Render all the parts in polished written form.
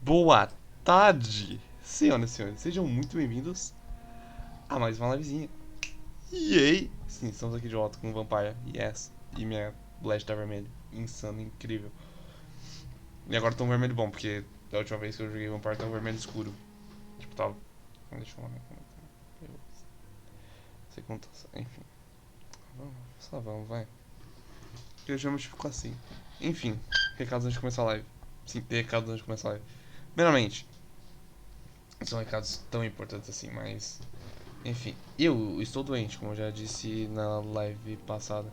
Boa tarde, senhoras e senhores, sejam muito bem-vindos a mais uma livezinha. Yay! Sim, estamos aqui de volta com o Vampyr, yes, e minha Bridgette tá vermelho, insano, incrível. E agora tá um vermelho bom, porque da última vez que eu joguei Vampyr tá um vermelho escuro. Tipo, tava... Deixa eu ver como é que tá. Sei contar, enfim. Só vamos, vai. Porque eu geralmente fico assim. Enfim, recados antes de começar a live. Sim, recados antes de começar a live. Primeiramente, são recados tão importantes assim, mas... Enfim, eu estou doente, como eu já disse na live passada.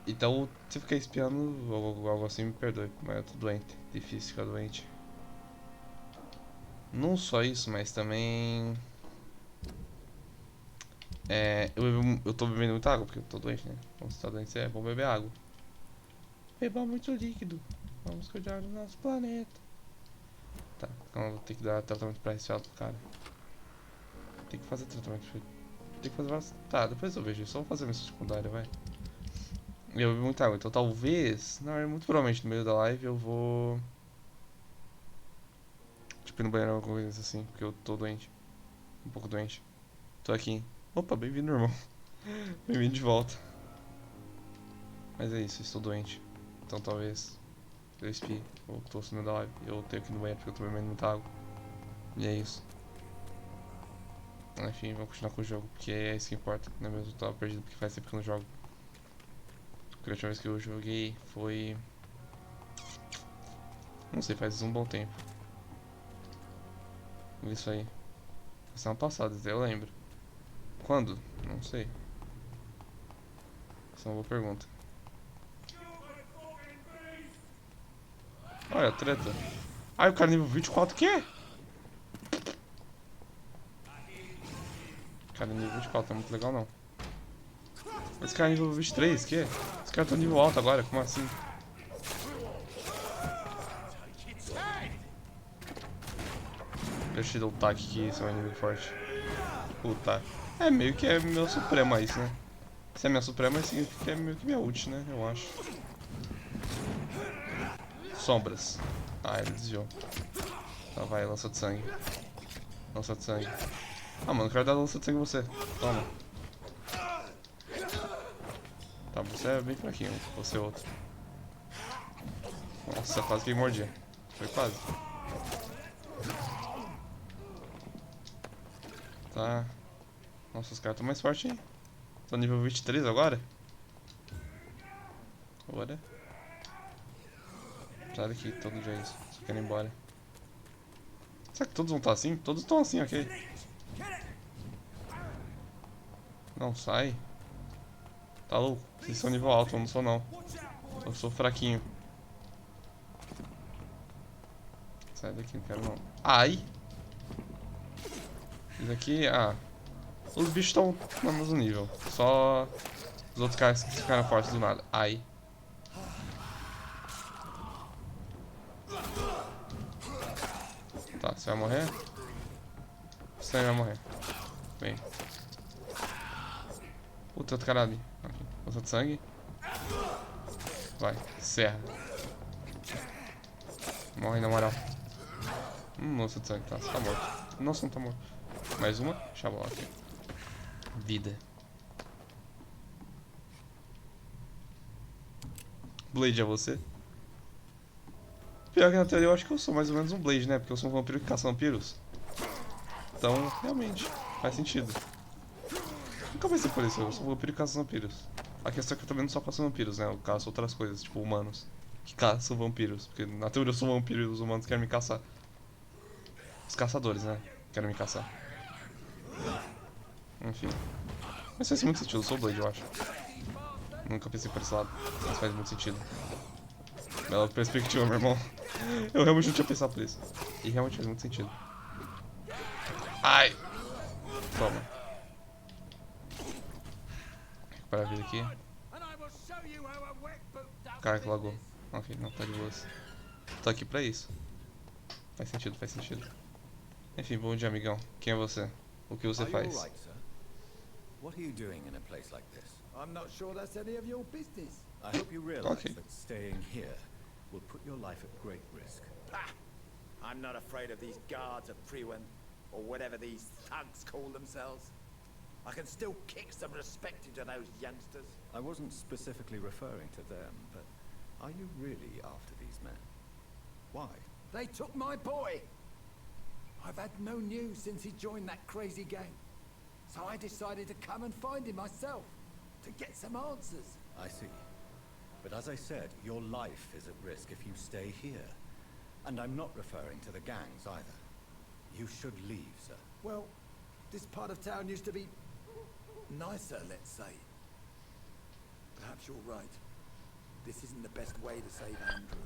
Então, se eu ficar espiando ou algo assim, me perdoe, mas eu tô doente. Difícil ficar doente. Não só isso, mas também... eu tô bebendo muita água, porque eu tô doente, né? Quando você tá doente, é bom beber água. Beba muito líquido. Vamos cuidar do nosso planeta. Tá, então eu vou ter que dar tratamento pra resfriado pro cara. Tem que fazer tratamento pra... Tem que fazer várias... Tá, depois eu vejo isso. Só vou fazer missão secundária, vai. Eu bebi muita água, então talvez, não, é muito provavelmente no meio da live eu vou... Tipo, ir no banheiro ou alguma coisa assim, porque eu tô doente. Um pouco doente. Tô aqui. Opa, bem-vindo, irmão. Bem-vindo de volta. Mas é isso, estou doente. Então talvez eu espie ou tô no meio da live. Eu tenho que ir no banheiro porque eu tô bebendo muita água. E é isso. Enfim, vamos continuar com o jogo, porque é isso que importa. Não é mesmo? Eu tava perdido porque faz tempo que eu não jogo. Porque a última vez que eu joguei foi... Não sei, faz um bom tempo. Isso aí. Semana passada, até eu lembro. Quando? Não sei. Essa é uma boa pergunta. Olha, treta. Ai, o cara nível 24 o quê? Cara nível 24 é muito legal não. Esse cara nível 23, o quê? Esse cara tá nível alto agora, como assim? Deixa eu te dar o taque que isso é um nível forte. Puta. É meio que é meu supremo isso, né? Se é minha suprema, significa que é meio que minha ult, né? Eu acho. Sombras. Ah, ele desviou. Tá, vai, lança de sangue. Lança de sangue. Ah, mano, eu quero dar lança de sangue em você. Toma. Tá, você é bem fraquinho. Você é outro. Nossa, quase que mordia. Foi quase. Tá. Nossa, os caras estão mais fortes, hein? Tô nível 23 agora? Bora. Sai daqui, todo dia é isso. Só quero ir embora. Será que todos vão estar assim? Todos estão assim, ok. Não, sai. Tá louco? Vocês são nível alto, eu não sou não. Eu sou fraquinho. Sai daqui, não quero não. Ai! Isso aqui, os bichos estão no mesmo nível. Só os outros caras que ficaram fortes do nada. Ai. Tá, você vai morrer? Você vai morrer. Vem. Puta, outro cara ali. Aqui. Lança de sangue. Vai, serra. Morre na moral. Lança de sangue, tá. Você tá morto. Nossa, não tá morto. Mais uma. Deixa eu aqui. Vida. Blade é você? Pior que na teoria eu acho que eu sou mais ou menos um Blade, né? Porque eu sou um vampiro que caça vampiros. Então, realmente, faz sentido. Nunca vai ser por isso, eu sou um vampiro que caça vampiros. A questão é que eu também não só caço vampiros, né? Eu caço outras coisas, tipo humanos. Que caçam vampiros. Porque na teoria eu sou um vampiro e os humanos querem me caçar. Os caçadores, né? Querem me caçar. Enfim. Mas faz muito sentido, eu sou o Blade, eu acho. Nunca pensei por esse lado, mas faz muito sentido. Bela perspectiva, meu irmão. Eu realmente não tinha pensado por isso. E realmente faz muito sentido. Ai! Toma. Recuperar a vida aqui. Cara que lagou. Ok, não, tá de boas. Tô aqui pra isso. Faz sentido, faz sentido. Enfim, bom dia, amigão. Quem é você? O que você faz? What are you doing in a place like this? I'm not sure that's any of your business. I hope you realize Okay. that staying here will put your life at great risk. Ah, I'm not afraid of these guards of Priwen, or whatever these thugs call themselves. I can still kick some respect into those youngsters. I wasn't specifically referring to them, but are you really after these men? Why? They took my boy. I've had no news since he joined that crazy gang. So I decided to come and find him myself, to get some answers. I see. But as I said, your life is at risk if you stay here. And I'm not referring to the gangs either. You should leave, sir. Well, this part of town used to be nicer, let's say. Perhaps you're right. This isn't the best way to save Andrew.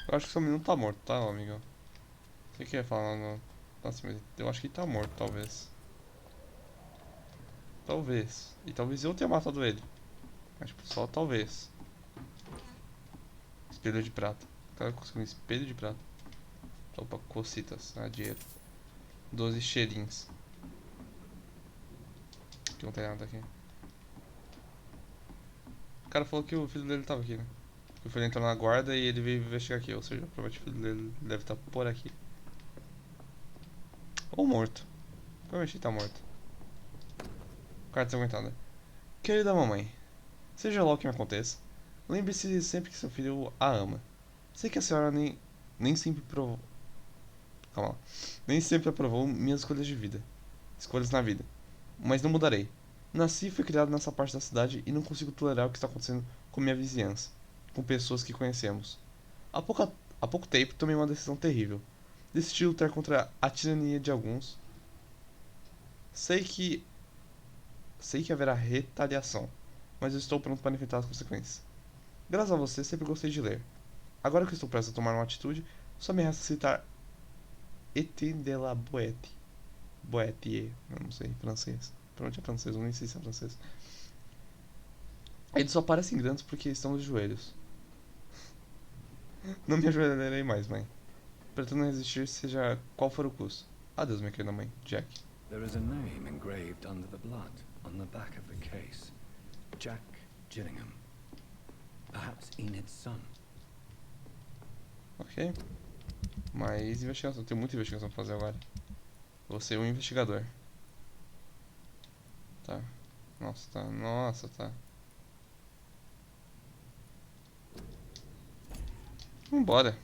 Eu acho que seu menino tá morto, tá, amigo? O que que ia falar no... Nossa, mas eu acho que ele tá morto, talvez. Talvez. E talvez eu tenha matado ele. Mas, tipo, só talvez. Espelho de prata. O cara conseguiu um espelho de prata. Opa, cocitas. Ah, dinheiro. 12 cheirinhos. Aqui não tem nada aqui. O cara falou que o filho dele tava aqui, né? O filho entrou na guarda e ele veio investigar aqui. Ou seja, provavelmente o filho dele deve estar por aqui. Ou morto. Provavelmente ele tá morto. Carta desaguentada. Querida mamãe, seja lá o que me aconteça, lembre-se sempre que seu filho a ama. Sei que a senhora nem sempre provou. Calma lá. Nem sempre aprovou minhas escolhas de vida. Escolhas na vida. Mas não mudarei. Nasci e fui criado nessa parte da cidade e não consigo tolerar o que está acontecendo com minha vizinhança. Com pessoas que conhecemos. Há pouco tempo tomei uma decisão terrível. Decidi lutar contra a tirania de alguns. Sei que haverá retaliação, mas eu estou pronto para enfrentar as consequências. Graças a você, sempre gostei de ler. Agora que estou prestes a tomar uma atitude, só me resta citar Etienne de la Boétie, eu não sei francês. Pronto, é francês, eu nem sei se é francês. Eles só parecem grandes porque estão de joelhos. Não me ajoelharei mais, mãe. Pretendo resistir, seja qual for o custo. Adeus, minha querida mãe, Jack. There is a name engraved under the blood on the back of the case. Jack Gillingham. Perhaps Enid's son. Ok. Mais investigação. Tem muita investigação pra fazer agora. Vou ser um investigador. Tá. Nossa, tá. Nossa, tá. Vambora.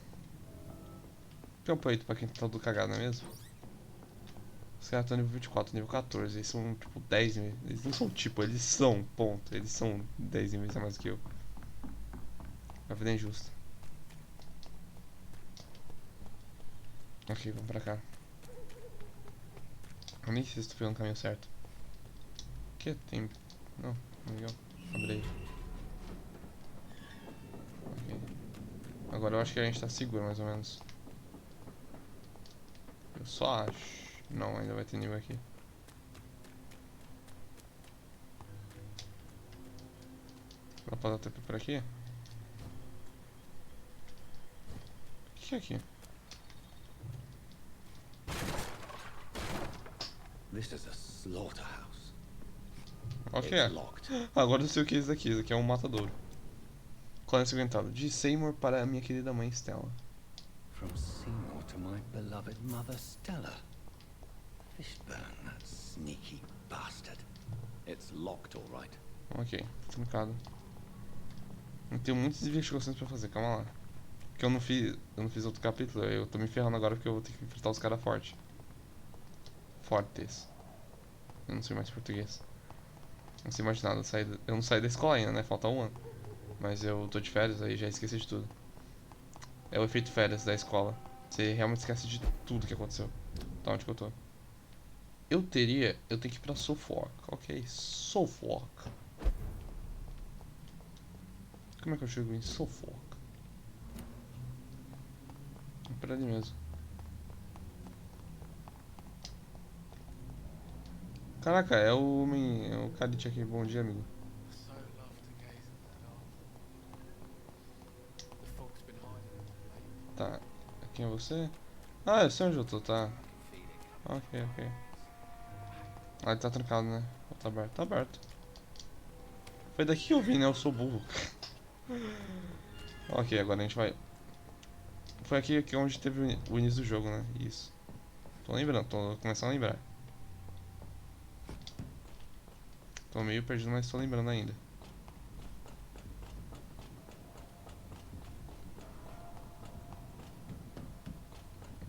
Tem um peito pra quem tá todo cagado, não é mesmo? Os caras estão nível 24, nível 14. Eles são tipo 10 níveis. Eles não são tipo, eles são, ponto. Eles são 10 níveis a mais que eu. A vida é injusta. Ok, vamos pra cá. Eu nem sei se estou pegando o caminho certo. O que? Tem. Não, legal. Abre aí. Ok. Agora eu acho que a gente tá seguro, mais ou menos. Eu só acho. Não, ainda vai ter nível aqui. Dá pra dar TP por aqui? O que é aqui? This is a slaughterhouse. Ok. It's locked. Agora eu sei o que é isso daqui. Isso aqui é um matadouro. Clã ensanguentado. De Seymour para a minha querida mãe Stella. From Seymour to my beloved mother Stella. Fishburne, that sneaky bastard. It's locked, all right. Ok, tá trancado. Eu tenho muitas investigações pra fazer, calma lá. Porque eu não fiz outro capítulo, eu tô me ferrando agora porque eu vou ter que enfrentar os caras fortes. Fortes. Eu não sei mais português. Não sei mais nada, eu não saí da escola ainda, né? Falta um ano. Mas eu tô de férias, aí já esqueci de tudo. É o efeito férias da escola. Você realmente esquece de tudo que aconteceu. Tá onde que eu tô? Eu tenho que ir pra Suffolk. Ok, Suffolk. Como é que eu chego em Suffolk? É por ali mesmo. Caraca, é o homem. É o Khalid aqui. Bom dia, amigo. Tá. Quem é você? Ah, eu sei onde eu tô, tá. Ok, ok. Ah, ele tá trancado, né? Ou tá aberto? Tá aberto. Foi daqui que eu vim, né? Eu sou burro. Ok, agora a gente vai foi aqui onde teve o início do jogo, né? Isso. Tô lembrando, tô começando a lembrar. Tô meio perdido, mas tô lembrando ainda.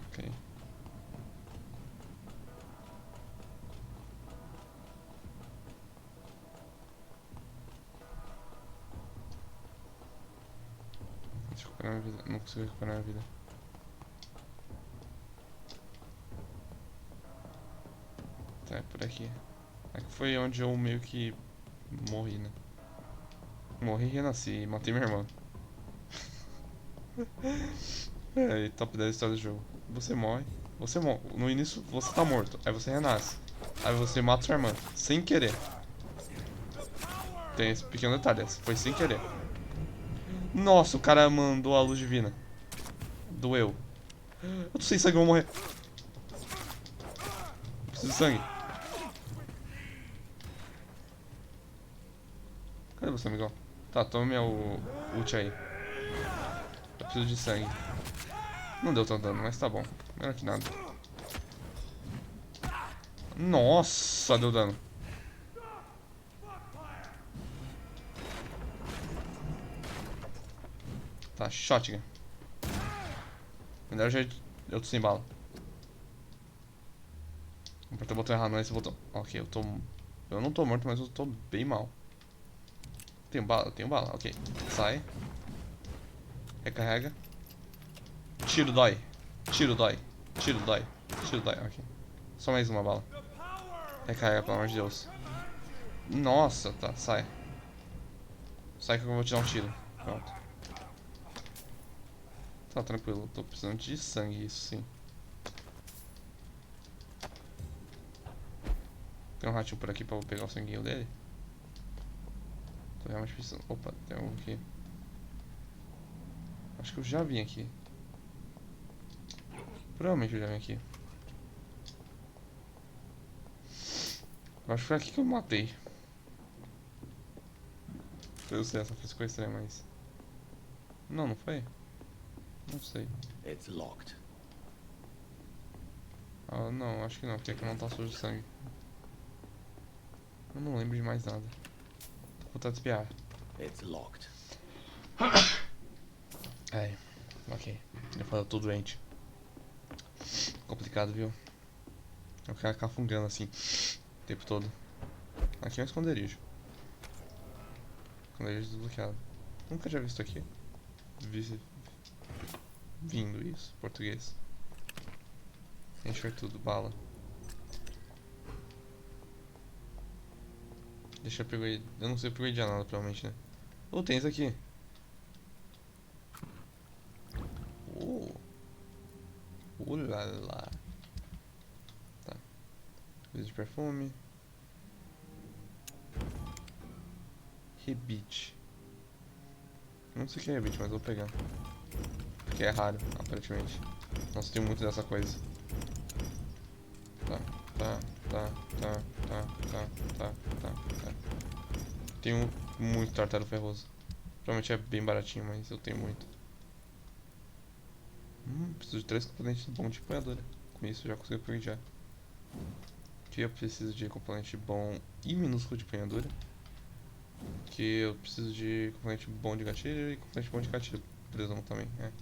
Ok. Deixa eu recuperar minha vida. Não consigo recuperar minha vida. Tá, é por aqui. Aqui foi onde eu meio que morri, né? Morri e renasci e matei minha irmã. É, e top 10 história do jogo. Você morre. Você morre. No início você tá morto. Aí você renasce. Aí você mata sua irmã. Sem querer. Tem esse pequeno detalhe. Foi sem querer. Nossa, o cara mandou a luz divina. Doeu. Eu tô sem sangue, eu vou morrer. Preciso de sangue. Cadê você, amigão? Tá, toma minha ult aí. Eu preciso de sangue. Não deu tanto dano, mas tá bom. Melhor que nada. Nossa, deu dano. Tá, shotgun. Melhor jeito. Eu tô sem bala. Apertei o botão errado, não é esse botão. Ok, eu tô. Eu não tô morto, mas eu tô bem mal. Tenho bala, tenho bala, ok. Sai. Recarrega. Tiro dói. Tiro dói. Tiro dói. Tiro dói, ok. Só mais uma bala. Recarrega, pelo amor de Deus. Nossa, tá, sai. Sai que eu vou te dar um tiro. Pronto. Tá tranquilo, tô precisando de sangue, isso sim. Tem um ratinho por aqui pra eu pegar o sanguinho dele? Tô realmente precisando. Opa, tem um aqui. Acho que eu já vim aqui. Provavelmente eu já vim aqui. Eu acho que foi aqui que eu matei. Eu sei, essa ficou estranha, mas... Não, não foi? Não sei. It's locked. Ah, não, acho que não, porque aqui não tá sujo de sangue. Eu não lembro de mais nada. Tô com vontade de espiar. It's locked. É, ok. Eu falo, eu tô doente. Complicado, viu? Eu quero ficar fungando assim o tempo todo. Aqui é um esconderijo. Esconderijo desbloqueado. Nunca tinha visto aqui. Vindo isso, português. Encher tudo, bala. Deixa eu pegar. Eu não sei upgrade nada, provavelmente, né? Ou tem isso aqui. Ulala. Tá. Coisa de perfume. Rebite. Não sei o que é rebite, mas vou pegar. Porque é raro, aparentemente. Nossa, tem muito dessa coisa. Tá. Tenho muito tartaro ferroso. Provavelmente é bem baratinho, mas eu tenho muito. Preciso de 3 componentes bons de apanhadora. Com isso eu já consigo upgradear. Que eu preciso de componente bom e minúsculo de apanhadora. Que eu preciso de componente bom de gatilho e componente bom de gatilho. Presumo também, é.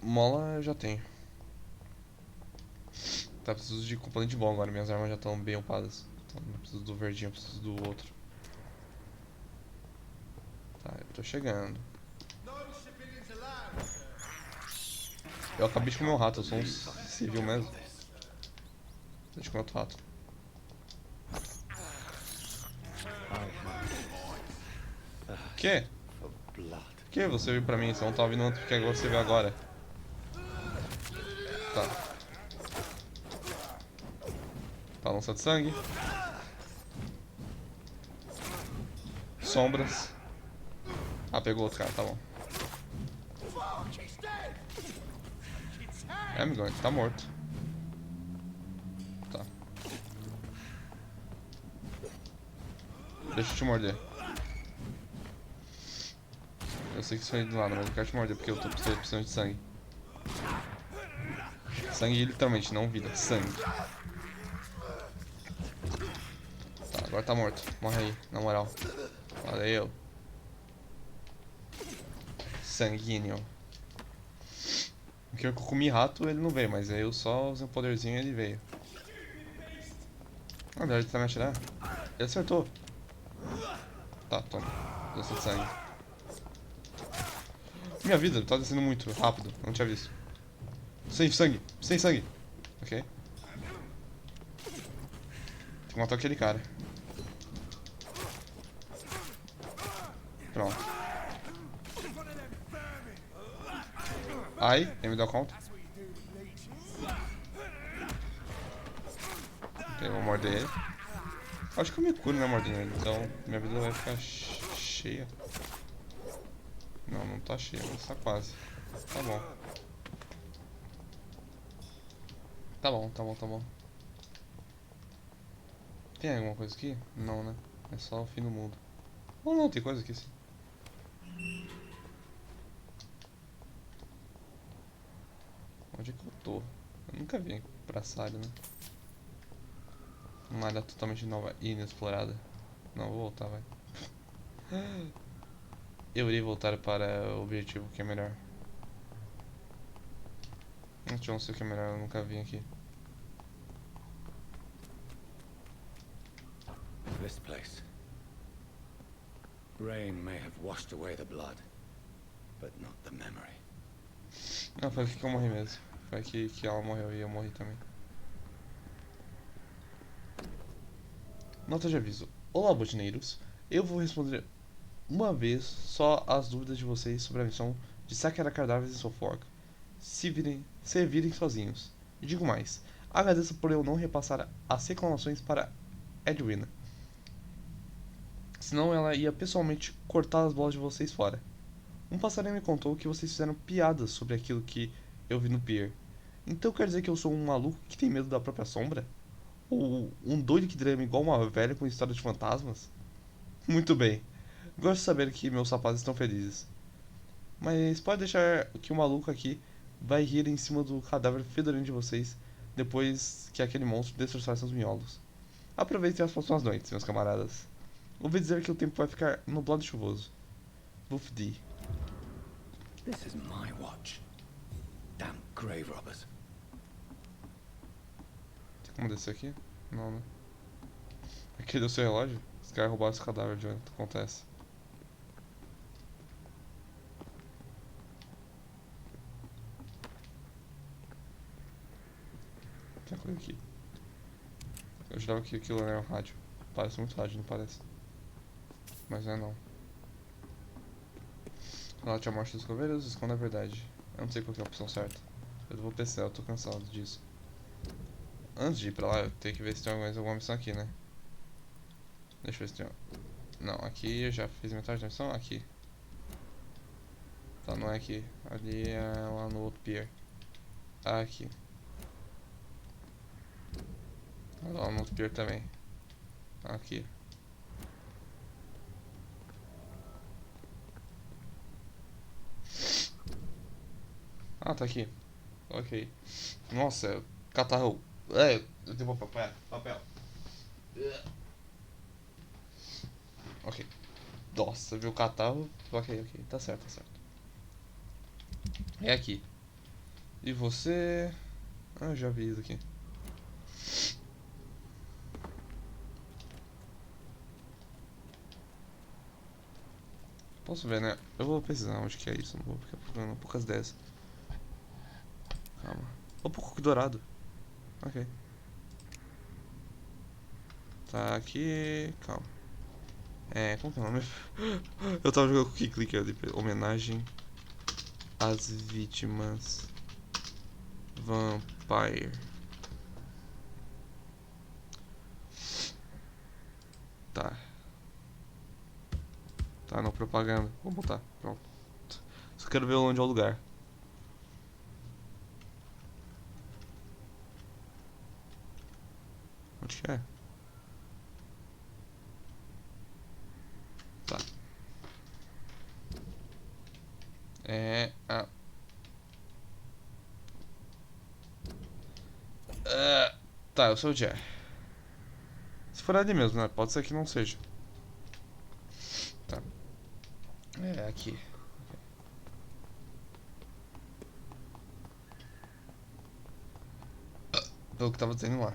Mola eu já tenho. Tá, preciso de componente bom agora. Minhas armas já estão bem upadas. Então não preciso do verdinho, eu preciso do outro. Tá, eu tô chegando. Eu acabei de comer um rato, eu sou um civil mesmo. Deixa eu comer outro rato. Que? Que você veio pra mim? Você não tá ouvindo antes porque agora você veio agora. Tá. Tá, lança de sangue. Sombras. Ah, pegou outro cara, tá bom. É, amigão, ele tá morto. Tá. Deixa eu te morder. Eu sei que isso aí do nada, mas eu quero te morder porque eu tô precisando de sangue. Sangue literalmente, não vida. Sangue. Tá, agora tá morto. Morre aí, na moral. Valeu. Sanguíneo. Porque eu comi rato, ele não veio, mas aí eu só usei um poderzinho e ele veio. Ah, deve tentar me atirar. Ele acertou. Tá, toma. Doce de sangue. Minha vida, tá descendo muito rápido. Eu não tinha visto. Sem sangue, sem sangue. Ok. Tem que matar aquele cara. Pronto. Ai, ele me deu conta. Ok, vou morder ele. Acho que eu me curo, né, mordendo ele. Então, minha vida vai ficar cheia. Não, não tá cheia, mas tá quase. Tá bom. Tá bom, tá bom, tá bom. Tem alguma coisa aqui? Não, né? É só o fim do mundo. Ou não, tem coisa aqui sim. Onde é que eu tô? Eu nunca vim pra essa área, né? Uma área totalmente nova e inexplorada. Não, vou voltar, vai. Eu irei voltar para o objetivo que é melhor. Eu não sei o que é melhor, eu nunca vim aqui. This place. Rain may have washed away the blood, but not the memory. Não, foi aqui que eu morri mesmo. Foi aqui que ela morreu e eu morri também. Nota de aviso. Olá, botineiros. Eu vou responder uma vez só as dúvidas de vocês sobre a missão de saquear cadáveres em Suffolk. Se virem sozinhos. E digo mais. Agradeço por eu não repassar as reclamações para Edwina. Senão ela ia pessoalmente cortar as bolas de vocês fora. Um passarinho me contou que vocês fizeram piadas sobre aquilo que eu vi no pier. Então quer dizer que eu sou um maluco que tem medo da própria sombra? Ou um doido que drama igual uma velha com história de fantasmas? Muito bem. Gosto de saber que meus sapatos estão felizes. Mas pode deixar que o maluco aqui vai rir em cima do cadáver fedorento de vocês depois que aquele monstro destroçar seus miolos. Aproveitem as próximas noites, meus camaradas. Ouvi dizer que o tempo vai ficar nublado e chuvoso. Buff D. This is my watch. Damn grave robbers. Tem como descer aqui? Não, né? Aqui deu seu relógio? Os caras roubaram esse cadáver de onde acontece. Tem coisa aqui. Eu jurava que aquilo era um rádio. Parece muito rádio, não parece? Mas não é não. Relate a morte dos coveiros, esconda a verdade. Eu não sei qual que é a opção certa. Eu vou pesquisar, eu tô cansado disso. Antes de ir pra lá, eu tenho que ver se tem alguma missão aqui, né? Deixa eu ver se tem. Não, aqui eu já fiz metade da missão. Aqui. Tá, não é aqui. Ali é lá no outro pier. Aqui. Lá no outro pier também. Aqui. Ah, tá aqui. Ok. Nossa, catarro. É, eu tenho papel. Papel. Ok. Nossa, viu o catarro? Ok, ok. Tá certo, tá certo. É aqui. E você... Ah, eu já vi isso aqui. Posso ver, né? Eu vou pesquisar onde que é isso. Não vou ficar procurando poucas ideias. Calma. Opa, coco dourado. Ok. Tá aqui... Calma. É, como que é o nome? Eu tava jogando Cookie Clicker ali. Homenagem às vítimas Vampyr. Tá. Tá, não, propaganda. Vou botar. Pronto. Só quero ver onde é o lugar. Onde que é? Tá. Tá, eu sou o Jer. Se for ali mesmo, né? Pode ser que não seja. Tá. É, aqui. Pelo que tava dizendo lá.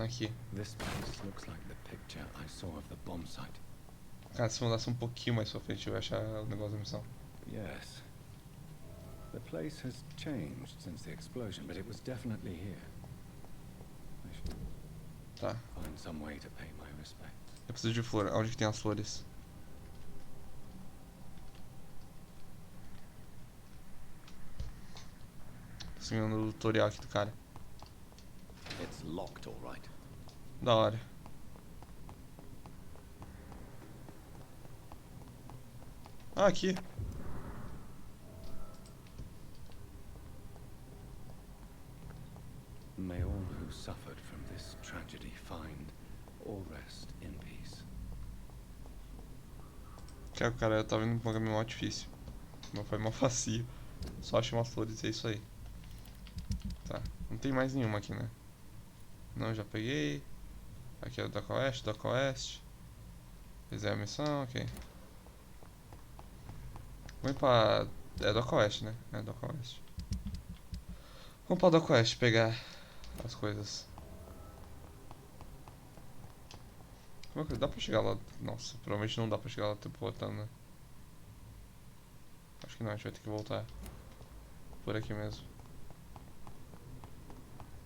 Aqui. This place looks like the picture I saw of the bomb site. Cara, se eu mudasse um pouquinho mais pra frente, eu ia achar o negócio da missão. Yes. The place has changed since the explosion, but it was definitely here. I should Tá. find some way to pay my respects. Eu preciso de flor. Onde que tem as flores? Tô seguindo o tutorial aqui do cara. It's locked, all right. Da hora. Ah, aqui. May all who suffered from this tragedy find or rest in peace. Que cara, eu tava indo pra um caminho mó difícil. Não foi mó facio. Só achei umas flores e é isso aí. Tá. Não tem mais nenhuma aqui, né? Não, já peguei. Aqui é o Dock Oeste, Dock Oeste. Fizer a missão, ok. Vamos pra... É Dock Oeste, né? É Dock Oeste. Vamos pra Dock Oeste pegar as coisas. Como é que dá pra chegar lá? Nossa, provavelmente não dá pra chegar lá teleportando, né? Acho que não, a gente vai ter que voltar por aqui mesmo.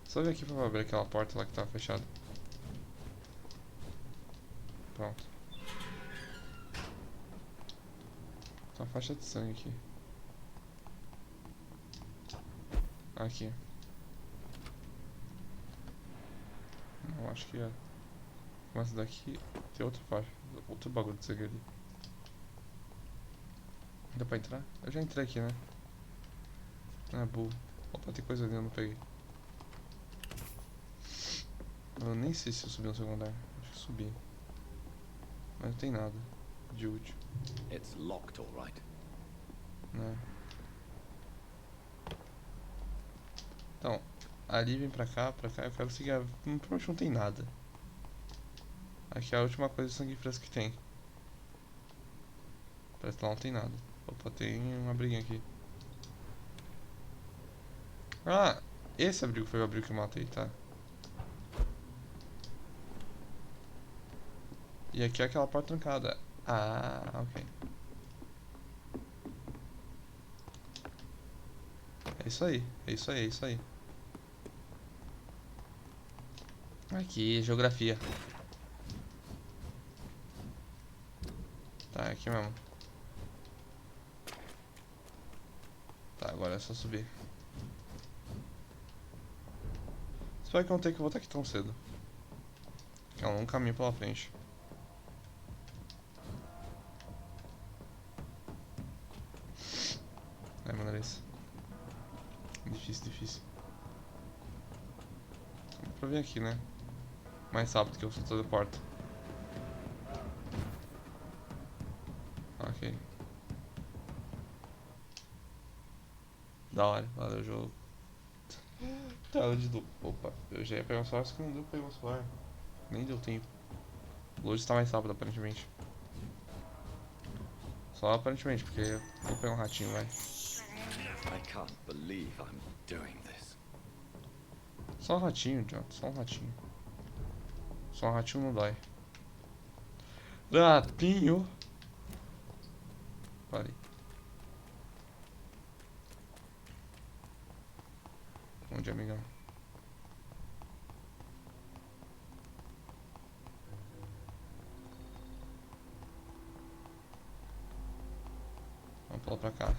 Só vir aqui pra abrir aquela porta lá que tava fechada. Pronto. Tem uma faixa de sangue aqui. Aqui. Não, acho que é. Começa daqui. Tem outra faixa. Outro bagulho de sangue ali. Dá pra entrar? Eu já entrei aqui, né? Ah, burro. Opa, tem coisa ali, eu não peguei. Eu nem sei se eu subi no segundo andar. Acho que subi. Mas não tem nada de útil. It's locked, all right. Né? Então, ali vem pra cá, eu quero seguir. Provavelmente não tem nada. Aqui é a última coisa de sangue fresco que tem. Parece que lá não tem nada. Opa, tem um abriguinho aqui. Ah, esse abrigo foi o abrigo que eu matei, tá? E aqui é aquela porta trancada. Ah, ok. É isso aí, é isso aí, é isso aí. Aqui, geografia. Tá, é aqui mesmo. Tá, agora é só subir. Espero que eu não tenha que voltar aqui tão cedo. Que é um longo caminho pela frente. É, mano, era isso. Difícil, difícil. Dá pra vir aqui, né? Mais rápido que eu só teleporto. Ok. Da hora, valeu o jogo. Tela de duplo. Opa, eu já ia pegar o celular, só que não deu pra pegar o celular. Nem deu tempo. O load está mais rápido, aparentemente. Só aparentemente, porque eu vou pegar um ratinho, vai. I can't believe I'm doing this. Só um ratinho, idiota. Só um ratinho. Só um ratinho não dói. Ratinho! Parei. Bom dia, amigão. Vamos pular pra cá.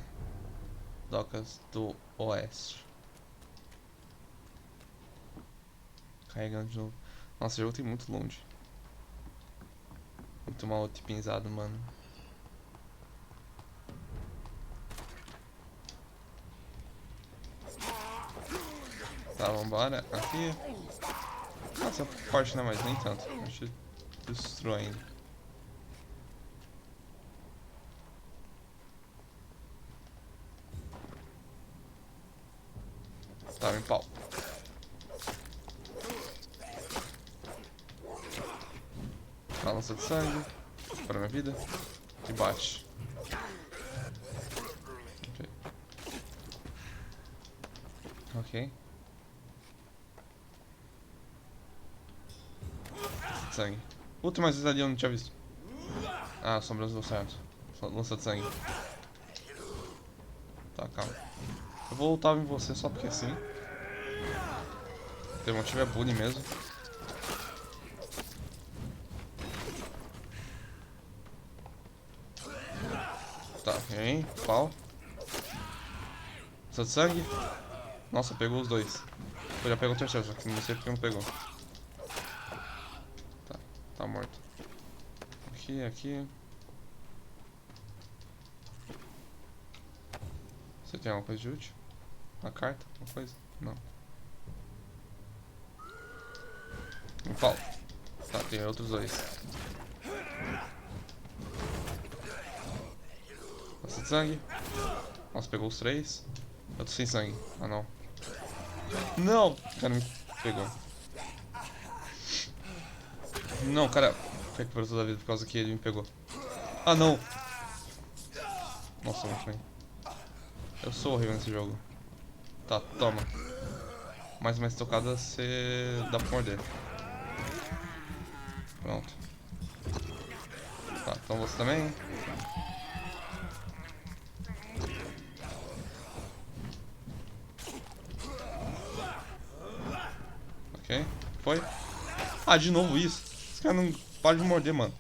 Docas do Oeste. Carregando de novo. Nossa, o jogo tem muito longe. Muito mal otipizado, mano. Tá, vambora. Aqui. Nossa, forte, né? Mas nem tanto. A gente destrói ainda. Tá, vem pau. Tá, lança de sangue. Para minha vida. E bate. Ok. Sangue. Puta, mas ali eu não tinha visto. Ah, sombras deu certo. Lança de sangue. Tá, calma. Eu vou lutar em você só porque sim. O motivo é bullying mesmo. Tá, vem, pau. Lança de sangue. Nossa, pegou os dois. Eu já pegou o terceiro, só que não sei porque não pegou. Tá, tá morto. Aqui, aqui. Você tem alguma coisa de útil? Uma carta? Alguma coisa? Não. Um pau. Tá, tem outros dois. Lança de sangue. Nossa, pegou os três. Eu tô sem sangue. Ah, não. Não! O cara me pegou. Não, cara. Recuperou toda a vida por causa que ele me pegou. Ah, não! Nossa, muito bem. Eu sou horrível nesse jogo. Tá, toma. Mais uma estocada você dá pra morder. Pronto. Tá, então você também. Ok, foi. Ah, de novo isso. Esse cara não para de morder, mano.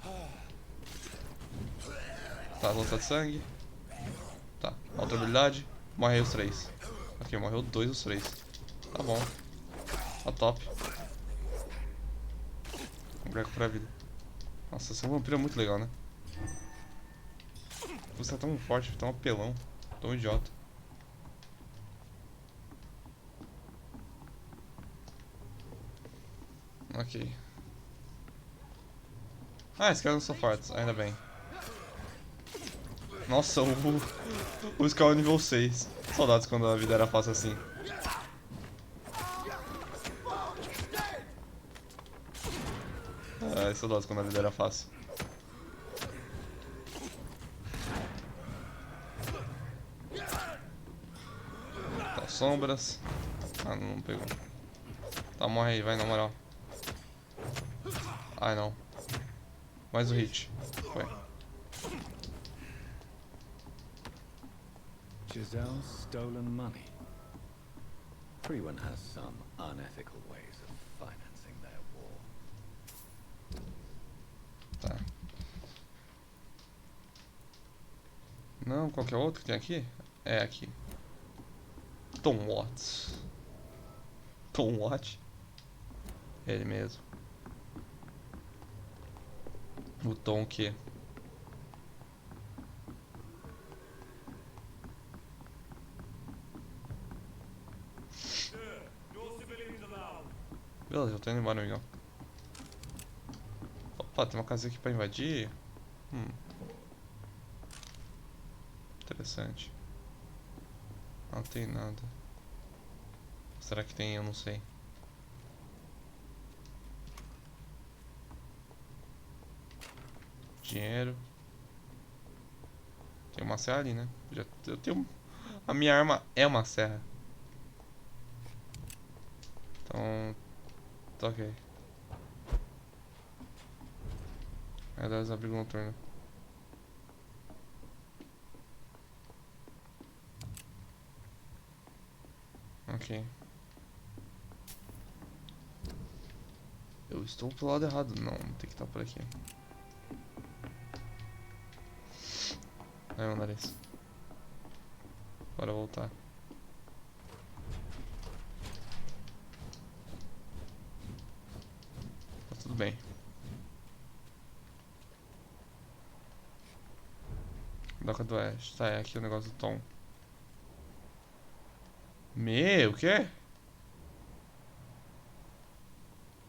Tá, lança de sangue. Tá, outra habilidade. Morre aí os três. Ok, morreu dois dos três. Tá bom. Tá top. Vamos recuperar a vida. Nossa, ser um vampiro é muito legal, né? Você é tão forte, tão apelão, tão idiota. Ok. Ah, esses caras não são fortes, ainda bem. Nossa, o Skull é nível 6. Saudades quando a vida era fácil assim. É, saudades quando a vida era fácil. Tá, sombras. Ah, não pegou. Tá, morre aí, vai na moral. Ai, não. Mais o hit. Foi. Giselle's stolen money. Everyone has some unethical ways of financing their war. Tá. Não, qualquer outro que tem aqui? É aqui. Tom Watts. Tom Watts? Ele mesmo. O Tom que? Beleza, eu tô indo embora, amigão. Opa, tem uma casa aqui pra invadir. Interessante. Não tem nada. Será que tem? Eu não sei. Dinheiro. Tem uma serra ali, né? Eu tenho... A minha arma é uma serra. Então... Tá ok. Aí dá os abrigos noturnos. Ok. Eu estou pro lado errado. Não, tem que estar por aqui. Ai, meu nariz. Bora voltar. Tá tudo bem. Doca do Oeste. Tá, é aqui o negócio do Tom. Meu, o quê?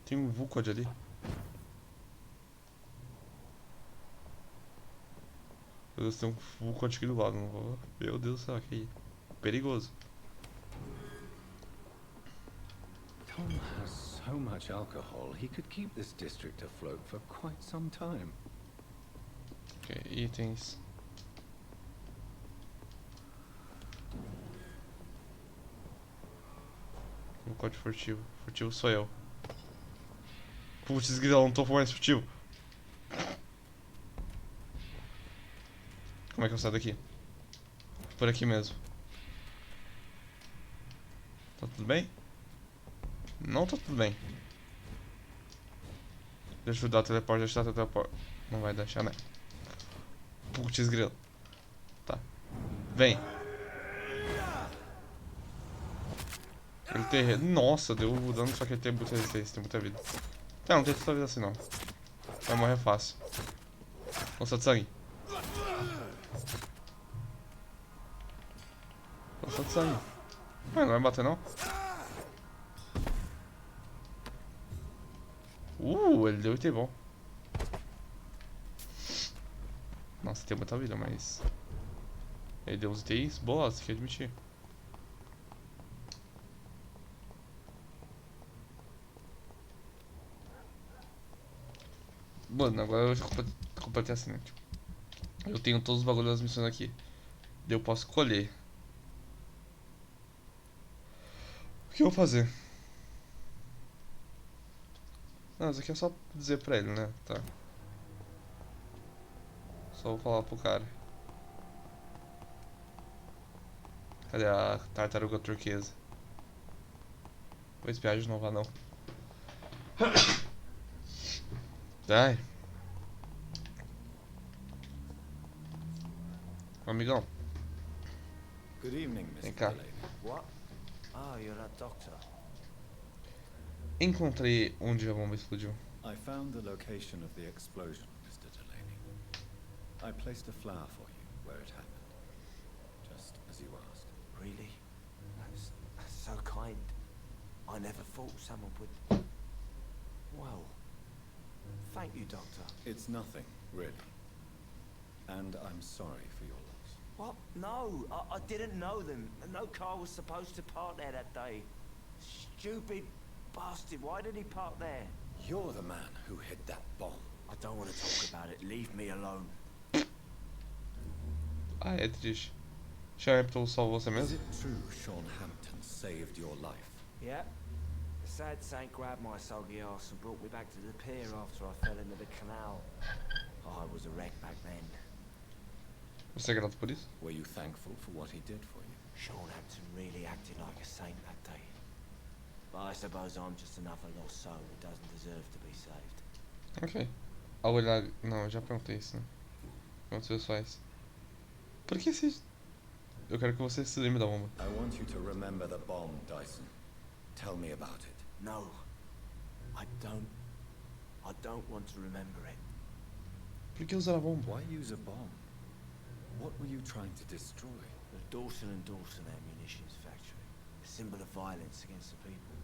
Tem um Vucod ali. Meu Deus, tem um Vucod aqui do lado. Não vou... Meu Deus do céu, que perigoso. Tom has so much alcohol, he could keep this district afloat for quite some time. Ok, itens. Um código furtivo. Furtivo sou eu. Putz, grilo, não tô mais furtivo. Como é que eu saio daqui? Por aqui mesmo. Tá tudo bem? Não tá tudo bem. Deixa eu dar o teleporte, deixa eu dar o teleporte. Não vai deixar, né? Putz, grilo. Tá. Vem. Ele tem... Nossa, deu dano, só que ele tem muita resistência, tem muita vida. Não, não tem tanta vida assim não. Vai morrer fácil. Lança de sangue. Lança de sangue. Não vai bater não? Ele deu item bom. Nossa, tem muita vida, mas... Ele deu uns itens boas, tem que admitir. Mano, agora eu já completei assim, né? Tipo, eu tenho todos os bagulhos das missões aqui. Eu posso escolher. O que eu vou fazer? Não, isso aqui é só dizer pra ele, né? Tá. Só vou falar pro cara. Cadê a tartaruga turquesa? Vou espiar de novo, não. Ai. Amigão. Good evening, Vem Mr. cá. Delaney. What? Oh, you're that doctor. Encontrei onde a bomba explodiu. I found the location of the explosion, Mr. Delaney. I placed a flower for you where it happened, just as you asked. Really? That's so kind. I never thought someone would... Well, thank you, Doctor. It's nothing, really. And I'm sorry for your loss. What? No, I didn't know them. No car was supposed to park there that day. Stupid bastard, why did he park there? You're the man who hid that bomb. I don't want to talk about it. Leave me alone. Ah, é triste. Shampton salvou você Is mesmo? it true Sean Hampton saved your life? Yeah? The sad saint grabbed my soggy ass and brought me back to the pier after I fell into the canal. Oh, I was a wreck back then. Você é grato por isso? Were you thankful for what he did for you? Sean Hampton really acted like a saint that day. But I suppose I'm just another lost soul who doesn't deserve to be saved. Ok. Ao olhar... Não, eu já perguntei isso, né? Quantos seus faz? Por que você... Eu quero que você se lembre da bomba. I want you to remember the bomb, Dyson. Tell me about it. No, I don't. I don't want to remember it. Por que usar a bomba? Why use a bomb? What were you trying to destroy? The Dawson and Dawson ammunitions factory. A symbol of violence against the people.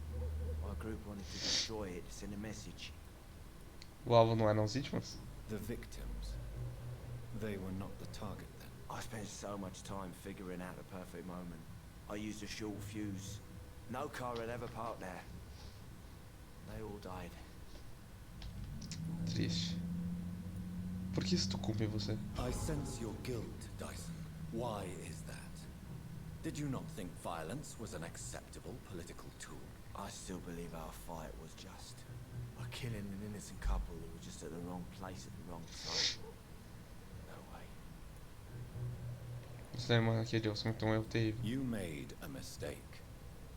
My group wanted to destroy it to send a message. O alvo não eram os vítimas? The victims. They were not the target then. I spent so much time figuring out the perfect moment. I used a short fuse. No car had ever parked there. They all died. Triste. Por que isso tocou em você? I sense your guilt, Dyson. Why is that? Did you not think violence was an acceptable political tool? I still believe our fight was just. By killing an innocent couple who were just at the wrong place at the wrong time. No way. Você lembra que Deus cometeu um erro terrível. You made a mistake.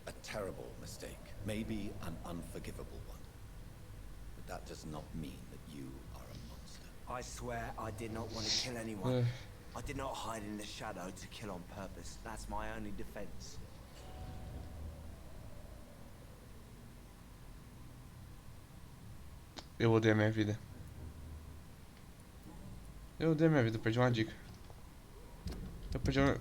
A terrible mistake. Maybe an unforgivable one. But that does not mean that you are a monster. I swear I did not want to kill anyone. I did not hide in the shadow to kill on purpose. That's my only defense. Eu odeio a minha vida. Eu odeio a minha vida, perdi uma dica. Eu perdi uma...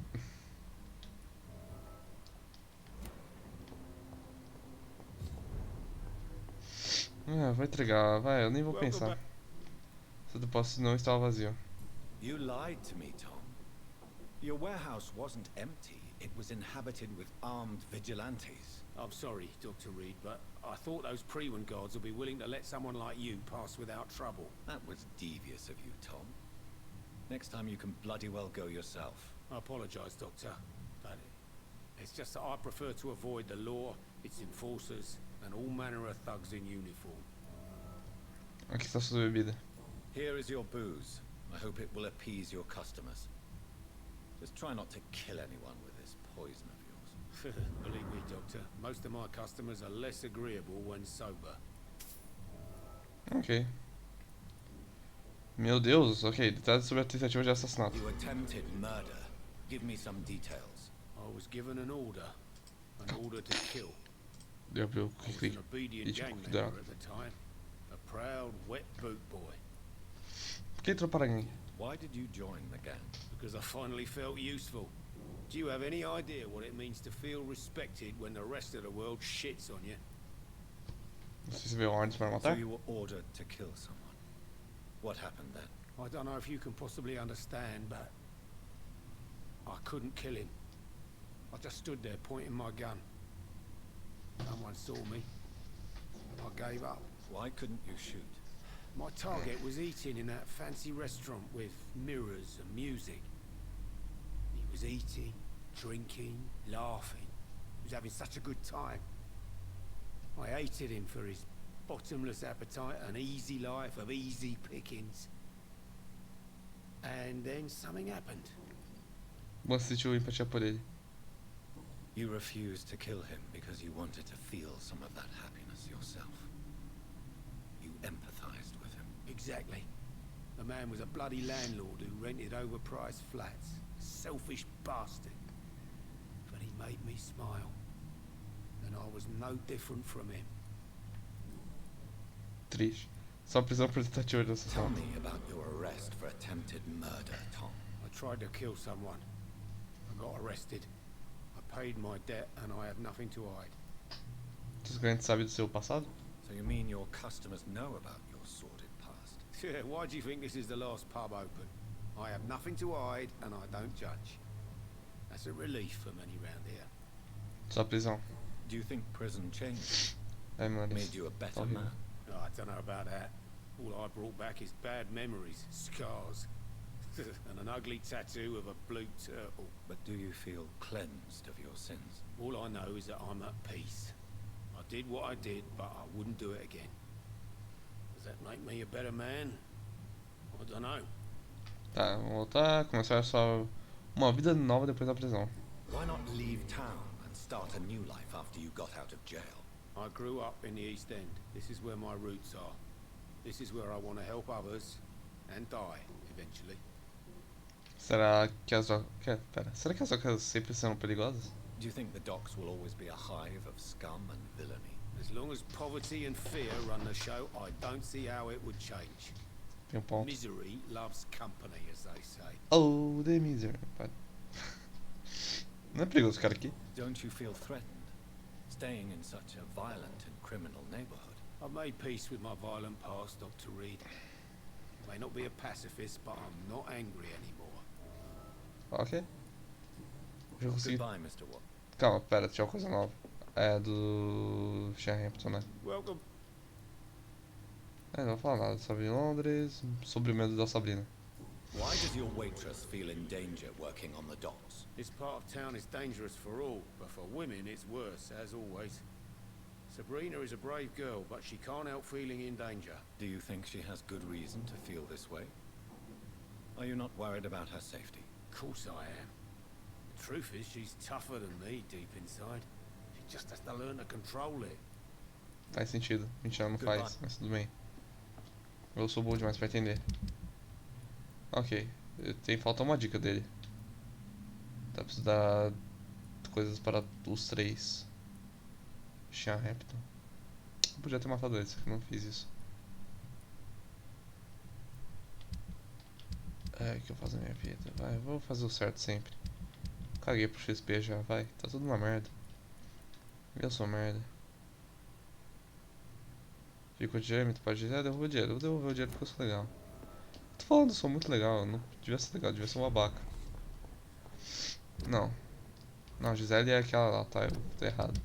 vai entregar, vai, eu nem vou pensar. Se o depósito não estava vazio. You lied to me, Tom. Your warehouse wasn't empty. It was inhabited with armed vigilantes. I'm sorry, Dr. Reed, but I thought those Prewen guards would be willing to let someone like you pass without trouble. That was devious of you, Tom. Next time you can bloody well go yourself. I apologize, Doctor, but it's just that I prefer to avoid the law, its enforcers, and all manner of thugs in uniform. Aqui está sua bebida. Here is your booze. I hope it will appease your customers. Just try not to kill anyone with this poison of yours. Believe me, Doctor, most of my customers are less agreeable when sober. Ok. Meu Deus, ok. Detalhes sobre a tentativa de assassinato. You attempted murder. Give me some details. I was given an order to kill. Deu pra eu I was clicar. an obedient gang member at the time, a proud wet boot boy. Por que entrou para a gangue? Why did you join the gang? Because I finally felt useful. Do you have any idea what it means to feel respected when the rest of the world shits on you? Não sei se veio ordens para So matar. you were ordered to kill someone. What happened then? I don't know if you can possibly understand, but I couldn't kill him. I just stood there pointing my gun. Someone saw me. I gave up. Why couldn't you shoot? My target was eating in that fancy restaurant with mirrors and music. He was eating, drinking, laughing. He was having such a good time. I hated him for his bottomless appetite and easy life of easy pickings. And then something happened. Você sentiu empatia por ele. You refused to kill him because you wanted to feel some of that happiness yourself. You empathized with him. Exactly. The man was a bloody landlord who rented overpriced flats. A selfish bastard. But he made me smile. And I was no different from him. Triste. Só prisão por tentativa de Tell assassinato. me about your arrest for attempted murder, Tom. I tried to kill someone. I got arrested. I paid my debt and I have nothing to hide. Os clientes sabem do seu passado? So you mean your customers know about your sordid past? Yeah, why do you think this is the last pub open? I have nothing to hide and I don't judge. That's a relief for many round here. Só prisão. Do you think prison changed? É, mano. Made you a better Horrível. man? Oh, I don't know about that. All I brought back is bad memories, scars, and an ugly tattoo of a blue turtle. But do you feel cleansed of your sins? All I know is that I'm at peace. I did what I did, but I wouldn't do it again. Does that make me a better man? I don't know. Tá, vamos voltar. Começar só uma vida nova depois da prisão. Why not leave town and start a new life after you got out of jail? I grew up in the East End. This is where my roots are. This is where I want to help others and die eventually. Será que as Pera, será que as docas sempre são perigosas? Do you think the docks will always be a hive of scum and villainy? As long as poverty and fear run the show, I don't see how it would change. Tem ponto. Misery loves company, as they say. Oh, the misery. Pera. Não é perigoso ficar aqui? Don't you feel threatened, staying in such a violent and criminal neighborhood? I've made peace with my violent past, Dr. Reed. I may not be a pacifist, but I'm not angry anymore. Ok. Já consegui. Goodbye, Mr. Watt. Calma, pera, tinha uma coisa nova. É do Hampton, né? Welcome. Não vou falar nada sobre Londres, sobre o medo da Sabrina. Why does your waitress feel in danger working on the docks? This part of town is dangerous for all, but for women it's worse, as always. Sabrina is a brave girl, but she can't help feeling in danger. Do you think she has good reason to feel this way? Are you not worried about her safety? Of course I am. The truth is, she's tougher than me deep inside. She just has to learn to control it. Faz sentido. Mentira, não faz, mas tudo bem. Eu sou bom demais pra entender. Ok. Falta uma dica dele. Tá precisando dar coisas para os três. Hampton. Eu podia ter matado ele, só que não fiz isso. É, o que eu faço na minha vida? Vai, vou fazer o certo sempre. Caguei pro XP já, vai. Tá tudo uma merda. Eu sou merda. Fico de dinheiro, pode dizer, derruba o dinheiro. Eu vou devolver o dinheiro porque eu sou legal. Tô falando, eu sou muito legal. Eu não devia ser legal, devia ser um babaca. Não. Não, Gisele é aquela lá, tá? Eu tô errado.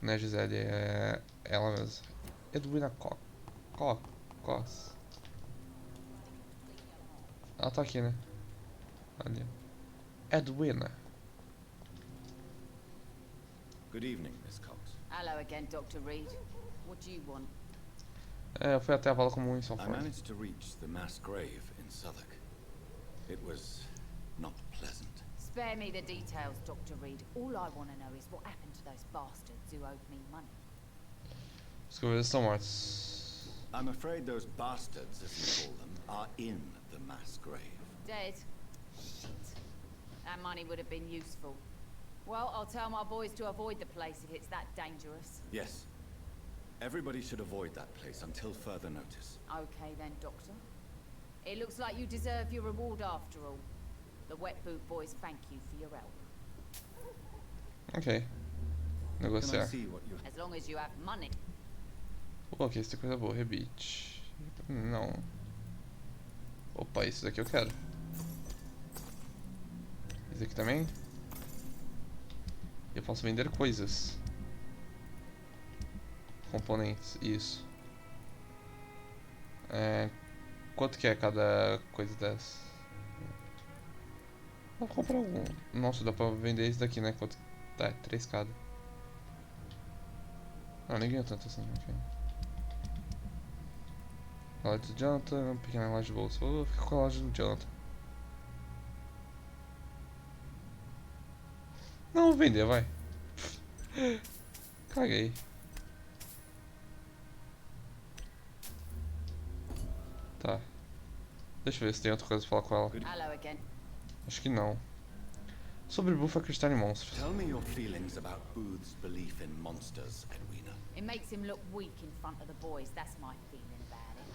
Não é Gisele, é ela mesma. Edwina Cox. Ela tá aqui, né? Ali. Edwina. Good evening, Miss Cox. Hello again, Dr. Reed. What do you want? É, eu fui até a vala comum em São I Paulo. managed to reach the mass grave in Southwark. It was not pleasant. Spare me the details, Dr. Reed. All I want to know is what happened to those bastards who owed me money. Os cavaleiros estão mortos. I'm afraid those bastards, as you call them, are in the mass grave. Dead? Shit. That money would have been useful. Well, I'll tell my boys to avoid the place if it's that dangerous. Yes. Everybody should avoid that place until further notice. Okay then, Doctor. It looks like you deserve your reward after all. The Wet Boot Boys thank you for your help. Ok. Can I Negociar. see what you As long as you have money. Ok, isso tem coisa boa. Rebite. Não. Opa, isso daqui eu quero. Isso aqui também. Eu posso vender coisas. Componentes, isso. Quanto que é cada coisa dessa? Vou comprar algum. Nossa, dá pra vender esse daqui, né? Quanto? Tá, 3 cada. Não, nem ganhou tanto assim, ok. Loja de janta, pequena loja de bolsa. Vou ficar com a loja de janta. Não, vou vender, vai. Caguei. Tá. Deixa eu ver se tem outra coisa pra falar com ela. Hello again. Acho que não. Sobre Buff acreditar em monstros. Tell me your feelings about Booth's belief in monsters, Edwina. It makes him look weak in front of the boys. That's my feeling about it.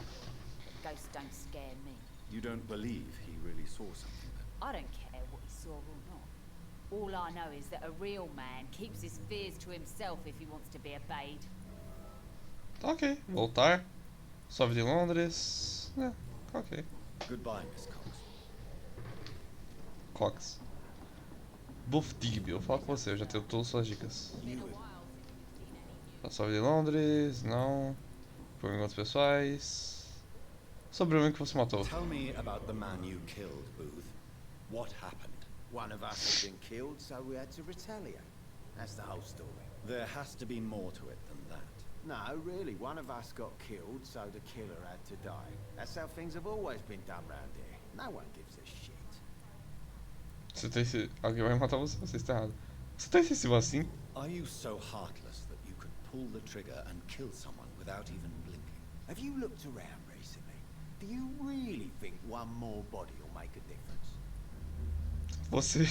But ghosts don't scare me. You don't believe he really saw something then? I don't care what he saw or not. All I know is that a real man keeps his fears to himself if he wants to be obeyed. Tá ok. Voltar. Só vida em Londres. É, ok. Goodbye, Miss Cox. Cox. Buff Digby, eu falo com você, eu já tenho todas as suas dicas. Só vida em Londres, não. Perguntas pessoais. Sobre o homem que você matou. Tell me about the man you killed, Booth. What happened? One of us had been killed, so we had to retaliate. That's the whole story. There has to be more to it than that. No, really, one of us got killed, so the killer had to die. That's how things have always been done round here. No one gives a shit. Você tá esse... Alguém vai matar você, você está errado. Você tá excessivo assim? Are you so heartless that you could pull the trigger and kill someone without even blinking? Have you looked around recently? Do you really think one more body will make a difference? Você...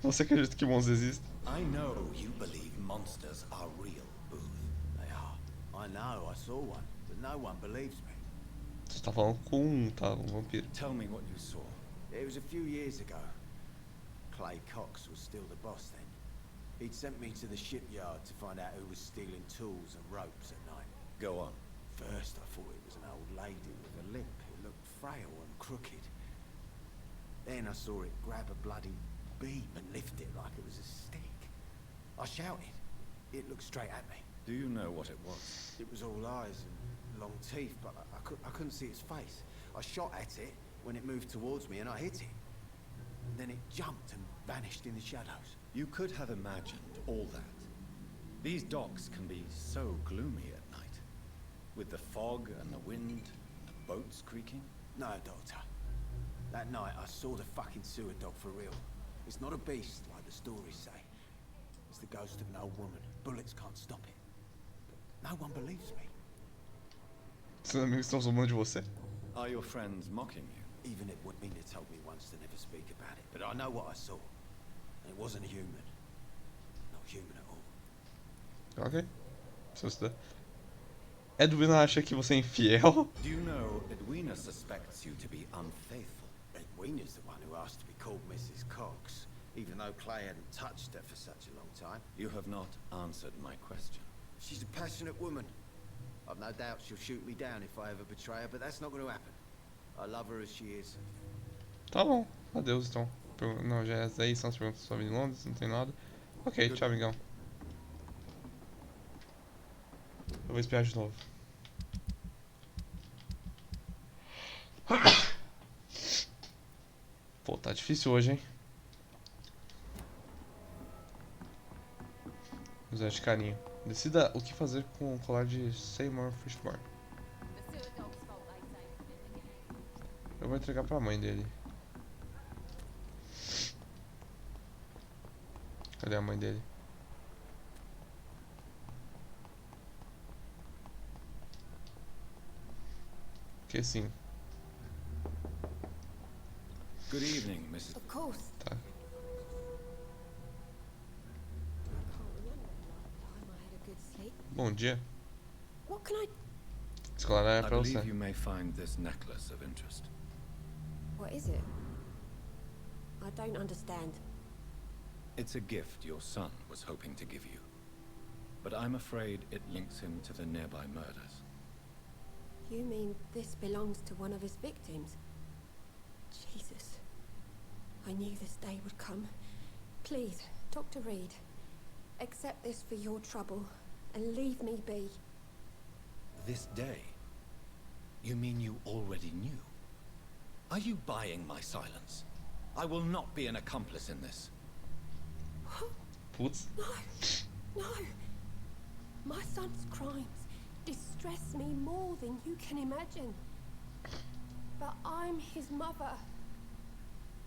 Você acredita que monstros existem? I know you believe monsters are real, Booth. They are. I know, I saw one, but no one believes me. Você tá falando com um vampiro. Tell me what you saw. It was a few years ago. Clay Cox was still the boss then. He'd sent me to the shipyard to find out who was stealing tools and ropes at night. Go on. First I thought it was an old lady with a limp who looked frail and crooked. Then I saw it grab a bloody beam and lift it like it was a stick. I shouted. It looked straight at me. Do you know what it was? It was all eyes and long teeth, but I couldn't see its face. I shot at it when it moved towards me and I hit it. And then it jumped and vanished in the shadows. You could have imagined all that. These docks can be so gloomy at night. With the fog and the wind and the boats creaking. No, Doctor. That night I saw the fucking sewer dog for real. It's not a beast like the stories say. It's the ghost of an old woman. Bullets can't stop it. But no one believes me. Seus amigos estão zombando de você? Are your friends mocking you? Even Edwina told me once to never speak about it. But I know what I saw. And it wasn't a human. Not human at all. Ok. Edwina acha que você é infiel? Do you know Edwina suspects you to be unfaithful? Edwina's the one who asked to be called Mrs. Cox, even though Clay hadn't touched her for such a long time. You have not answered my question. She's a passionate woman. I've no doubt she'll shoot me down if I ever betray her, but that's not going to happen. I love her as she is. Tá bom. Adeus, então. Não, já é 10 são as perguntas sobre Londres, não tem nada. Ok, tchau, amigão. Eu vou espiar de novo. Pô, tá difícil hoje, hein? Usar de carinho. Decida o que fazer com o colar de Seymour Fishburne. The sewer dog's fault, they say, in the gang. Eu vou entregar pra mãe dele. Cadê a mãe dele? Que sim. Good evening, Mrs. Of course. Tá. I can't remember the last time I had a good sleep. Bom dia. What can I... Esse colar é I pra believe você. you may find this necklace of interest. What is it? I don't understand. It's a gift your son was hoping to give you. But I'm afraid it links him to the nearby murders. You mean this belongs to one of his victims? Jesus. I knew this day would come. Please, Dr. Reed, accept this for your trouble and leave me be. This day? You mean you already knew? Are you buying my silence? I will not be an accomplice in this. Putz. No. My son's crimes distress me more than you can imagine. But I'm his mother.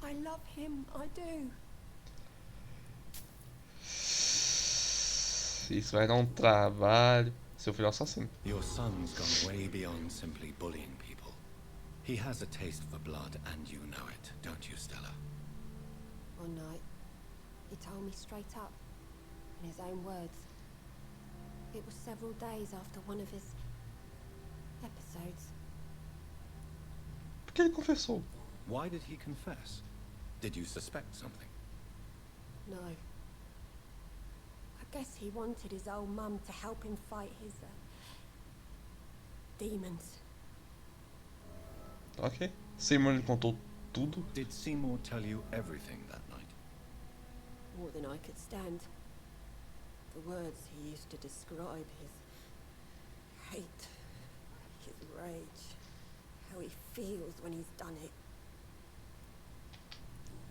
I love him, I do. Isso vai dar um trabalho. Seu filho é um assassino. Your son's gone way beyond simply bullying people. He has a taste for blood, and you know it, don't you, Stella? One night, he told me straight up, in his own words. It was several days after one of his episodes. Por que ele confessou? Why did he confess? Did you suspect something? No. I guess he wanted his old mum to help him fight his demons. Ok. Seymour lhe contou tudo. Did Seymour tell you everything that night? More than I could stand. The words he used to describe his hate, his rage, how he feels when he's done it.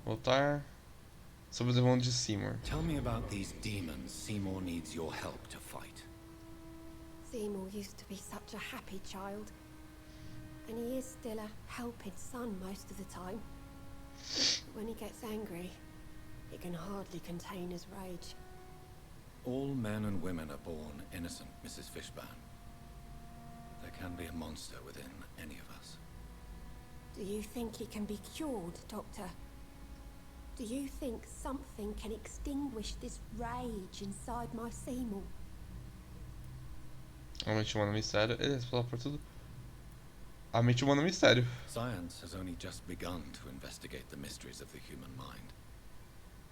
Voltar sobre os irmãos de Seymour. Tell me about these demons Seymour needs your help to fight. Seymour used to be such a happy child. And he is still a helping son most of the time. But when he gets angry, he can hardly contain his rage. All men and women are born innocent, Mrs. Fishburne. There can be a monster within any of us. Do you think he can be cured, Doctor? Do you think something can extinguish this rage inside my Seymour? A mente humana mistério. Ele é responsável por tudo. A mente humana mistério. Science has only just begun to investigate the mysteries of the human mind.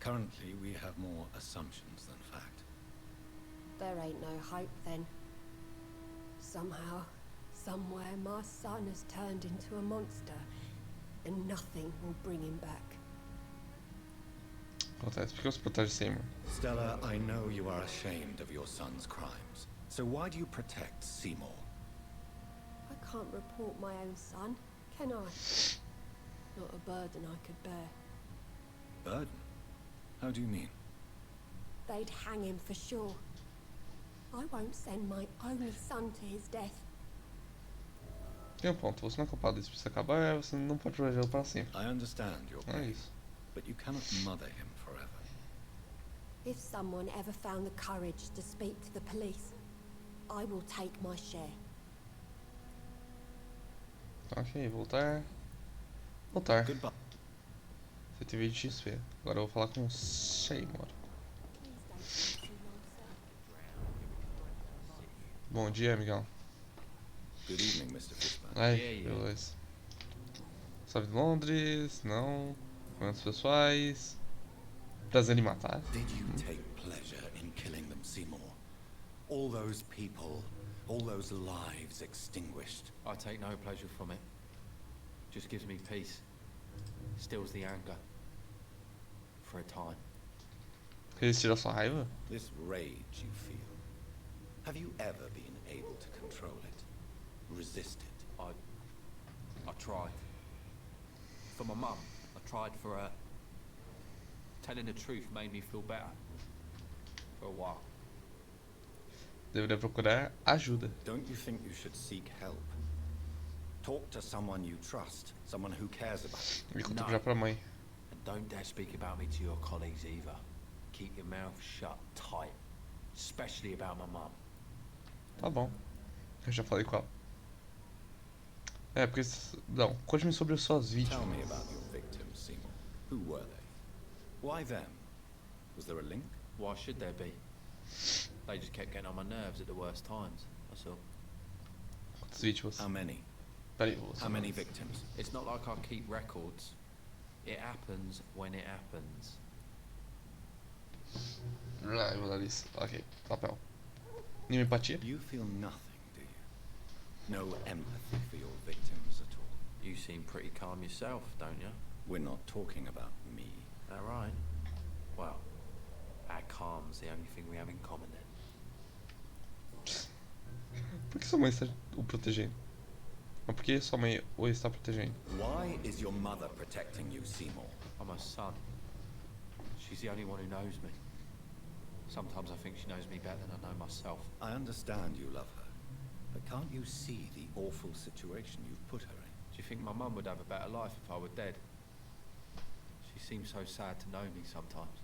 Currently, we have more assumptions than fact. There ain't no hope then. Somehow, somewhere, my son has turned into a monster, and nothing will bring him back. Acontece. Por que você protege Seymour? Stella, I know you are ashamed of your son's crimes. So why do you protect Seymour? I can't report my own son, can I? Not a burden I could bear. Burden? How do you mean? They'd hang him for sure. I won't send my only son to his death. Tem um ponto. Você não é culpado disso. Se acabar, você não pode protegê-lo para sempre. I understand your É pain, isso. but you cannot mother him forever. If someone ever found the courage to speak to the police, I will take my share. Ok, voltar. Voltar. Goodbye. 120 XP. Agora eu vou falar com o Seymour. Please don't take too long, sir. Bom dia, amigão. Good evening, Mr. Fishburne. Ai, beleza. Salve de Londres, não. Momentos pessoais. Prazer em matar. Did you take pleasure in killing them, Seymour? All those people, all those lives extinguished. I take no pleasure from it. Just gives me peace. Stills the anger. For a time. Eles tiram sua raiva? This rage you feel. Have you ever been able to control it, resist it. I tried. For my mum, I tried for her. Telling the truth made me feel better. For a while. Deveria procurar ajuda. Don't you think you should seek help? Talk to someone you trust, someone who cares about you. Me contou já pra mãe. And don't dare speak about me to your colleagues either. Keep your mouth shut tight. Especially about my mum. Tá bom. Eu já falei com ela. É, porque... Não, conte-me sobre as suas Tell vítimas. me about your victims, Seymour. Who were they? Why them? Was there a link? Why should there be? They just kept getting on my nerves at the worst times. That's all. Quantas vítimas? How many? Peraí, vou... How many victims? It's not like I keep records. It happens when it happens. Eu vou dar lista. Ok, papel. Nenhuma empatia? You feel nothing, do you? No empathy for your victims at all? You seem pretty calm yourself, don't you? We're not talking about me. All right. Well, our calm's the only thing we have in common then. Por que sua mãe está o protegendo? Mas por que sua mãe o está protegendo? Why is your mother protecting you, Seymour? I'm her son. She's the only one who knows me. Sometimes I think she knows me better than I know myself. I understand you love her, but can't you see the awful situation you've put her in? Do you think my mum would have a better life if I were dead? She seems so sad to know me sometimes.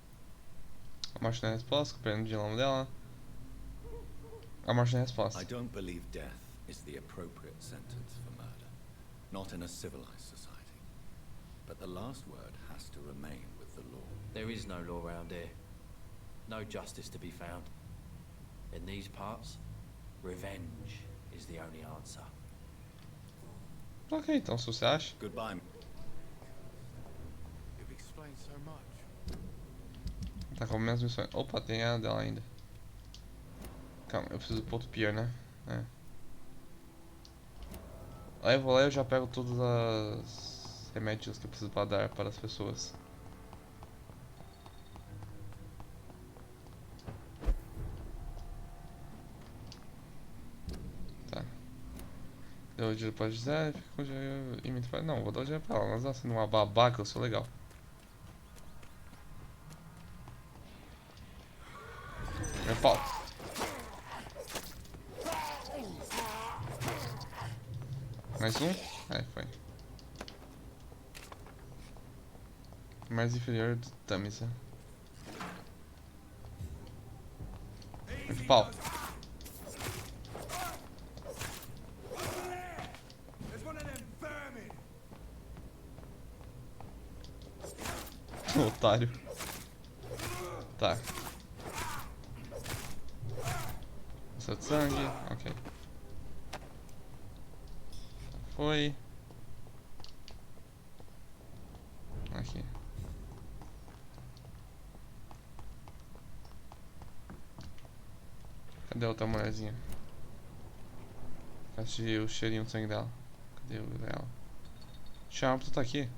A morte na resposta, compreendo de nome dela. A morte na resposta. I don't believe death is the appropriate sentence for murder. Not in a civilized society. But the last word has to remain with the law. There is no law around here. No justice to be found. In these parts, revenge is the only answer. Ok, então se você acha. Goodbye. You've explained so much. Tá com as minhas missões. Opa, tem a dela ainda. Calma, eu preciso do ponto pior, né? É. Aí eu vou lá e eu já pego todos os remédios que eu preciso para dar para as pessoas. Tá. Deu o dinheiro pra Gisele, fica com o dinheiro e me faz. Não, vou dar o dinheiro pra ela, mas ela sendo uma babaca, eu sou legal. Meu pau. Mais um? É, foi. Mais inferior do Tamisa. Meu pau. Otário. Tá. Seu de sangue, ok. Foi. Aqui. Cadê a outra mulherzinha? Cadê o cheirinho de sangue dela? Cadê ela? Chama, tu tá aqui?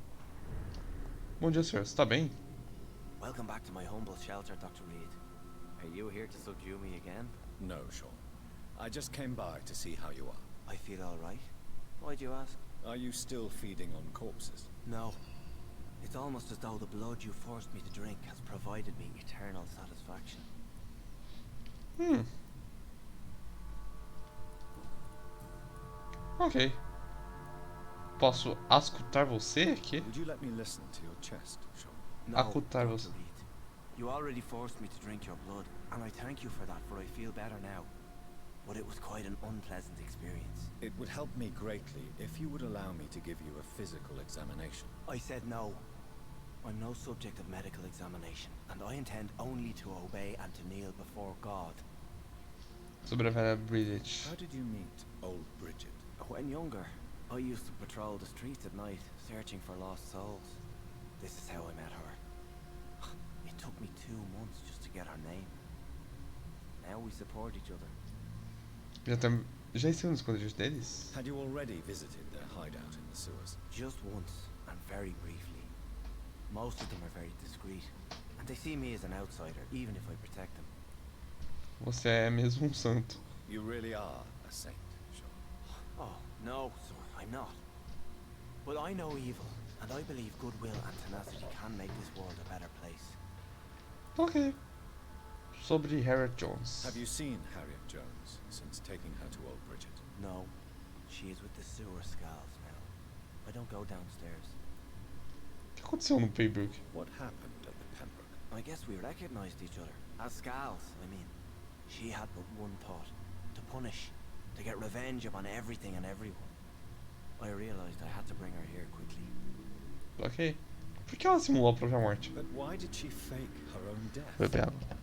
Bom dia, senhor. Você tá bem? Welcome back to my humble shelter, Dr. Reed. Are you here to subdue me again? No, Sean. I just came by to see how you are. I feel all right. Why'd you ask? Are you still feeding on corpses? No. It's almost as though the blood you forced me to drink has provided me eternal satisfaction. Ok. Posso escutar você aqui? Would you let me listen to your chest, Sean? No, Acutar Dr. você. Reed. You already forced me to drink your blood, and I thank you for that, for I feel better now. But it was quite an unpleasant experience. It would help me greatly if you would allow me to give you a physical examination. I said no. I'm no subject of medical examination, and I intend only to obey and to kneel before God. Sobre a velha Bridgette. How did you meet old Bridget? When younger, I used to patrol the streets at night, searching for lost souls. This is how I met her. It took me 2 months just to get her name. Now we support each other. Já esteve nos esconderijos deles? Had you already visited their hideout in the sewers? Just once, and very briefly. Most of them are very discreet, and they see me as an outsider, even if I protect them. Você é mesmo um santo. You really are a saint, sure. Oh, no, sir, I'm not. But I know evil, and I believe goodwill and tenacity can make this world a better place. Ok. Sobre Harriet Jones. Have you seen Harriet Jones since taking her to old Bridgette? No, she is with the sewer Scals now. I don't go downstairs. O que aconteceu no Pembroke? What happened at the Pembroke? I guess we recognized each other. As Scals, I mean. She had but one thought. To punish. To get revenge upon everything and everyone. I realized I had to bring her here quickly. Ok. Por que ela simulou a própria morte? But why did she fake her own death? Bebe água.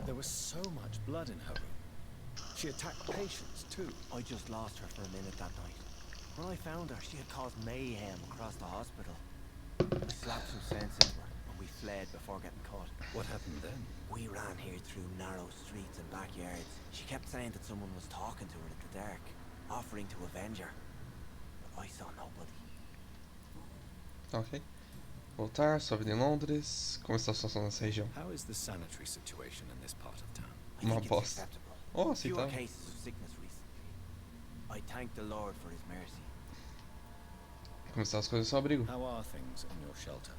There was so much blood in her room. She attacked patients too. I just lost her for a minute that night. When I found her, she had caused mayhem across the hospital. We slapped some sense into her, and we fled before getting caught. What happened then? We ran here through narrow streets and backyards. She kept saying that someone was talking to her in the dark, offering to avenge her. But I saw nobody. Ok. Voltar, sua vida em Londres. Como está a situação nessa região? How is the sanitary situation in this part of town? I Uma think it's bosta. acceptable. Oh, Fewer aceitável. cases of sickness recently. I thank the Lord for his mercy. Como estão as coisas no seu abrigo? How are things in your shelter?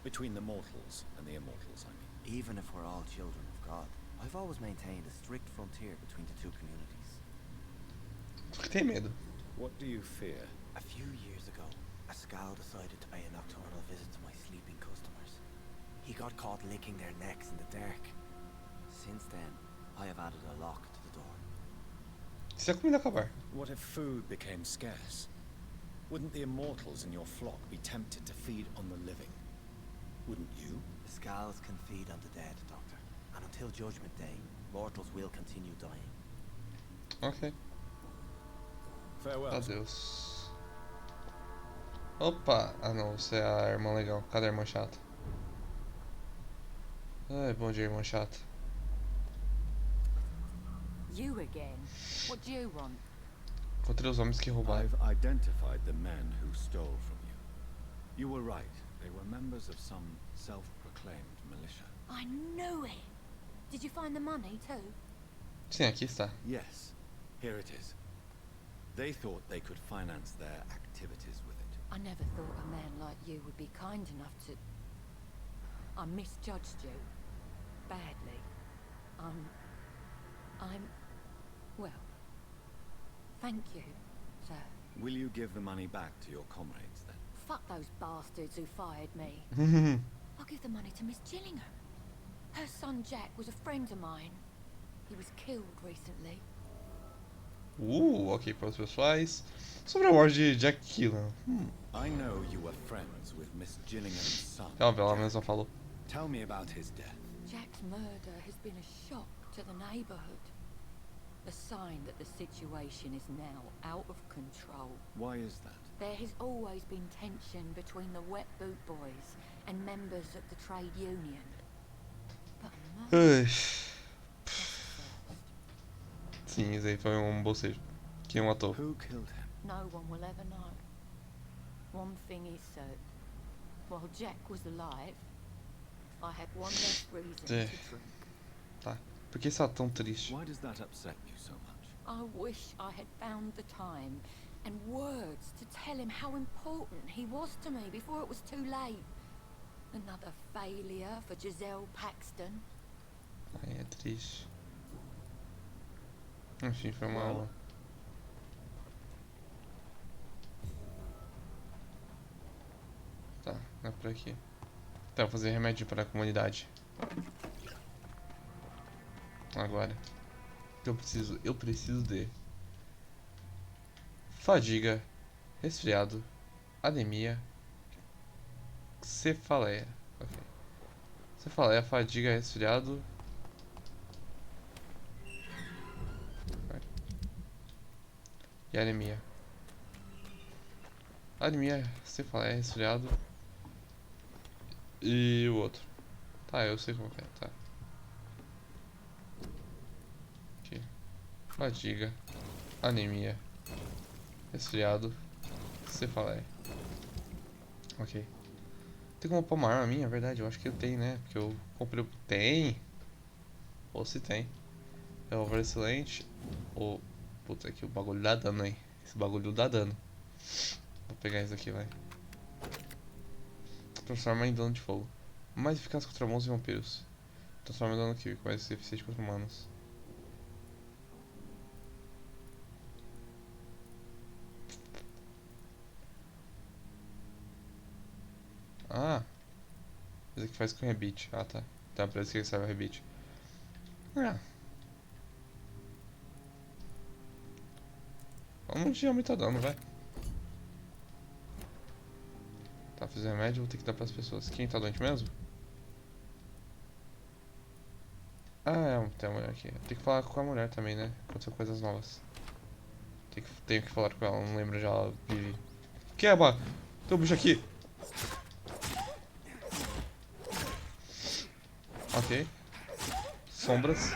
Between the mortals and the immortals, I mean. Even if we're all children of God, I've always maintained a strict frontier between the two communities. Por que tem medo? What do you fear? A few years ago, Ascalon decided to pay a nocturnal visit to my sleeping customers. He got caught licking their necks in the dark. Since then, I have added a lock to the door. Se a comida acabar? What if food became scarce? Wouldn't the immortals in your flock be tempted to feed on the living? Wouldn't you? The Scals can feed on the dead, Doctor. And until Judgment Day, mortals will continue dying. Ok. Farewell. Adeus. Opa! Ah não, você é a irmã legal. Cadê a irmã chata? Ai, bom dia, irmã chata. You again? What do you want? Encontrei os homens que roubaram. I've identified the men who stole from you. You were right. They were members of some self-proclaimed militia. I knew it! Did you find the money too? Sim, aqui está. Yes, here it is. They thought they could finance their activities with it. I never thought a man like you would be kind enough to... I misjudged you. Badly. Well... Thank you, sir. Will you give the money back to your comrades then? Fuck those bastards who fired me. I'll give the money to Miss Gillingham. Her son Jack was a friend of mine. He was killed recently. Ok, para os pessoais. Sobre a morte de Jack Killan. I know you were friends with Miss Gillingham's son. Óbvio, ela mesma falou. Tell me about his death. Jack's murder has been a shock to the neighborhood. A sign that the situation is now out of control. Why is that? There has always been tension between the Wet Boot Boys and members of the trade union. But a murder Ai. was the first. Sim, isso aí foi bocejo. Quem o matou? Who killed him? No one will ever know. One thing is certain. While Jack was alive, I had one less reason to É. drink. Tá. Por que está tão triste? Why does that upset you so much? I wish I had found the time and words to tell him how important he was to me before it was too late. Another failure for Giselle Paxton. Ai, é triste. Enfim, foi uma aula. Tá, não é por aqui. Tá, vou fazer remédio para a comunidade. Agora. Eu preciso de fadiga, resfriado, anemia, cefaleia. Ok. Cefaleia, fadiga, resfriado. E anemia. Anemia, cefaleia, resfriado. E o outro. Tá, eu sei como é, tá. Aqui. Fadiga, anemia, resfriado, cefaleia. Ok. Tem como pôr uma arma minha? É verdade, eu acho que eu tenho, né? Porque eu comprei. Tem? Ou se tem. Revolver excelente. Oh, puta, aqui o bagulho dá dano, hein? Esse bagulho dá dano. Vou pegar isso aqui, vai. Transforma em dano de fogo. Mais eficaz contra monstros e vampiros. Transforma em dano químico, mais eficiente contra humanos. Ah, esse aqui faz com rebite. Ah, tá. Então parece que ele serve o rebite. Ah. Vamos de aumentar dano, vai. Tá, fiz remédio, vou ter que dar pras pessoas. Quem tá doente mesmo? Ah, tem uma mulher aqui. Tem que falar com a mulher também, né? Aconteceu coisas novas. Tenho que falar com ela, não lembro já. Ela vive. Que é, mano? Tem um bicho aqui. Ok. Sombras.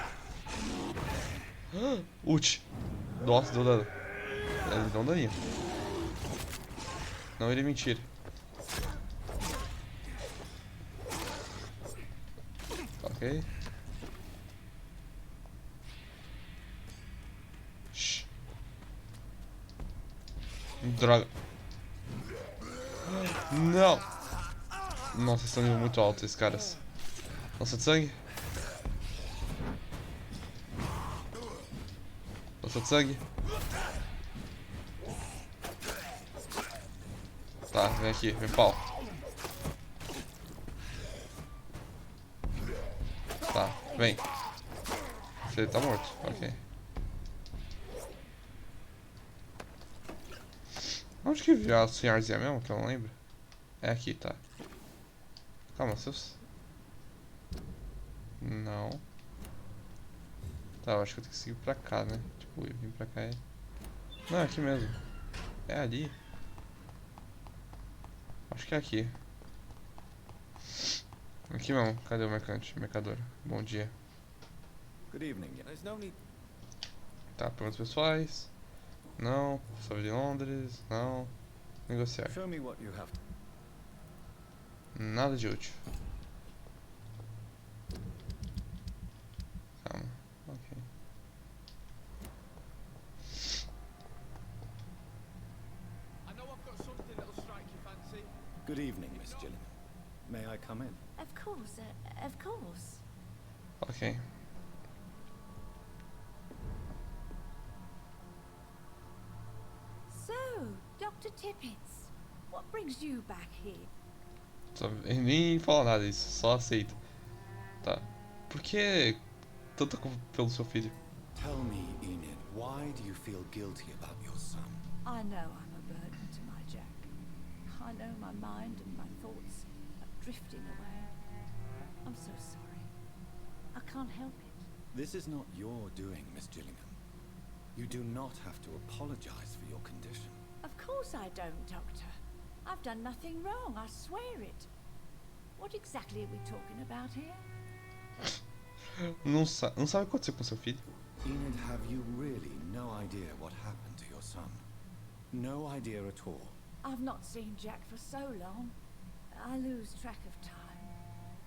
Ult. Nossa, deu dano. Ele deu um daninho. Não iria mentir. Ok. Shhh. Droga. Não. Nossa, estão nível muito alto esses caras. Lança de sangue. Lança de sangue. Tá, vem aqui, vem pau. Tá, vem. Você tá morto, ok. Onde que viu a senhorzinha mesmo, que eu não lembro? É aqui, tá. Calma, seus... Não. Tá, eu acho que eu tenho que seguir pra cá, né? Tipo, eu vim pra cá e... Não, é aqui mesmo. É ali. Acho que é aqui. Aqui mesmo. Cadê o mercante? Mercador. Bom dia. Good evening. There's no need. Tá, perguntas pessoais. Não. Sobre de Londres. Não. Negociar. Show me what you have. Nada de útil. Calma. Ok. I know I've got something that'll strike your fancy. Good evening, Miss Gillingham. May I come in? Of course, of course. Ok. So, Dr. Tippets, what brings you back here? Só, nem fala nada disso. Só aceita. Tá. Por que tanta culpa pelo seu filho? Tell me, Enid, why do you feel guilty about your son? I know I'm a burden to my Jack. I know my mind and my thoughts are drifting away. I'm so sorry. I can't help it. This is not your doing, Miss Gillingham. You do not have to apologize for your condition. Of course I don't, Doctor. I've done nothing wrong, I swear it. What exactly are we talking about here? Não sabe o que aconteceu com seu filho? Enid, have you really no idea what happened to your son? No idea at all. I've not seen Jack for so long. I lose track of time.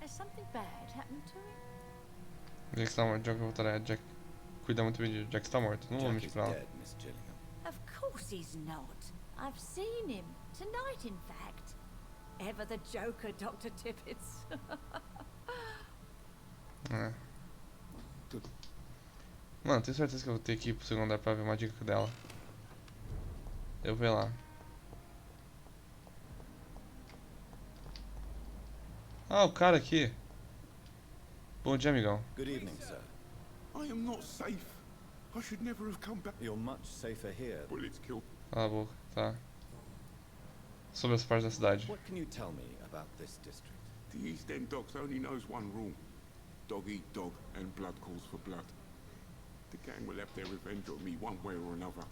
Has something bad happened to him? Jack está morto. Jack voltará. Jack cuida muito bem de Jack está morto. Não vou Jack mentir is pra ela. dead, Miss Gillingham. Of course he's not. I've seen him. Tonight, in fact. Ever the Joker, Dr. Tippets. É. Mano, tenho certeza que eu vou ter que ir pro segundo andar pra ver uma dica dela. Eu vou lá. Ah, o cara aqui. Bom dia, amigão. Good evening, sir. I am not safe. I should never have come back. You're much safer here. Bullets killed. Cala a boca, tá. Sobre essa parte da cidade. What can you tell me about this district? The East End docks only knows one rule. Dog eat dog, and blood calls for blood. The gang will have their revenge on me one way or another.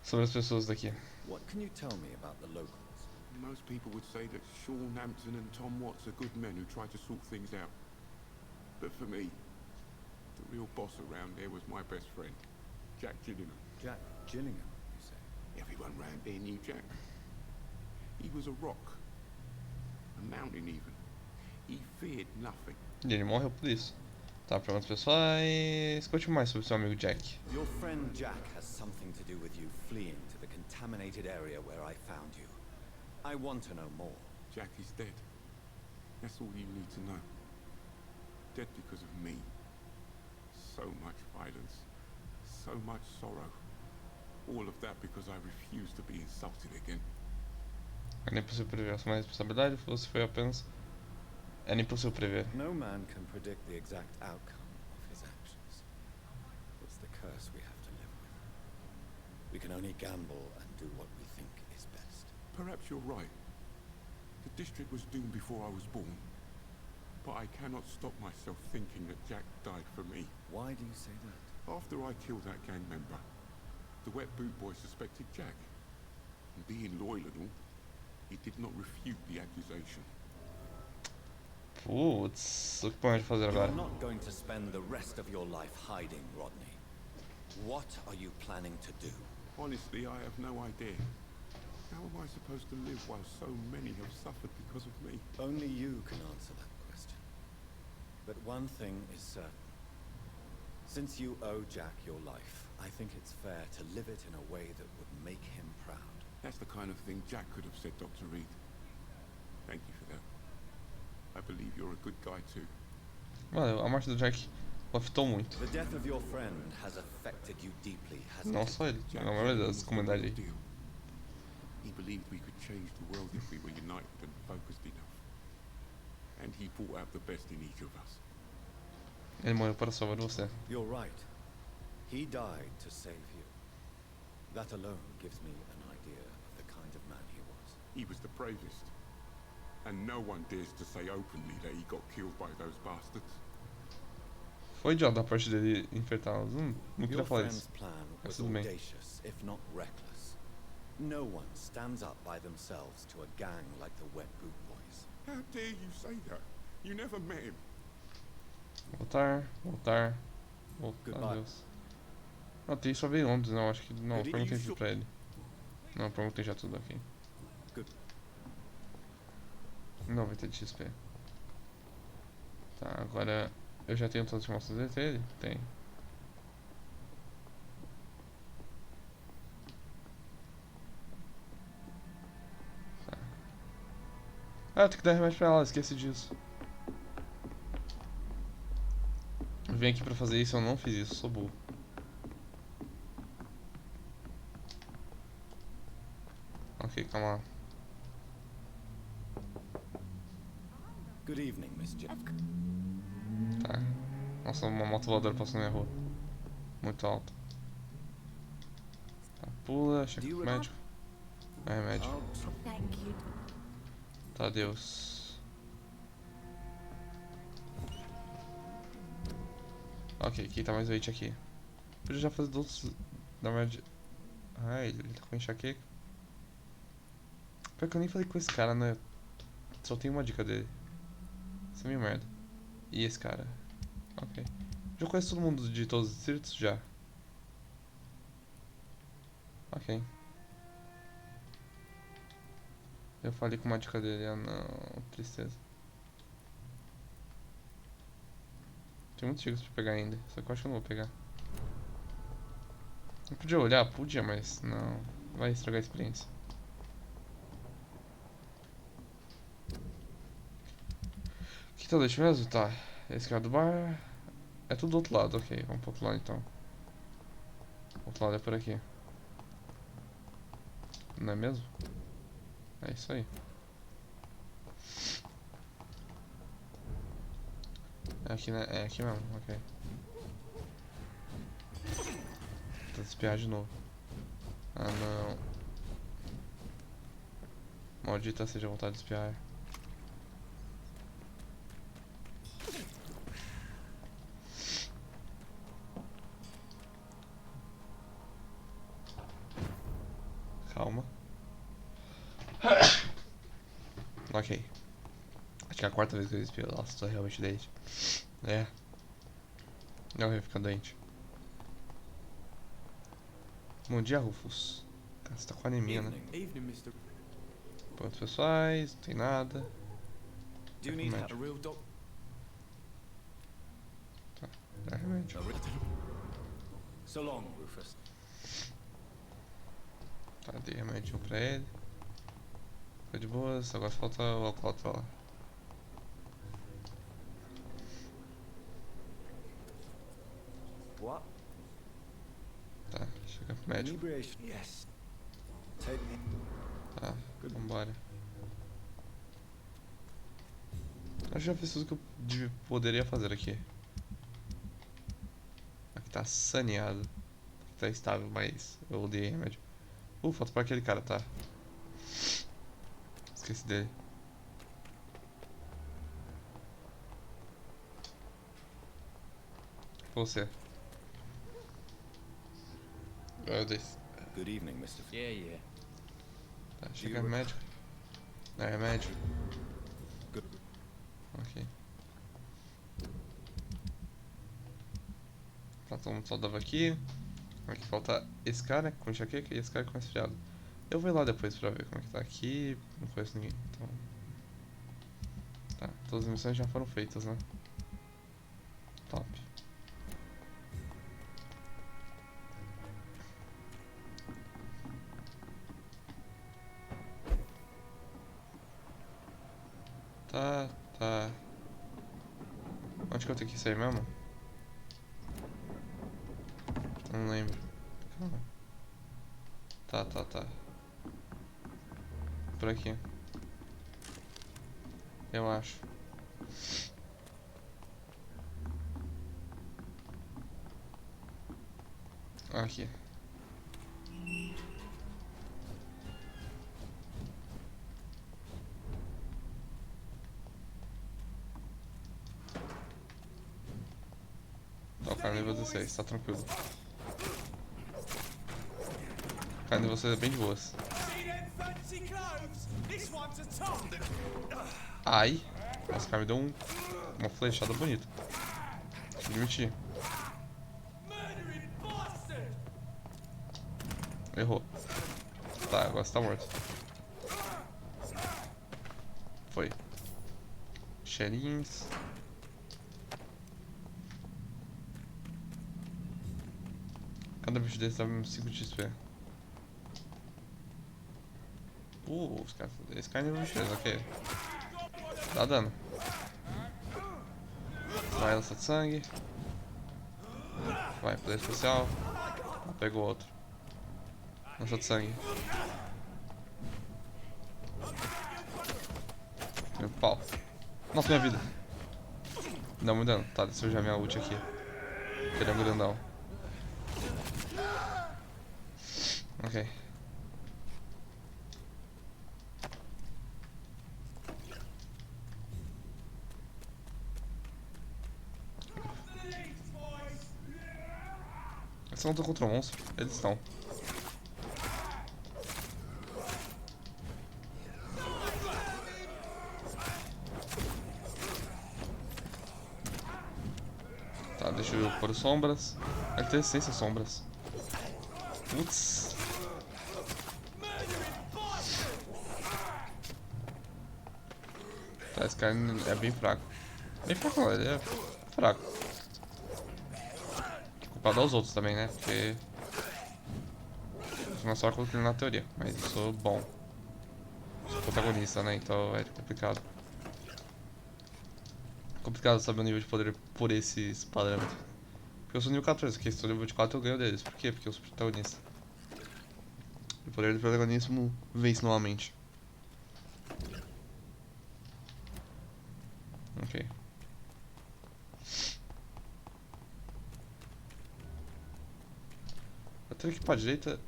Sobre as pessoas daqui. What can you tell me about the locals? Most people would say that Sean Hampton and Tom Watts are good men who try to sort things out. But for me, the real boss around there was my best friend, Jack Gillingham. Jack Gillingham, you say? Everyone round there knew Jack. He was a rock. A mountain even. He feared nothing. E ele morreu por isso. Tá, perguntas pessoais. Conte mais sobre seu amigo Jack. Your friend Jack has something to do with you fleeing to the contaminated area where I found you. I want to know more. Jack is dead. That's all you need to know. Dead because of me. So much violence. So much sorrow. All of that because I refused to be insulted again. Era impossível prever a sua responsabilidade, você foi apenas... Era impossível prever. No man can predict the exact outcome of his actions. It's the curse we have to live with. We can only gamble and do what we think is best. Perhaps you're right. The district was doomed before I was born. But I cannot stop myself thinking that Jack died for me. Why do you say that? After I killed that gang member, the wet boot boy suspected Jack. And being loyal and all, he did not refute the accusation. Putz, o que pode fazer agora? You're not going to spend the rest of your life hiding, Rodney. What are you planning to do? Honestly, I have no idea. How am I supposed to live while so many have suffered because of me? Only you can answer that question. But one thing is certain. Since you owe Jack your life, I think it's fair to live it in a way that would make him proud. That's the kind of thing Jack could have said, Dr. Reed. Thank you for that. I believe you're a good guy too. Valeu, a morte do Jack o afetou muito. The death of your friend has affected you deeply, hasn't Não it? só ele, Jack a maioria das was comunidades aí. the real deal. He believed we could change the world if we were united and focused enough. And he brought out the best in each of us. Ele morreu para salvar você. You're right. He died to save you. That alone gives me an idea of the kind of man he was. He was the bravest. And no one dares to say openly that he got killed by those bastards. Foi idiota da parte dele enfrentá-los. Não queria Your falar friend's isso. plan Mas was tudo bem. audacious, if not reckless. No one stands up by themselves to a gang like the Wet Boot Boys. How dare you say that? You never met him. Voltar. Goodbye. Adeus. Não, tem só ver Londres, não. Acho que. Não, Ele perguntei isso- tudo pra ele. Não, perguntei já tudo aqui. Good. 90 de XP. Tá, agora. Eu já tenho todas as informações dele? Tem. Tá. Ah, eu tenho que dar remédio pra ela, esqueci disso. Eu vim aqui pra fazer isso, eu não fiz isso, sou burro. Ok, calma lá. Good evening, Miss Jack. Tá. Nossa, uma moto voadora passou na minha rua. Muito alta. Tá, pula, checa o médico. É remédio. Thank you. Tá, adeus. Ok, aqui tá mais o hit aqui. Podia já fazer outros. Na verdade. Ah, ele tá com enxaqueca. Pior que eu nem falei com esse cara, né? Só tem uma dica dele. Isso é meio merda. E esse cara? Ok. Já conheço todo mundo de todos os distritos? Já. Ok. Eu falei com uma dica dele, ah não, tristeza. Tem muitos dicas pra pegar ainda, só que eu acho que eu não vou pegar. Eu podia olhar? Podia, mas não. Vai estragar a experiência. Aqui tá o leite mesmo? Tá. Esse cara do bar. É tudo do outro lado, ok. Vamos pro outro lado então. O outro lado é por aqui. Não é mesmo? É isso aí. É aqui, né? É aqui mesmo, ok. Tá espiar de novo. Ah não. Maldita seja a vontade de espiar. Calma. Ok. Acho que é a quarta vez que eu espio. Nossa, tô realmente doente. É. Não, eu ia ficar doente. Bom dia, Rufus. Cara, você tá com anemia, né? Evening, Mr. Pontos pessoais, não tem nada. Do you need Remédio. a real doc? Tá, dá remédio. So long, Rufus. Tá, dei remédio pra ele. Ficou de boas, agora falta o alcoólatra lá. What? Tá, chega pro médico. Inebriation. Yes. Take me. Tá, vambora. Acho que já fiz tudo que eu poderia fazer aqui. Aqui tá saneado. Aqui tá estável, mas eu odeio remédio. Falta pra aquele cara, tá? Esqueci dele. Você. Eu desço. Good evening, Mr. Yeah. Tá, chega remédio. Não é remédio. Good. Ok. Tá todo mundo saudável aqui. Aqui falta esse cara com enxaqueca e esse cara com resfriado. Eu vou ir lá depois pra ver como é que tá aqui. Não conheço ninguém, então... Tá, todas as missões já foram feitas, né? Top. Tá. Onde que eu tenho que sair mesmo? Não lembro. Calma. Tá. Por aqui. Eu acho. Aqui. Tá, o cara nível 16, tá tranquilo. O cara nível 16 é bem de boas. Ai! Esse cara me deu uma flechada bonita. Deixa eu admitir. Errou. Tá, agora você tá morto. Foi. Cheirinhos. Cada bicho desse dá 5 de XP. Esse cara é nível 23, ok. Dá dano. Vai, lança de sangue. Vai, poder especial. Pegou outro. Lança de sangue. Meu pau. Nossa, minha vida. Dá muito dano. Tá, deixa eu já minha ult aqui. Ele é um grandão. Ok. Eles não estão contra o monstro. Eles estão. Tá, deixa eu pôr sombras. Ele tem essência sombras. Putz. Tá, esse cara é bem fraco. Bem fraco não, ele é fraco. Culpado aos outros também, né? Porque... eu não só coloquei ele na teoria, mas eu sou bom. Sou protagonista, né? Então é complicado. Complicado saber o nível de poder por esses parâmetros. Porque eu sou nível 14, porque se eu sou nível de 4 eu ganho deles. Por quê? Porque eu sou protagonista. O poder do protagonismo vence normalmente. Ok. Eu tenho que ir pra direita.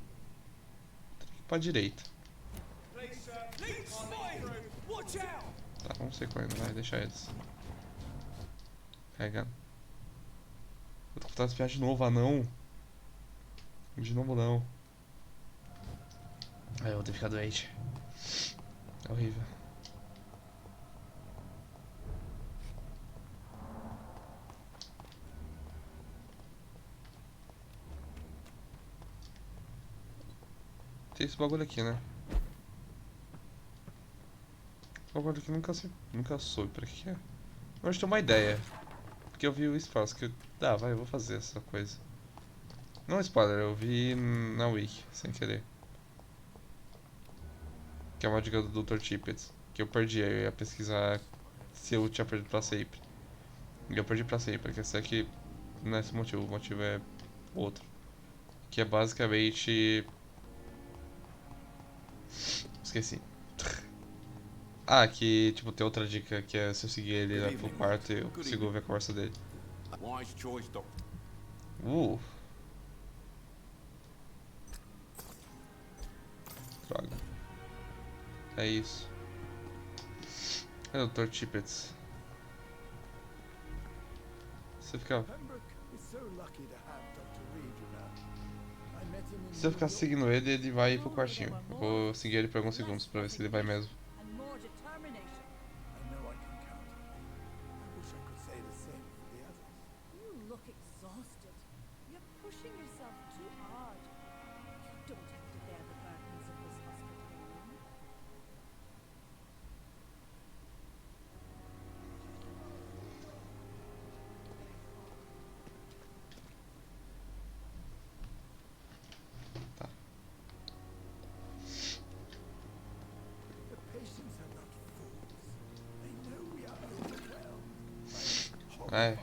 Tenho que ir pra direita. Tá, vamos ser correndo, vai, deixa eles. Carregando. Eu tô com vontade de espiar de novo, não. De novo não. Ai, eu vou ter que ficar doente. É horrível. Tem esse bagulho aqui, né? Esse bagulho aqui nunca soube pra que é. Mas tem uma ideia. porque eu vi o spoiler, que vai, eu vou fazer essa coisa. Não spoiler, eu vi na wiki, sem querer. Que é uma dica do Dr. Tippett, que eu perdi, eu ia pesquisar se eu tinha perdido pra sempre. E eu perdi pra sempre, porque esse aqui não é esse motivo, o motivo é outro. Que é basicamente... Esqueci. Ah, que tipo, tem outra dica que é se eu seguir ele lá pro quarto eu consigo ouvir a conversa dele. Wise choice, Doctor. Droga. É isso. É o Dr. Tippett. Você fica... Se eu ficar seguindo ele, ele vai pro quartinho. Eu vou seguir ele por alguns segundos pra ver se ele vai mesmo. É.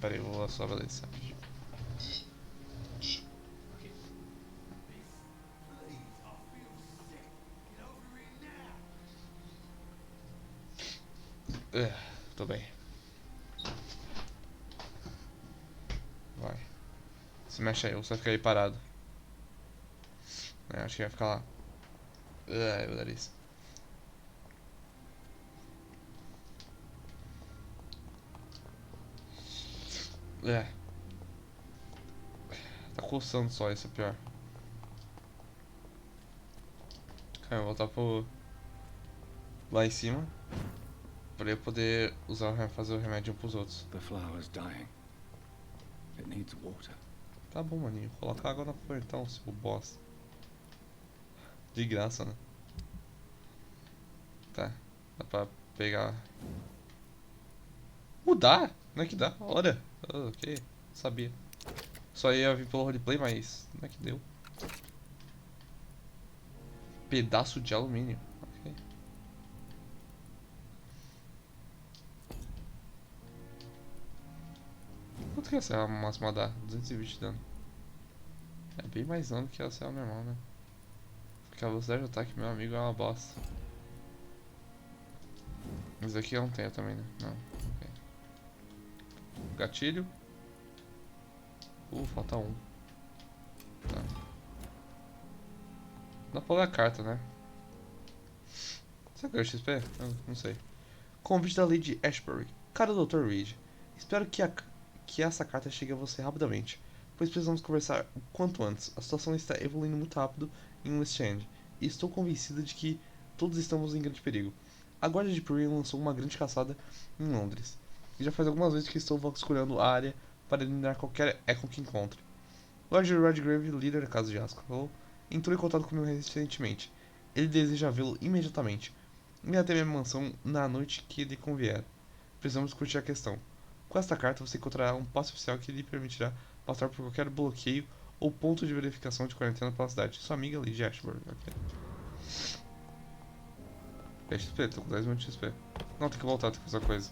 Peraí, eu vou só valer isso. Tô bem. Vai. Se mexe aí, ou você vai ficar aí parado. Acho que vai ficar lá. Eu daria isso. Tá coçando só, isso é pior. Calma, eu vou voltar pro... lá em cima. Pra eu poder fazer o remédio um pros outros. The flower's dying. It needs water. Tá bom, maninho. Coloca água na flor então, seu bosta. De graça, né? Tá. Dá pra pegar... Mudar? Não é que dá? Ora. Ok. Sabia. Só ia vir pelo roleplay, mas... Não é que deu. Pedaço de alumínio. Ok. Quanto que essa máxima dá? 220 de dano. É bem mais dano que a CL normal, né? Porque a velocidade de ataque, meu amigo, é uma bosta. Mas aqui eu não tenho também, né? Não. Okay. Gatilho. Falta um. Tá. Dá pra ler a carta, né? Será que é o XP? Eu não sei. Convite da Lady Ashbury. Caro Dr. Reed, espero que essa carta chegue a você rapidamente, pois precisamos conversar o quanto antes. A situação está evoluindo muito rápido em West End, e estou convencida de que todos estamos em grande perigo. A guarda de Puri lançou uma grande caçada em Londres, e já faz algumas vezes que estou vasculhando a área para eliminar qualquer eco que encontre. Lord Redgrave, líder da casa de Ascalon, entrou em contato comigo recentemente. Ele deseja vê-lo imediatamente. Venha até minha mansão na noite que lhe convier. Precisamos discutir a questão. Com esta carta você encontrará um passe oficial que lhe permitirá passar por qualquer bloqueio ou ponto de verificação de quarentena pela cidade. Sua amiga Lady Ashburn. Okay. XP, tô com 10 minutos de XP. Não, tem que voltar, tem que fazer a coisa.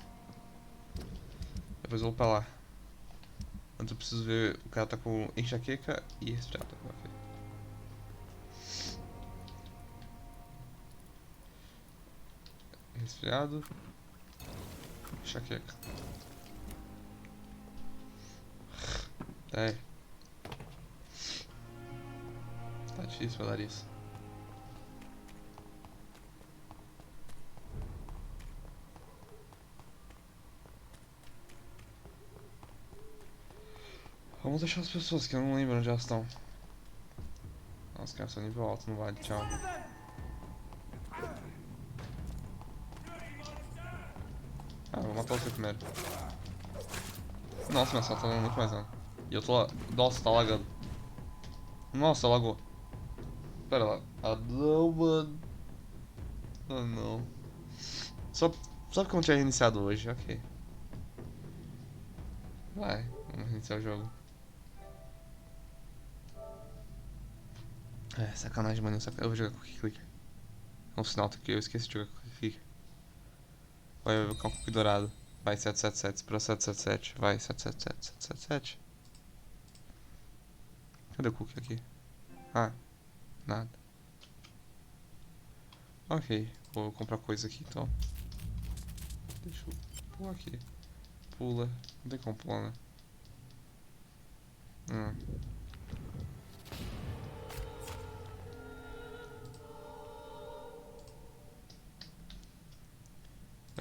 Depois eu vou pra lá. Antes eu preciso ver, o cara tá com enxaqueca e resfriado. Okay. Resfriado. Enxaqueca. Tá difícil falar isso. Vamos deixar as pessoas que eu não lembro onde elas estão. Nossa, os caras são nível alto, não vale, tchau. Vou matar você primeiro. Nossa, minha sala tá dando muito mais dano. E eu tô lá. Nossa, tá lagando. Nossa, lagou. Pera lá. Ah, não, mano. Ah, não. Só porque eu não tinha reiniciado hoje, ok. Vai, vamos iniciar o jogo. É, sacanagem, mano. Eu vou jogar com o clicker. É um sinal que eu esqueci de jogar com o clicker. Vai ficar um cookie dourado. Vai 777, espera 777. Vai 777, 777. Cadê o cookie aqui? Ah, nada. Ok, vou comprar coisa aqui então. Deixa eu pular aqui. Pula. Não tem como pular, né?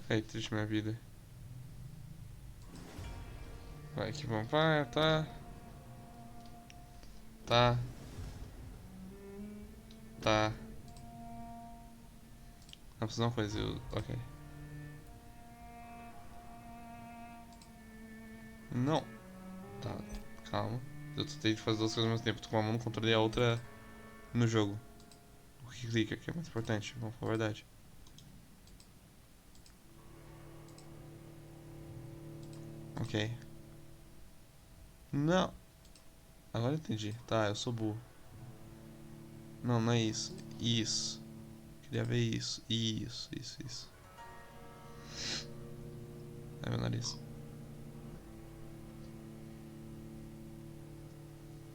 Ai, triste minha vida. Vai que vampiro, tá? Tá. Tá. Não precisa uma coisa, ok. Não. Tá, calma. Eu tentei fazer duas coisas ao mesmo tempo. Tô com uma mão no controle e a outra no jogo. O que clica, que é mais importante, vamos falar a verdade. Ok. Não. Agora eu entendi. Tá, eu sou burro. Não, não é isso. Isso. Queria ver isso. Isso. É meu nariz.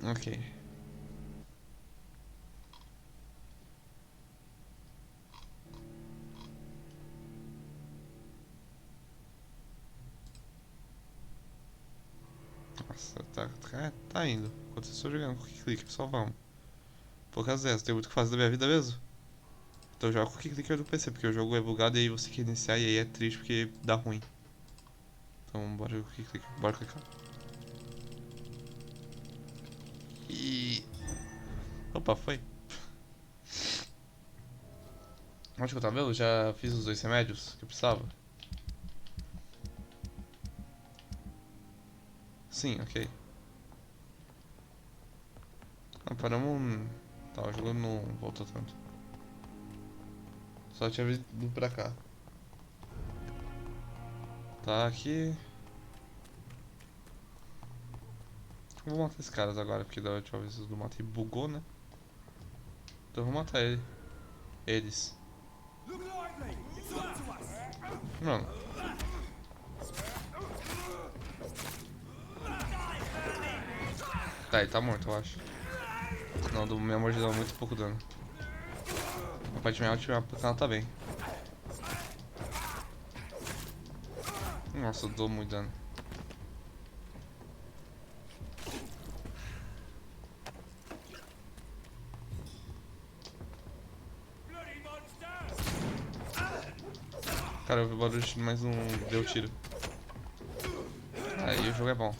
Ok. Nossa, tá indo. Enquanto eu estou jogando com o clicker, só vamos. Poucas vezes, tem muito o que fazer da minha vida mesmo. Então eu jogo com o clicker do PC, porque o jogo é bugado e aí você quer iniciar e aí é triste porque dá ruim. Então bora jogar com o clicker, bora clicar. E... Opa, foi. Onde que eu tava vendo? Eu já fiz os 2 remédios que eu precisava. Sim, ok. Ah, paramos. Tá, o jogo não voltou tanto. Só tinha vindo pra cá. Tá aqui. Eu vou matar esses caras agora, porque da última vez eu não matei bugou, né? Então eu vou matar ele. Eles. Mano. Tá, ele tá morto, eu acho. Não, do minha mordida dá muito pouco dano. Aparentemente ela tá bem. Nossa, eu dou muito dano. Cara, eu vi o barulho, mas não deu tiro. Aí o jogo é bom.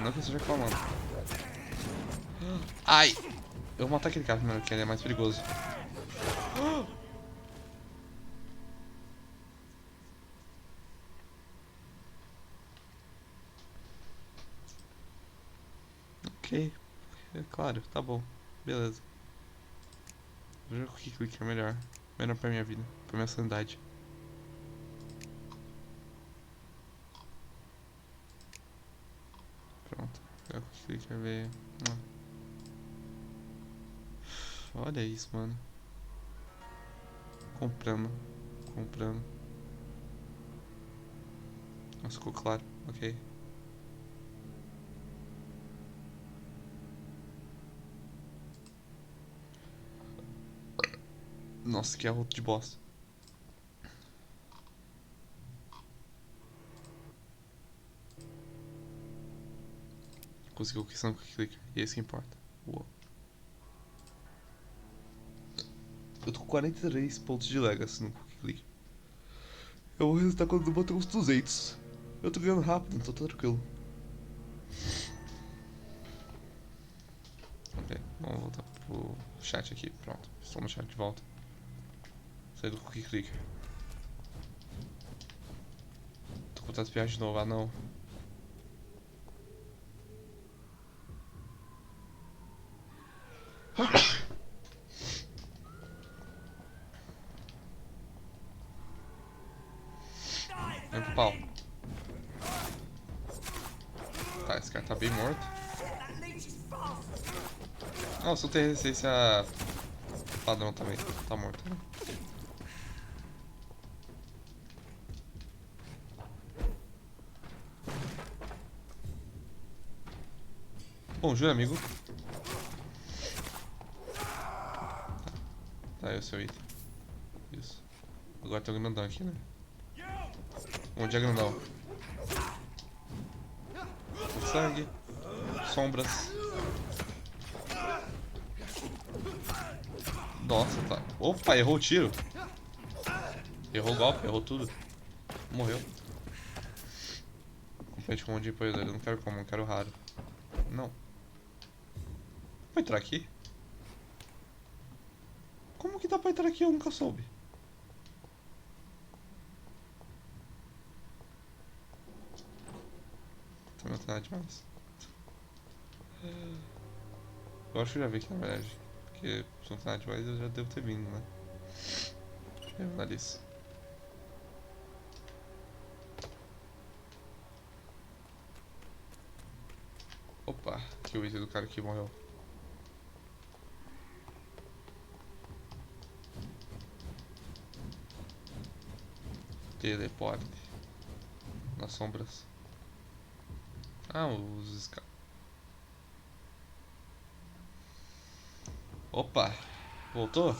Não que eu esteja reclamando. Ai! Eu vou matar aquele cara primeiro, que ele é mais perigoso. Ok. É claro, tá bom. Beleza. Vou jogar com o clique é melhor. Melhor pra minha vida, pra minha sanidade. Pronto. Jogar com o clique ver. Olha isso, mano. Comprando. Nossa, ficou claro. Ok. Nossa, que arroto de bosta. Conseguiu a questão com o clique. E é isso que importa. Uou. Eu tô com 43 pontos de legacy no Cookie Click. Eu vou resultar quando eu bater uns 200. Eu tô ganhando rápido, então tá tranquilo. Ok, vamos voltar pro chat aqui. Pronto, estou no chat de volta. Saí do Cookie Clicker. Tô com vontade de piar de novo, ah não. Vem pro pau. Tá, esse cara tá bem morto. Nossa, o tem resistência padrão também. Tá morto, né? Bom dia, amigo. Tá, aí o seu item. Isso. Agora tem o grandão aqui, né? Bom dia, grandão. Sangue. Sombras. Nossa, tá. Opa, errou o tiro. Errou o golpe, errou tudo. Morreu. Compete com um monte de apoiador. Eu não quero comum, eu quero raro. Não. Vou entrar aqui? Como que dá pra entrar aqui? Eu nunca soube. Tá me nada demais. Eu acho que eu já vi aqui na verdade. Porque se não tem nada demais eu já devo ter vindo, né? Eu analiso. Opa, aqui o item do cara que morreu. Teleporte. Nas sombras. Ah, os Opa! Voltou?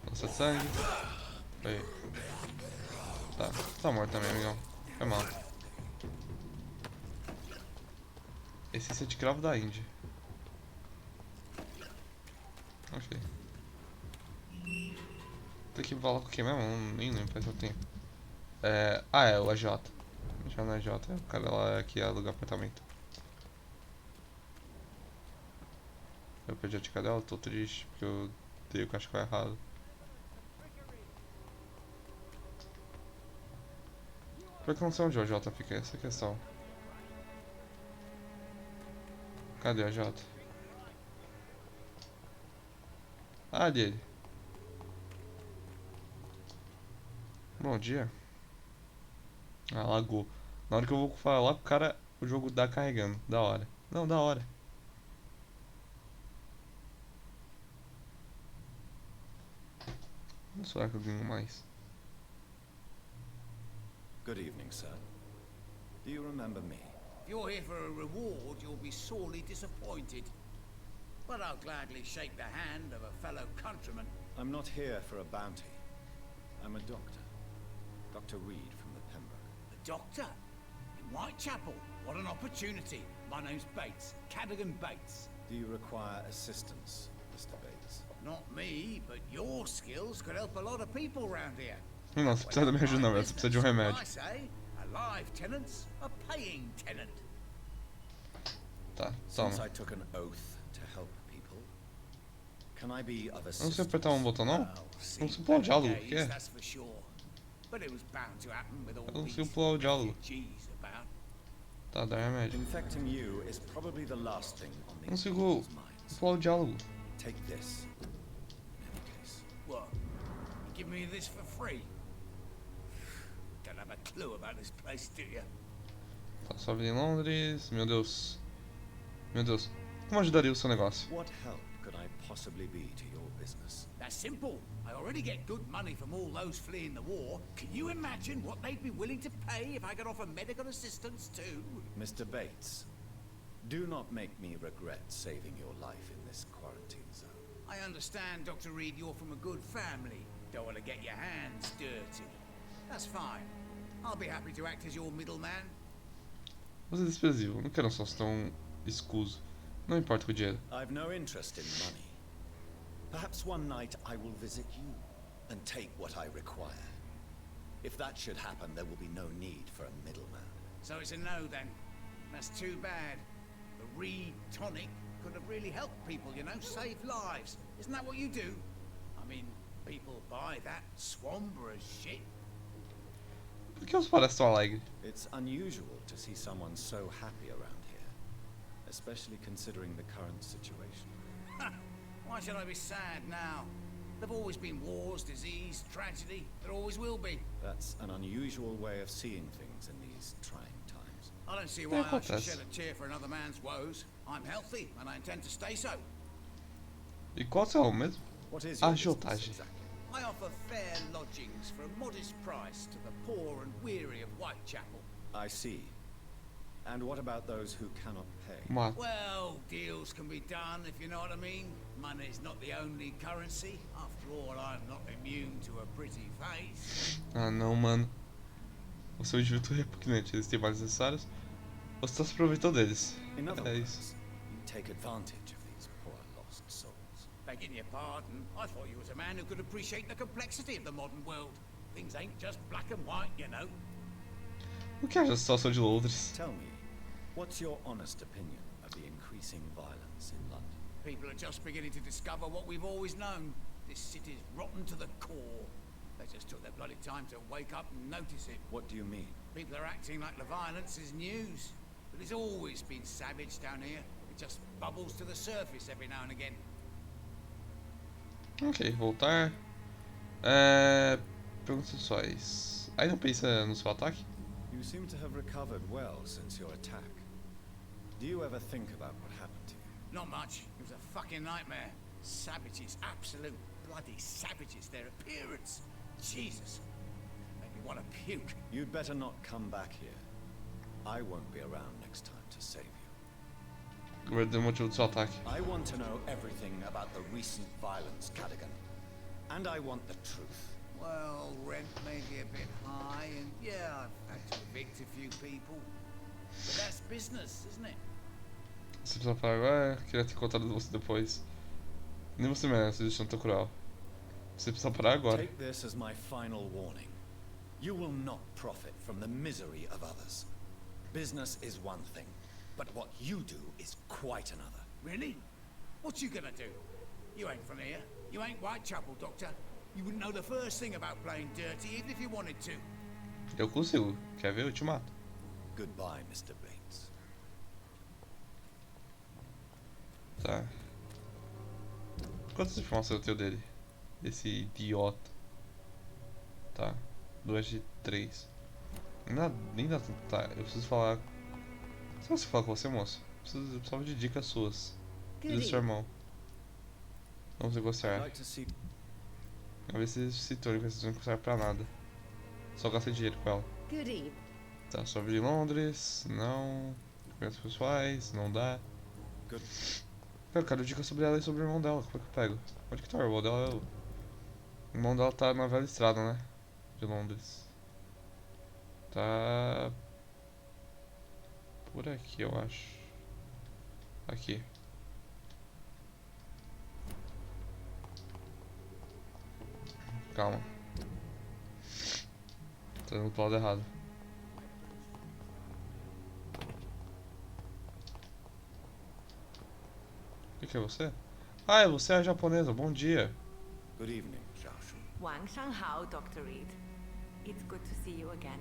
Nossa, sangue. Aí. Tá morto também, amigão. Foi mal. Essência de cravo da Índia. Ok. Tem que falar com quem mesmo? Nem lembro, faz tempo. É o AJ. Já não é AJ, é o cara lá que aluga apartamento. Eu perdi a tica dela, tô triste porque eu dei o cachecol errado. Por que não sei onde o AJ fica? Essa é a questão. Cadê o AJ? Ah, ali ele. Bom dia. Ah, lagou. Na hora que eu vou falar com o cara, o jogo dá carregando. Da hora. Não, da hora. Não será que eu ganho mais? Good evening, sir. Do you remember me? If you're here for a reward, you'll be sorely disappointed. But I'll gladly shake the hand of a fellow countryman. I'm not here for a bounty. I'm a doctor. Dr. Reed from the Pembroke. A doctor? In Whitechapel? What an opportunity. My name's Bates. Cadogan Bates. Do you require assistance, Mr. Bates? Not me, but your skills could help a lot of people round here. Não, você precisa da minha ajuda não, você precisa de um remédio. I say, alive tenant's a paying tenant. Tá, toma. Since I took an oath to help people, can I be of Não assistance? sei apertar um botão não? Não sei pular o diálogo, o que é? That's for sure. But it was bound to happen with all Eu não these sei pular o diálogo. refugees about. Tá, dá remédio. Infecting you is probably the last thing on Não these consigo people's minds. pular o diálogo. Take this. In any case. What? You give me this for free? Don't have a clue about this place, do you? Tá, só vida em Londres. Meu Deus. Meu Deus. Como ajudaria o seu negócio? What help could I possibly be to your business? That's simple. I already get good money from all those fleeing the war. Can you imagine what they'd be willing to pay if I could offer medical assistance too? Mr. Bates, do not make me regret saving your life in this quarantine zone. I understand, Dr. Reed, you're from a good family. Don't want to get your hands dirty. That's fine. I'll be happy to act as your middleman. Você é desprezível. Não quero só ser tão escuso. Não importa com o dinheiro. I've no interest in money. Perhaps one night I will visit you and take what I require. If that should happen, there will be no need for a middleman. So it's a no then. That's too bad. The Reed tonic could have really helped people, you know, save lives. Isn't that what you do? I mean, people buy that Swambrer's shit. Por que você parece tão alegre? It's unusual to see someone so happy around here, especially considering the current situation. Why should I be sad now? There've always been wars, disease, tragedy. There always will be. That's an unusual way of seeing things in these trying times. I don't see why I should shed a tear for another man's woes. I'm healthy, and I intend to stay so. E qual é o mesmo? What is your business Agiotagem. exactly? I offer fair lodgings for a modest price to the poor and weary of Whitechapel. I see. And what about those who cannot pay? Mata. Well, deals can be done, if you know what I mean. Money's not the only currency. After all, I'm not immune to a pretty face. Ah não, mano. Você é um indivíduo repugnante. Eles têm mais necessários. Você está se aproveitando deles. In other É words, isso. you take advantage of these poor lost souls. Begging your pardon, I thought you was a man who could appreciate the complexity of the modern world. Things ain't just black and white, you know. O que acha da situação de Londres? Tell me, what's your honest opinion of the increasing violence in London? People are just beginning to discover what we've always known. This city's rotten to the core. They just took their bloody time to wake up and notice it. What do you mean? People are acting like the violence is news. But it's always been savage down here. It just bubbles to the surface every now and again. Ok, voltar. Perguntas pessoais. Aí não pensa no seu ataque? You seem to have recovered well since your attack. Do you ever think about what happened to you? Not much. It was a fucking nightmare. Savages, absolute bloody savages. Their appearance. Jesus. Made me want to puke. You'd better not come back here. I won't be around next time to save you. Vai ter motivo do seu ataque. I want to know everything about the recent violence, Cadogan. And I want the truth. Well, rent may be a bit high, and yeah, I've had to evict a few people. But that's business, isn't it? Você precisa falar agora, queria ter contado você depois. Nem você merece, deixando tão cruel. Você precisa parar agora. Take this as my final warning. You will not profit from the misery of others. Business is one thing, but what you do is quite another. Really? What you gonna do? You ain't from here. You ain't Whitechapel, Doctor. You wouldn't know the first thing about playing dirty, even if you wanted to. Eu consigo. Quer ver? Eu te mato. Goodbye, Mr. Bates. Tá. Quantas informações eu tenho dele? Esse idiota. Tá. 2 de 3. Nem dá tanto. Tá, eu preciso falar. Se você falar com você, moço, eu precisava de dicas suas. E do seu irmão. Vamos negociar. I'd like to see. Vamos ver se eles se tornam, vocês não serve pra nada. Só gasta dinheiro com ela. Good evening. Tá, sobre de Londres, não. Documentos pessoais, não dá. Good. Eu quero dicas sobre ela e sobre o irmão dela. Como é que eu pego? Onde que tá o irmão dela? O irmão dela tá na velha estrada, né? De Londres. Tá. Por aqui, eu acho. Aqui. Calma. Tô indo pro lado errado. O que é você? Ah, você é a japonesa. Bom dia. Good evening, Xiaoshu. Wang Shanghao, Dr. Reed. It's good to see you again.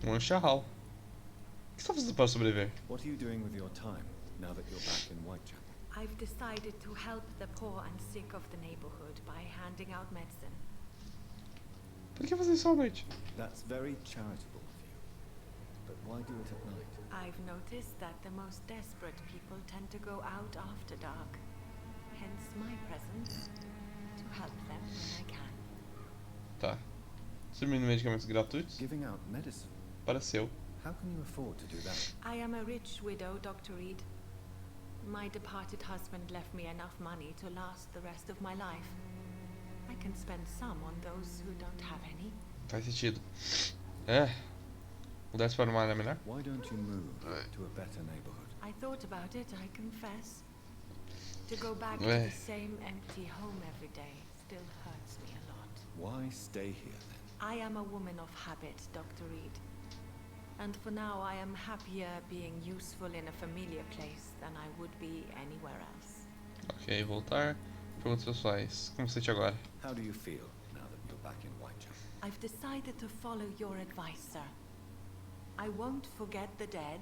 Um charral. O que você tá fazendo para sobreviver? What are you doing with your time now that you're back in Whitechapel? I've decided to help the poor and sick of the neighborhood by handing out medicine. Por que fazer isso à noite? That's very charitable of you. But why do it at night? I've noticed that the most desperate people tend to go out after dark. Hence my presence, to help them when I can. Tá. Distribuindo medicamentos gratuitos? Giving out medicine? Pareceu. How can you afford to do that? I am a rich widow, Dr. Reed. My departed husband left me enough money to last the rest of my life. I can spend some on those who don't have any. Faz sentido. É. Mudasse para uma área melhor? Why don't you move to a better neighborhood? I thought about it, I confess. To go back to Ouais. the same empty home every day still hurts me a lot. Why stay here then? I am a woman of habit, Dr. Reed. And for now I am happier being useful in a familiar place than I would be anywhere else. Ok, voltar. Perguntas pessoais. Como você sente agora? How do you feel now that you're back in Whitechapel? I've decided to follow your advice, sir. I won't forget the dead,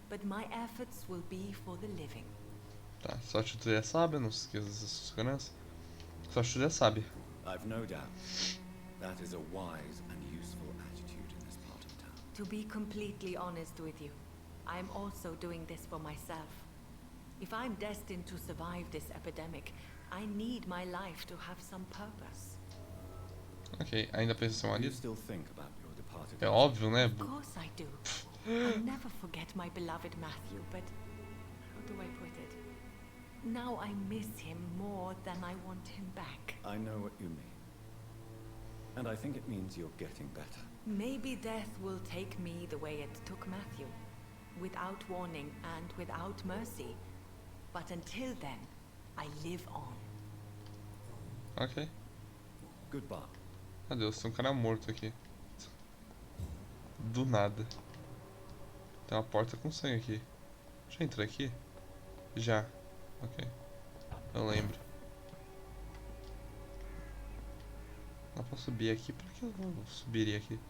but my efforts will be for the living. Tá, sua atitude é sábia, não se esqueça dessa segurança. Só acho que já sabe. I've no doubt that is a wise and useful attitude in this part of town. To be completely honest with you, I'm also doing this for myself. If I'm destined to survive this epidemic, I need my life to have some purpose. Ok, ainda pensa em seu You marido? still think about your departed É óbvio, né? Of course I do. I'll never forget my beloved Matthew, but how do I put it? Now I miss him more than I want him back. I know what you mean. And I think it means you're getting better. Maybe death will take me the way it took Matthew, without warning and without mercy. But until then, I live on. Ok. Goodbye. Meu Deus, tem um cara morto aqui. Do nada. Tem uma porta com sangue aqui. Já entrei aqui? Já. Ok. Eu lembro. Dá pra subir aqui? Por que eu não subiria aqui?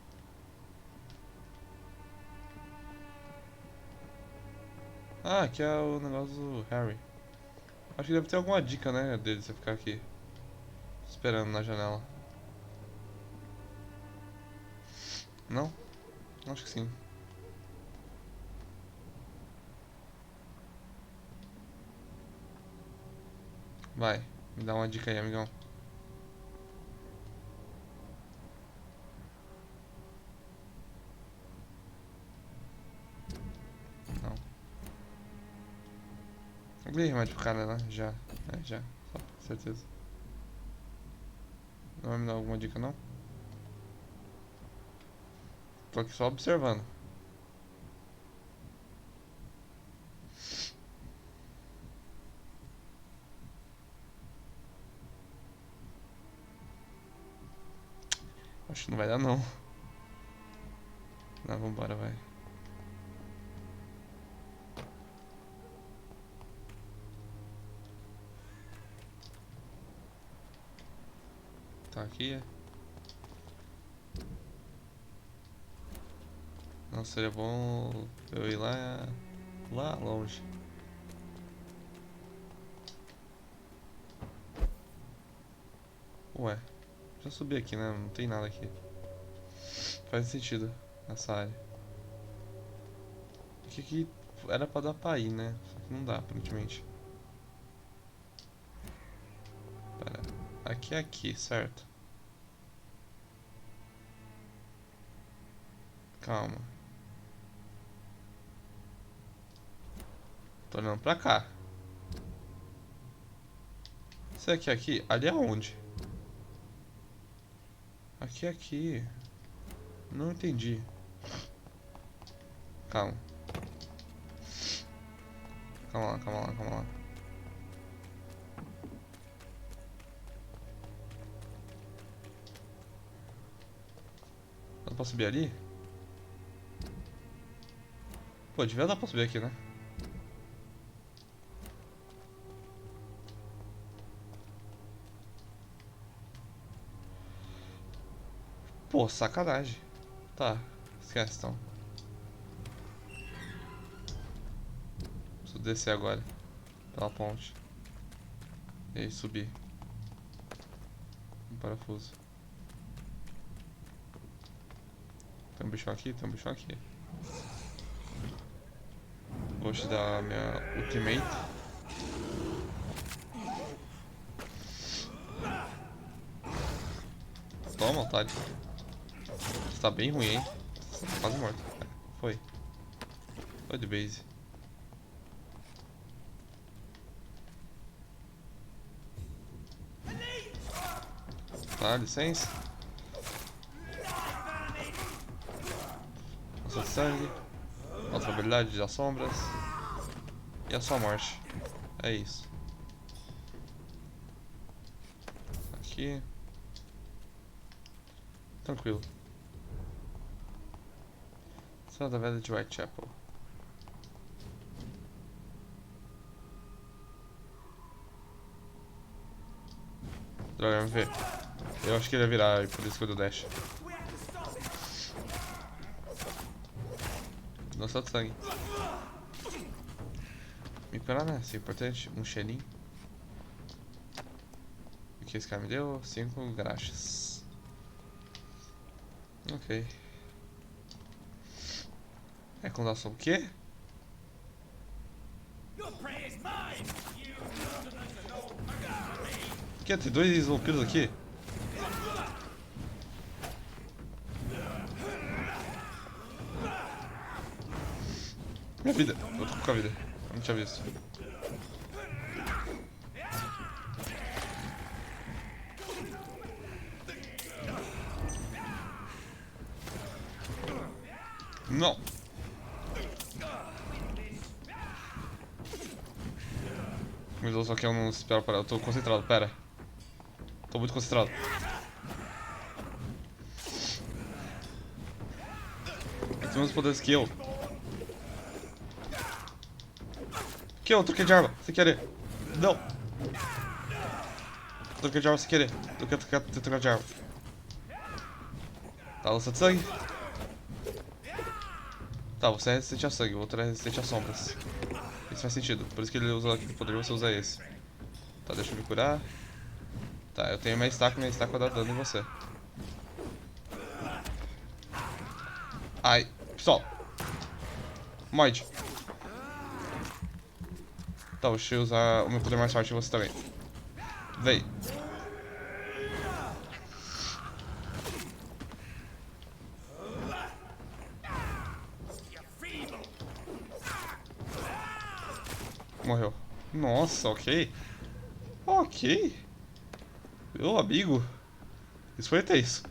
Ah, aqui é o negócio do Harry. Acho que deve ter alguma dica, né, dele você ficar aqui esperando na janela. Não? Acho que sim. Vai, me dá uma dica aí, amigão. Não. Eu ganhei remédio pro cara, né? Já. É, já. Só pra ter certeza. Não vai me dar alguma dica, não? Tô aqui só observando. Acho que não vai dar, não. Não, vambora, vai. Tá aqui, é? Não, seria bom eu ir lá longe. Ué, já subi aqui, né? Não tem nada aqui. Faz sentido nessa área. Aqui era pra dar pra ir, né? Só que não dá, aparentemente. Pera. Aqui é aqui, certo? Calma. Tô olhando pra cá. Isso aqui é aqui? Ali é onde? Aqui é aqui. Não entendi. Calma. Calma lá, calma lá, calma lá. Dá pra subir ali? Pô, devia dar pra subir aqui, né? Pô, sacanagem. Tá, esquece então. Preciso descer agora. Pela ponte. E aí, subir. Um parafuso. Tem um bichão aqui? Tem um bichão aqui. Vou te dar a minha ultimate. Toma, otário. Você tá bem ruim, hein? Você tá quase morto. Foi. Foi de base. Tá, licença. Nossa sangue. Nossa habilidade das sombras. E a sua morte. É isso. Aqui. Tranquilo. Só da velha de Whitechapel. Droga, vamos ver. Eu acho que ele ia virar, por isso que eu dou dash. Não só de sangue. Me curar, né? Isso é importante. Um cheirinho. Ok. que esse cara me deu? 5 graxas. Ok. Recordação o quê? Que? Tem 2 vampiros aqui? Minha vida. Eu tô com a vida. Eu não tinha visto. Não. Meu Deus, só que eu não espero para. Eu tô concentrado, pera. Tô muito concentrado. Tem os mesmos poderes que eu. Que eu troquei de arma, sem querer. Não. Troquei de arma sem querer. Troquei de arma. Tá, lança de sangue. Tá, você é resistente a sangue, o outro é resistente a sombras. Isso faz sentido, por isso que ele usa aquele poder, você usa esse. Tá, deixa eu me curar. Tá, eu tenho minha estaca vai dar dano em você. Ai, pessoal. Mod. Tá, deixa eu usar o meu poder mais forte em você também. Vem. Morreu. Nossa, ok. Ok. Meu amigo. Isso foi tenso.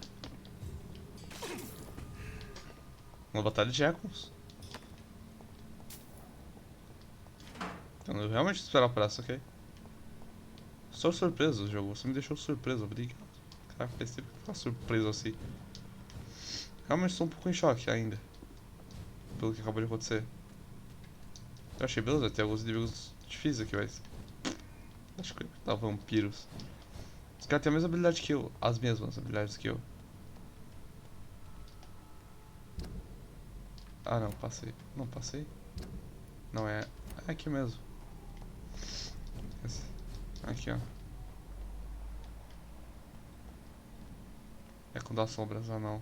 Uma batalha de ecos. Então, eu realmente esperava por essa, ok? Estou surpreso, jogo. Você me deixou surpreso, obrigado. Caraca, pensei que eu ficar surpreso assim. Realmente estou um pouco em choque ainda. Pelo que acabou de acontecer. Eu achei beleza, tem alguns inimigos difíceis aqui, mas... Acho que tá vampiros. Os caras têm a mesma habilidade que eu. As mesmas habilidades que eu. Ah, não, passei. Não, passei. Não, é aqui mesmo. Aqui, ó. É com das sombras, ah não.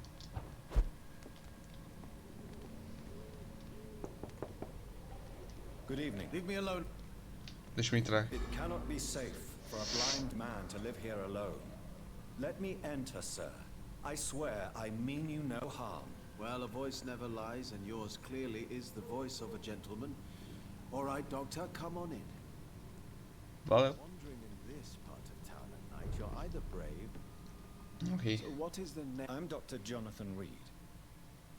Good evening. Leave me alone. Deixa eu entrar. It cannot be safe for a blind man to live here alone. Let me enter, sir. I swear I mean you no harm. Well, a voice never lies, and yours clearly is the voice of a gentleman. All right, Doctor, come on in. Valeu. Wandering in this part of town at night, you're either brave. Ok. So what is the name? I'm Dr. Jonathan Reed.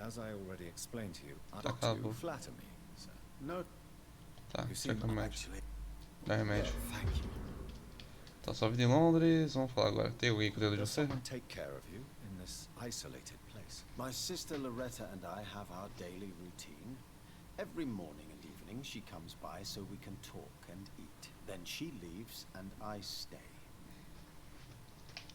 As I already explained to you, I Tá, doctor you acabou. flatter me, sir. No, Tá, You checa seem o remédio. actually. Dá remédio. Thank you. Tá, sua vida em Londres. Vamos falar agora. Tem alguém cuidando de Does você? someone take care of you in this isolated place? My sister Loretta and I have our daily routine. Every morning and evening she comes by so we can talk and eat. Then she leaves and I stay.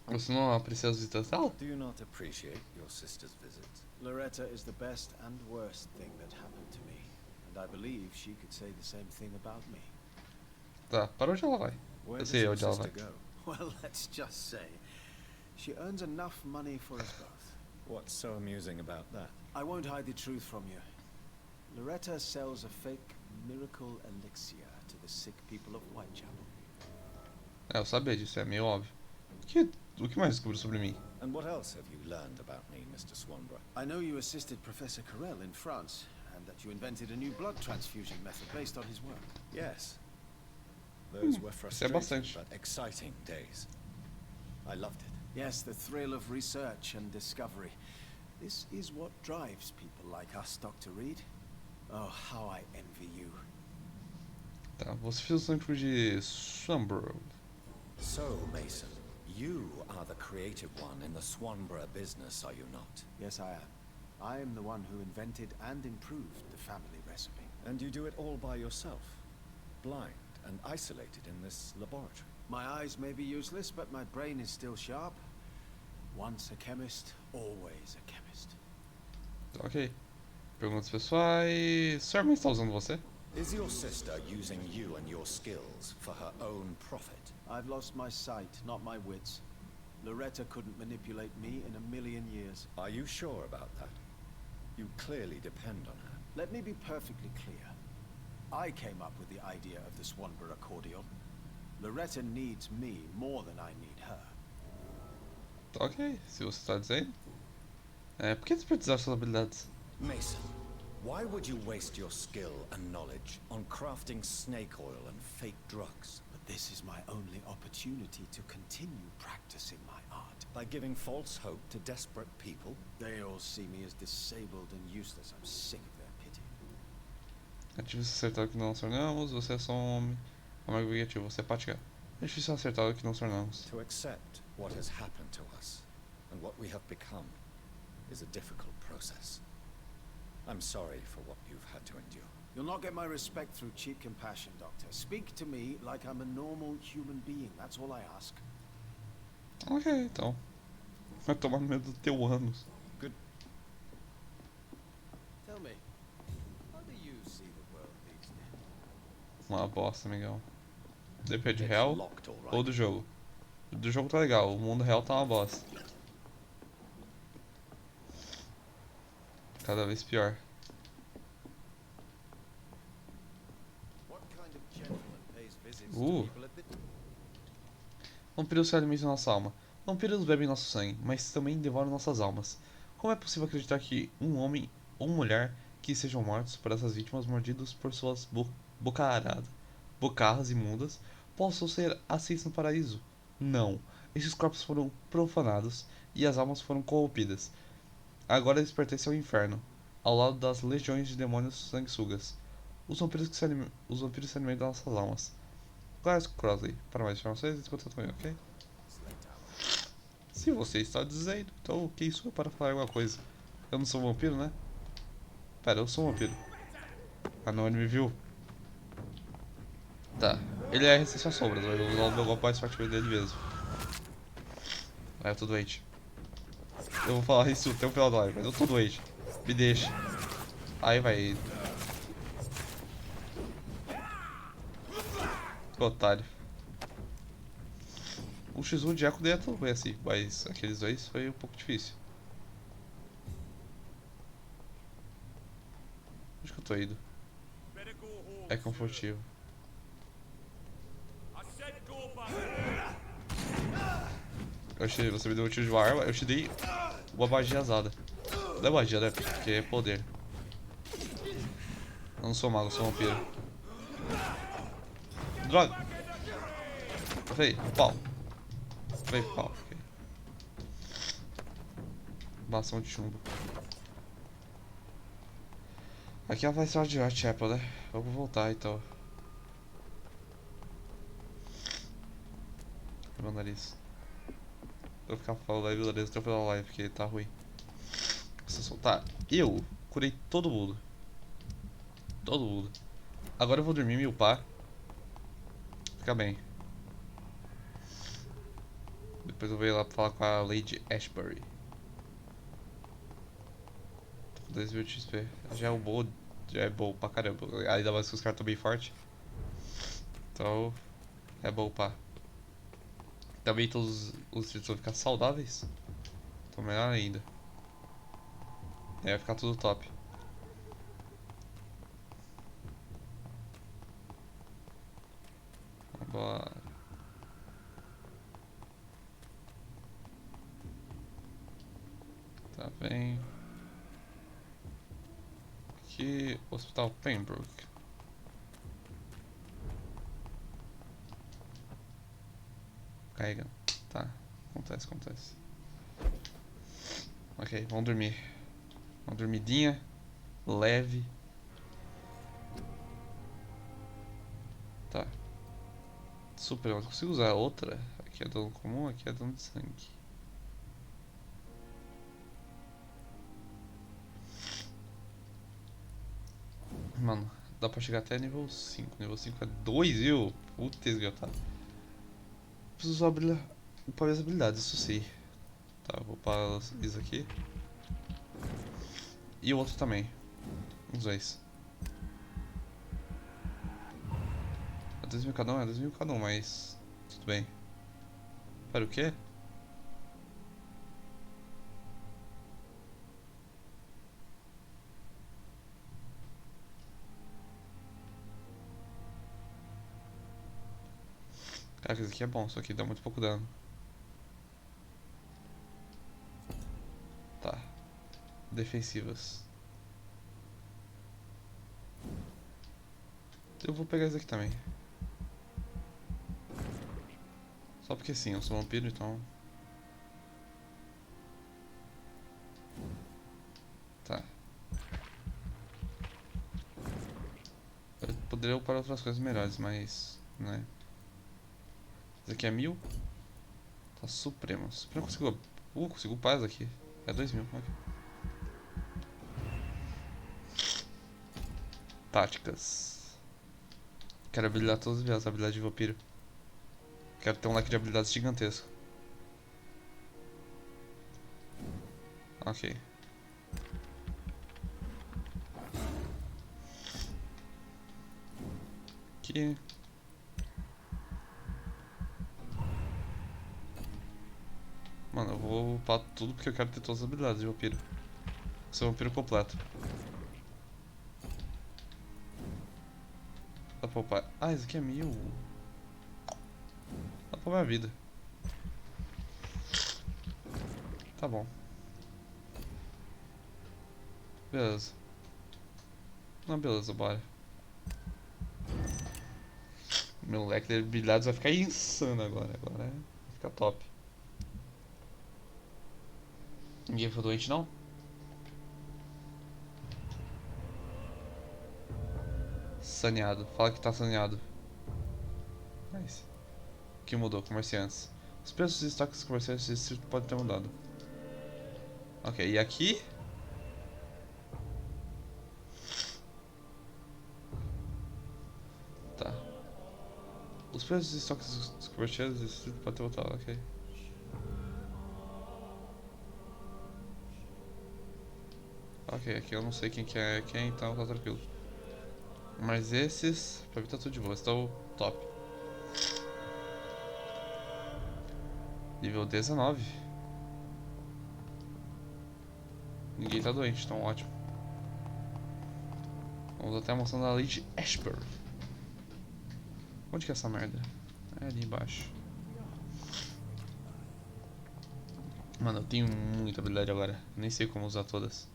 Você não aprecia as visitas dela? Do you not appreciate your sister's visit? Loretta is the best and worst thing that happened to me. And I believe she could say the same thing about me. Tá, para onde ela vai? Where Eu does sei your onde ela vai. sister go? Well, let's just say she earns enough money for us both. What's so amusing about that? I won't hide the truth from you. Loretta sells a fake miracle elixir to the sick people of Whitechapel. É, eu sabia disso, é meio óbvio. O que mais descobriu sobre mim? And what else have you learned about me, Mr. Swanborough? I know you assisted Professor Carell in France, and that you invented a new blood transfusion method based on his work. Yes. Those were isso é frustrating bastante. but exciting days. I loved it. Yes, the thrill of research and discovery. This is what drives people like us, Dr. Reed. Oh, how I envy you. Tá, você fez o sangue de Swanborough. So, Mason, you are the creative one in the Swanborough business, are you not? Yes, I am. I am the one who invented and improved the family recipe. And you do it all by yourself, blind and isolated in this laboratory. My eyes may be useless, but my brain is still sharp. Once a chemist, always a chemist. Tá, ok. Perguntas pessoais. Sua irmã está usando você? Is your sister using you and your skills for her own profit? I've lost my sight, not my wits. Loretta couldn't manipulate me in a million years. Are you sure about that? You clearly depend on her. Let me be perfectly clear. I came up with the idea of the Swanborough accordion. Loretta needs me more than I need her. Ok, se você está dizendo. Por que desperdiçar suas habilidades? Mason, why would you waste your skill and knowledge on crafting snake oil and fake drugs? But this is my only opportunity to continue practicing my art. By giving false hope to desperate people? They all see me as disabled and useless. I'm sick of their pity. É difícil acertar o que não tornamos, você é só um homem. Amargo negativo, você é prática. É difícil acertar o que não tornamos. To accept what has happened to us and what we have become is a difficult process. I'm sorry for what you've had to endure. You'll not get my respect through cheap compassion, Doctor. Speak to me like I'm a normal human being. That's all I ask. Ok, então. Vai tomar no meio do teu ânus. Good. Tell me, how do you see the world these days? Uma bosta, amigão. Depende de real ou do jogo. Do jogo tá legal, o mundo real tá uma bosta. Cada vez pior. Vampiros se alimentam de nossa alma. Vampiros bebem nosso sangue, mas também devoram nossas almas. Como é possível acreditar que um homem ou mulher que sejam mortos por essas vítimas mordidos por suas bocarras imundas possam ser aceitos no paraíso? Não. Esses corpos foram profanados e as almas foram corrompidas. Agora eles pertencem ao inferno, ao lado das legiões de demônios sanguessugas. Os vampiros se alimentam das nossas almas. Claro, Crosley, para mais informações, entre em contato comigo, ok? Se você está dizendo, então quem sou eu para falar alguma coisa? Eu não sou um vampiro, né? Pera, eu sou um vampiro. Ah não, ele me viu. Tá, ele é resistente às sombras, eu vou usar o meu golpe mais forte dele mesmo. Ah, eu tô doente. Eu vou falar isso até o final da live, mas eu tô doente. Me deixa. Aí vai. Otário. O X1 de Eco dele é tudo bem assim, mas aqueles dois foi um pouco difícil. Onde que eu tô indo? É confortivo. Você me deu um tiro de uma arma, eu te dei uma magia azada. Não é magia, né? Porque é poder. Eu não sou mago, eu sou vampiro. Droga! Vem, pau. Vem, pau. Okay. Bastão de chumbo. Aqui é a Untitled Chapter, né? Vamos voltar então. Meu nariz. Eu vou ficar falando aí meu nariz até o final da live, porque tá ruim. Se eu soltar, eu curei todo mundo. Todo mundo. Agora eu vou dormir, me upar. Fica bem. Depois eu vou ir lá pra falar com a Lady Ashbury. Tô com 10.000 de XP. Já é bom pra caramba. Ainda mais que os caras estão bem fortes. Então é bom upar. Também todos os distritos vão ficar saudáveis. Então melhor ainda. Aí vai ficar tudo top. Vambora. Tá bem. Aqui, Hospital Pembroke. Carregando. Tá, acontece. Ok, vamos dormir. Uma dormidinha leve. Tá. Super, eu consigo usar outra. Aqui é dano comum, aqui é dano de sangue. Mano, dá pra chegar até nível 5. Nível 5 é 2, viu? Putz, esgotado. Preciso upar minhas habilidades, isso sim. Tá, vou upar isso aqui. E o outro também. Os dois. É 2.000 cada um, é 2.000 cada um, mas... Tudo bem. Para o quê? Caraca, esse aqui é bom, só que dá muito pouco dano. Tá. Defensivas. Eu vou pegar esse aqui também. Só porque sim, eu sou vampiro, então... Tá. Eu poderia upar outras coisas melhores, mas... né? Esse aqui é 1.000. Tá supremo. Supremo consigo... consigo upar esse aqui. É 2.000, ok. Táticas. Quero habilitar todas as habilidades de vampiro. Quero ter um leque de habilidades gigantesco. Ok. Aqui. Mano, eu vou upar tudo porque eu quero ter todas as habilidades de vampiro. Sou vampiro completo. Dá pra upar. Ah, esse aqui é 1.000. Dá pra upar minha vida. Tá bom. Beleza. Não, beleza, bora. Meu leque de habilidades vai ficar insano agora. Agora vai ficar top. Ninguém foi doente, não? Saneado. Fala que tá saneado. Nice. O que mudou? Comerciantes. Os preços de estoques dos comerciantes do distrito podem ter mudado. Ok, e aqui? Tá. Os preços de estoques dos comerciantes do distrito podem ter mudado, ok. Ok, aqui eu não sei quem que é quem, então tá tranquilo. Mas esses, pra mim tá tudo de boa, estão top. Nível 19. Ninguém tá doente, então ótimo. Vamos até a mansão da Lady Ashburn. Onde que é essa merda? É ali embaixo. Mano, eu tenho muita habilidade agora. Nem sei como usar todas.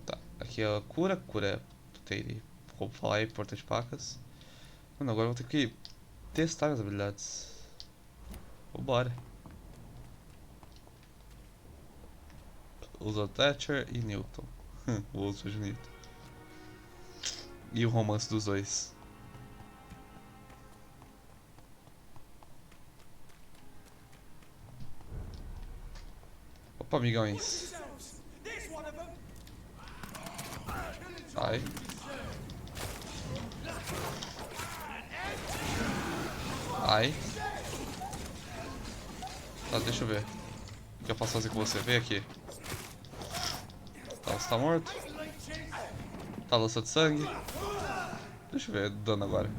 Tá, aqui é a cura. Cura, tem como falar aí, porta de facas. Mano, agora eu vou ter que testar as habilidades. Vambora. Usa Thatcher e Newton. O uso de Newton. E o romance dos dois. Opa, amigões. Sai. Ai. Tá, deixa eu ver. O que eu posso fazer com você? Vem aqui. Tá, você tá morto. Tá, lança de sangue. Deixa eu ver dano agora.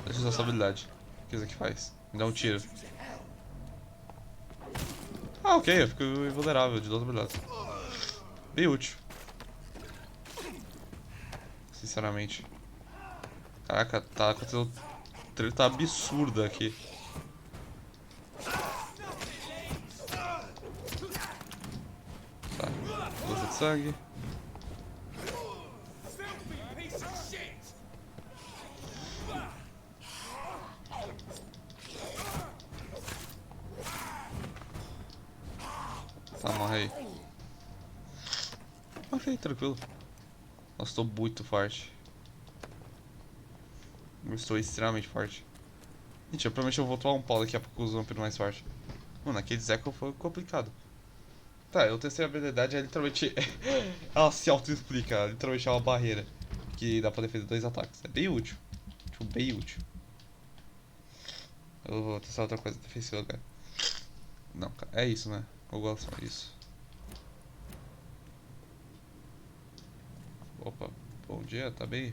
Deixa eu usar essa habilidade. O que isso aqui faz? Me dá um tiro. Ah, ok, eu fico invulnerável de duas habilidades. Bem útil. Sinceramente. Caraca, tá acontecendo treta absurda aqui. Tá, lança de sangue. Tá, morre aí. Ok, tranquilo. Nossa, estou muito forte. Eu estou extremamente forte. Gente, provavelmente eu vou tomar um pau daqui a pouco, os vampiros mais forte. Mano, aquele Zeco foi complicado. Tá, eu testei a habilidade, é literalmente... ela se auto-explica, literalmente é uma barreira. Que dá pra defender 2 ataques. É bem útil. Tipo, bem útil. Eu vou testar outra coisa defensiva agora. Não, cara, é isso, né? Eu gosto disso. Opa, bom dia, tá bem?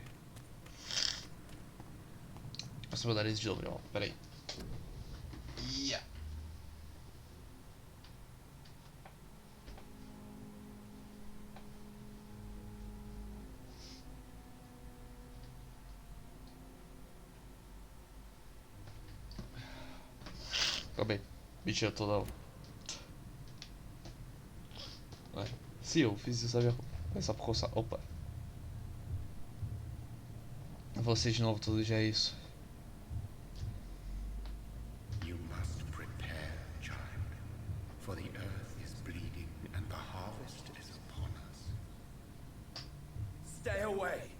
Nossa, vou dar isso de novo, ó. Pera aí. Yeah. Acabei. Bicho, eu tô lá. Ué. Se eu fiz isso, sabia? É só pra coçar. Opa. Você de novo, todo dia é isso. You must prepare, child, for the earth is bleeding and the harvest is upon us. Stay away,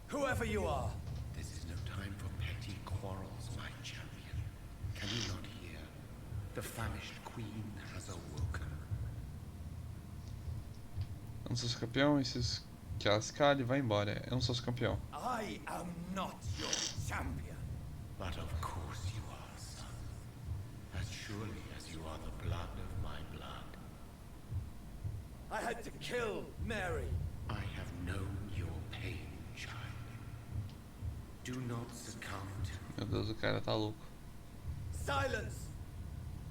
whoever you are. This is no time for petty quarrels, my champion. Can you not hear? The famished queen has awoken. Eu não sou seu campeão, esses que Ascalon vai embora. Eu não sou seu campeão. I am not your champion. But of course you are, son. As surely as you are the blood of my blood. I had to kill Mary. I have known your pain, child. Do not succumb to... Meu Deus, o cara tá louco. Silence!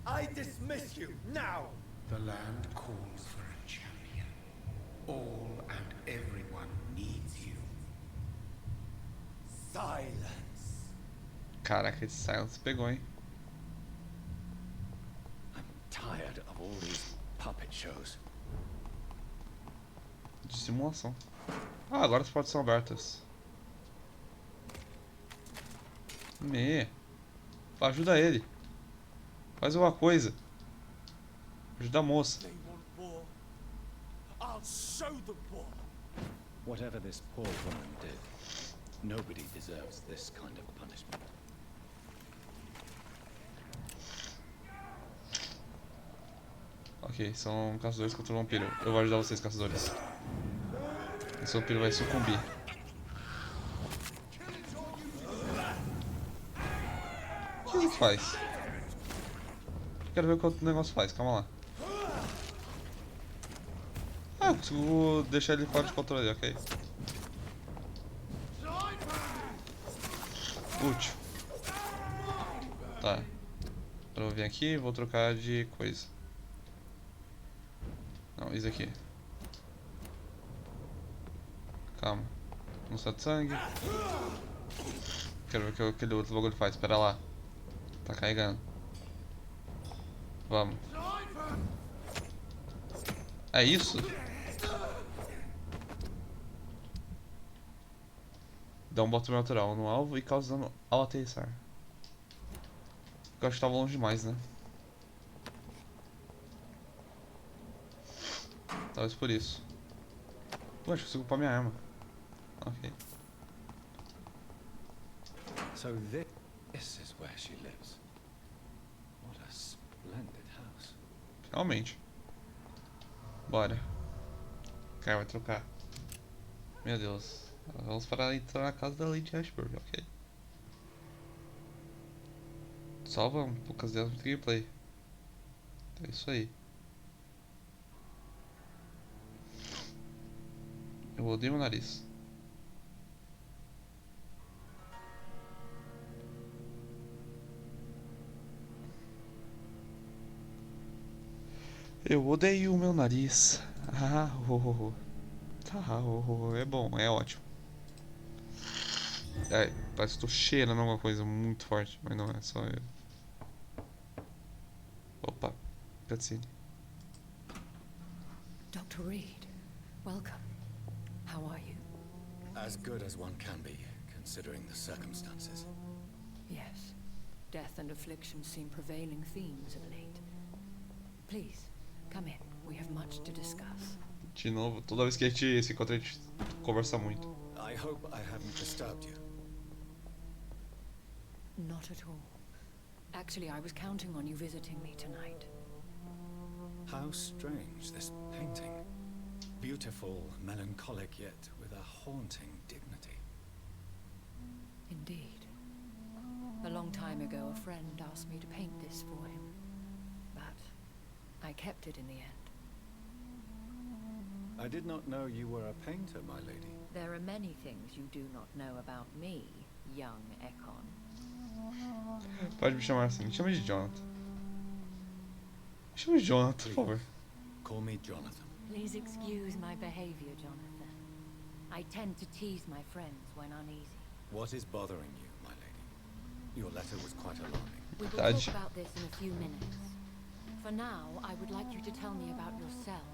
I dismiss you now! The land calls for a champion. All and everyone needs you. Silence! Caraca, esse Silence pegou, hein? I'm tired of all these puppet shows. De simulação. Ah, agora as portas são abertas. Ajuda ele. Faz alguma coisa. Ajuda a moça. They want war. I'll show them war. Whatever this poor woman did, nobody deserves this kind of punishment. Ok, são caçadores contra o vampiro. Eu vou ajudar vocês, caçadores. Esse vampiro vai sucumbir. O que isso faz? Quero ver o que o negócio faz, calma lá. Ah, eu consigo deixar ele fora de controle, ok. Útil. Tá. Agora eu vou vir aqui e vou trocar de coisa. Não, isso aqui. Calma. Não sai de sangue. Quero ver o que aquele outro bagulho faz. Espera lá. Tá carregando. Vamos. É isso? Dá um botão natural no alvo e causa dano ao aterrissar. Eu acho que tava longe demais, né? Talvez por isso. Pô, acho que consigo upar minha arma. Ok. So this is where she lives. What a splendid house. Realmente. Bora. O cara vai trocar. Meu Deus. Vamos para entrar na casa da Lady Ashburn, ok. Só vamos, poucas delas no gameplay. É isso aí. Eu odeio meu nariz. Eu odeio o meu nariz. Ah, oh. Tá, oh. É bom, é ótimo. É, parece que tô cheirando alguma coisa muito forte, mas não é só eu. Opa, cutscene. Dr. Reed, welcome. How are you? As good as one can be, considering the circumstances. Yes. Death and affliction seem prevailing themes of late. Please, come in. We have much to discuss. De novo, toda vez que a gente se encontra, a gente conversa muito. I hope I haven't disturbed you. Not at all. Actually, I was counting on you visiting me tonight. How strange, this painting. Beautiful, melancholic, yet with a haunting dignity. Indeed. A long time ago, a friend asked me to paint this for him. But I kept it in the end. I did not know you were a painter, my lady. There are many things you do not know about me, young Ekon. Pode me chamar assim. Me chama de Jonathan. Me chama de Jonathan, por favor. Call me Jonathan. Please excuse my behavior, Jonathan. I tend to tease my friends when uneasy. What is bothering you, my lady? Your letter was quite alarming. We will talk about this in a few minutes. For now, I would like you to tell me about yourself.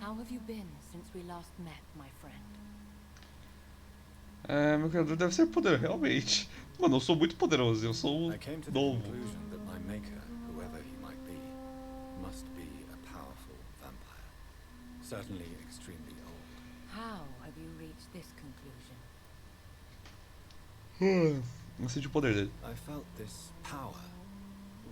How have you been since we last met, my friend? Meu criador deve ser poderoso, realmente. Mano, eu sou muito poderoso, eu sou I came to the novo. conclusion that my maker, whoever he might be, must be a powerful vampire. Certainly extremely old. How have you reached this conclusion? Não senti o poder dele. I felt this power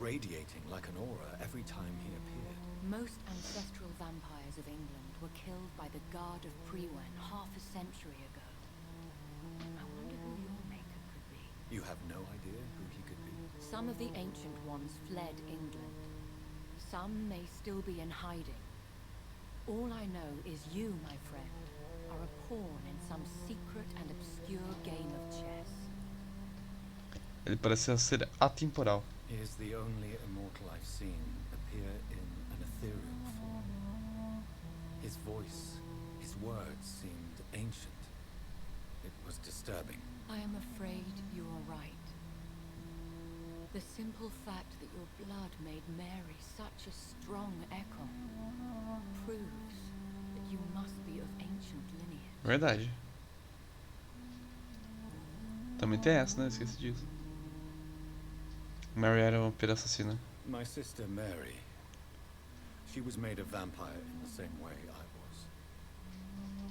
radiating like an aura every time he appeared. Most ancestral vampires of England were killed by the Guard of Priwen half a century ago. I wonder who your maker could be. You have no idea who he could be? Some of the ancient ones fled England. Some may still be in hiding. All I know is you, my friend, are a pawn in some secret and obscure game of chess. Ele parece ser atemporal. He is the only immortal I've seen appear in an ethereal form. His voice, his words seemed ancient. It was disturbing. I am afraid you are right. The simple fact that your blood made Mary such a strong echo proves that you must be of ancient lineage. Verdade. Também tem essa, né? Esqueci disso. Mary era uma vampira assassina. My sister Mary, she was made a vampire in the same way I was.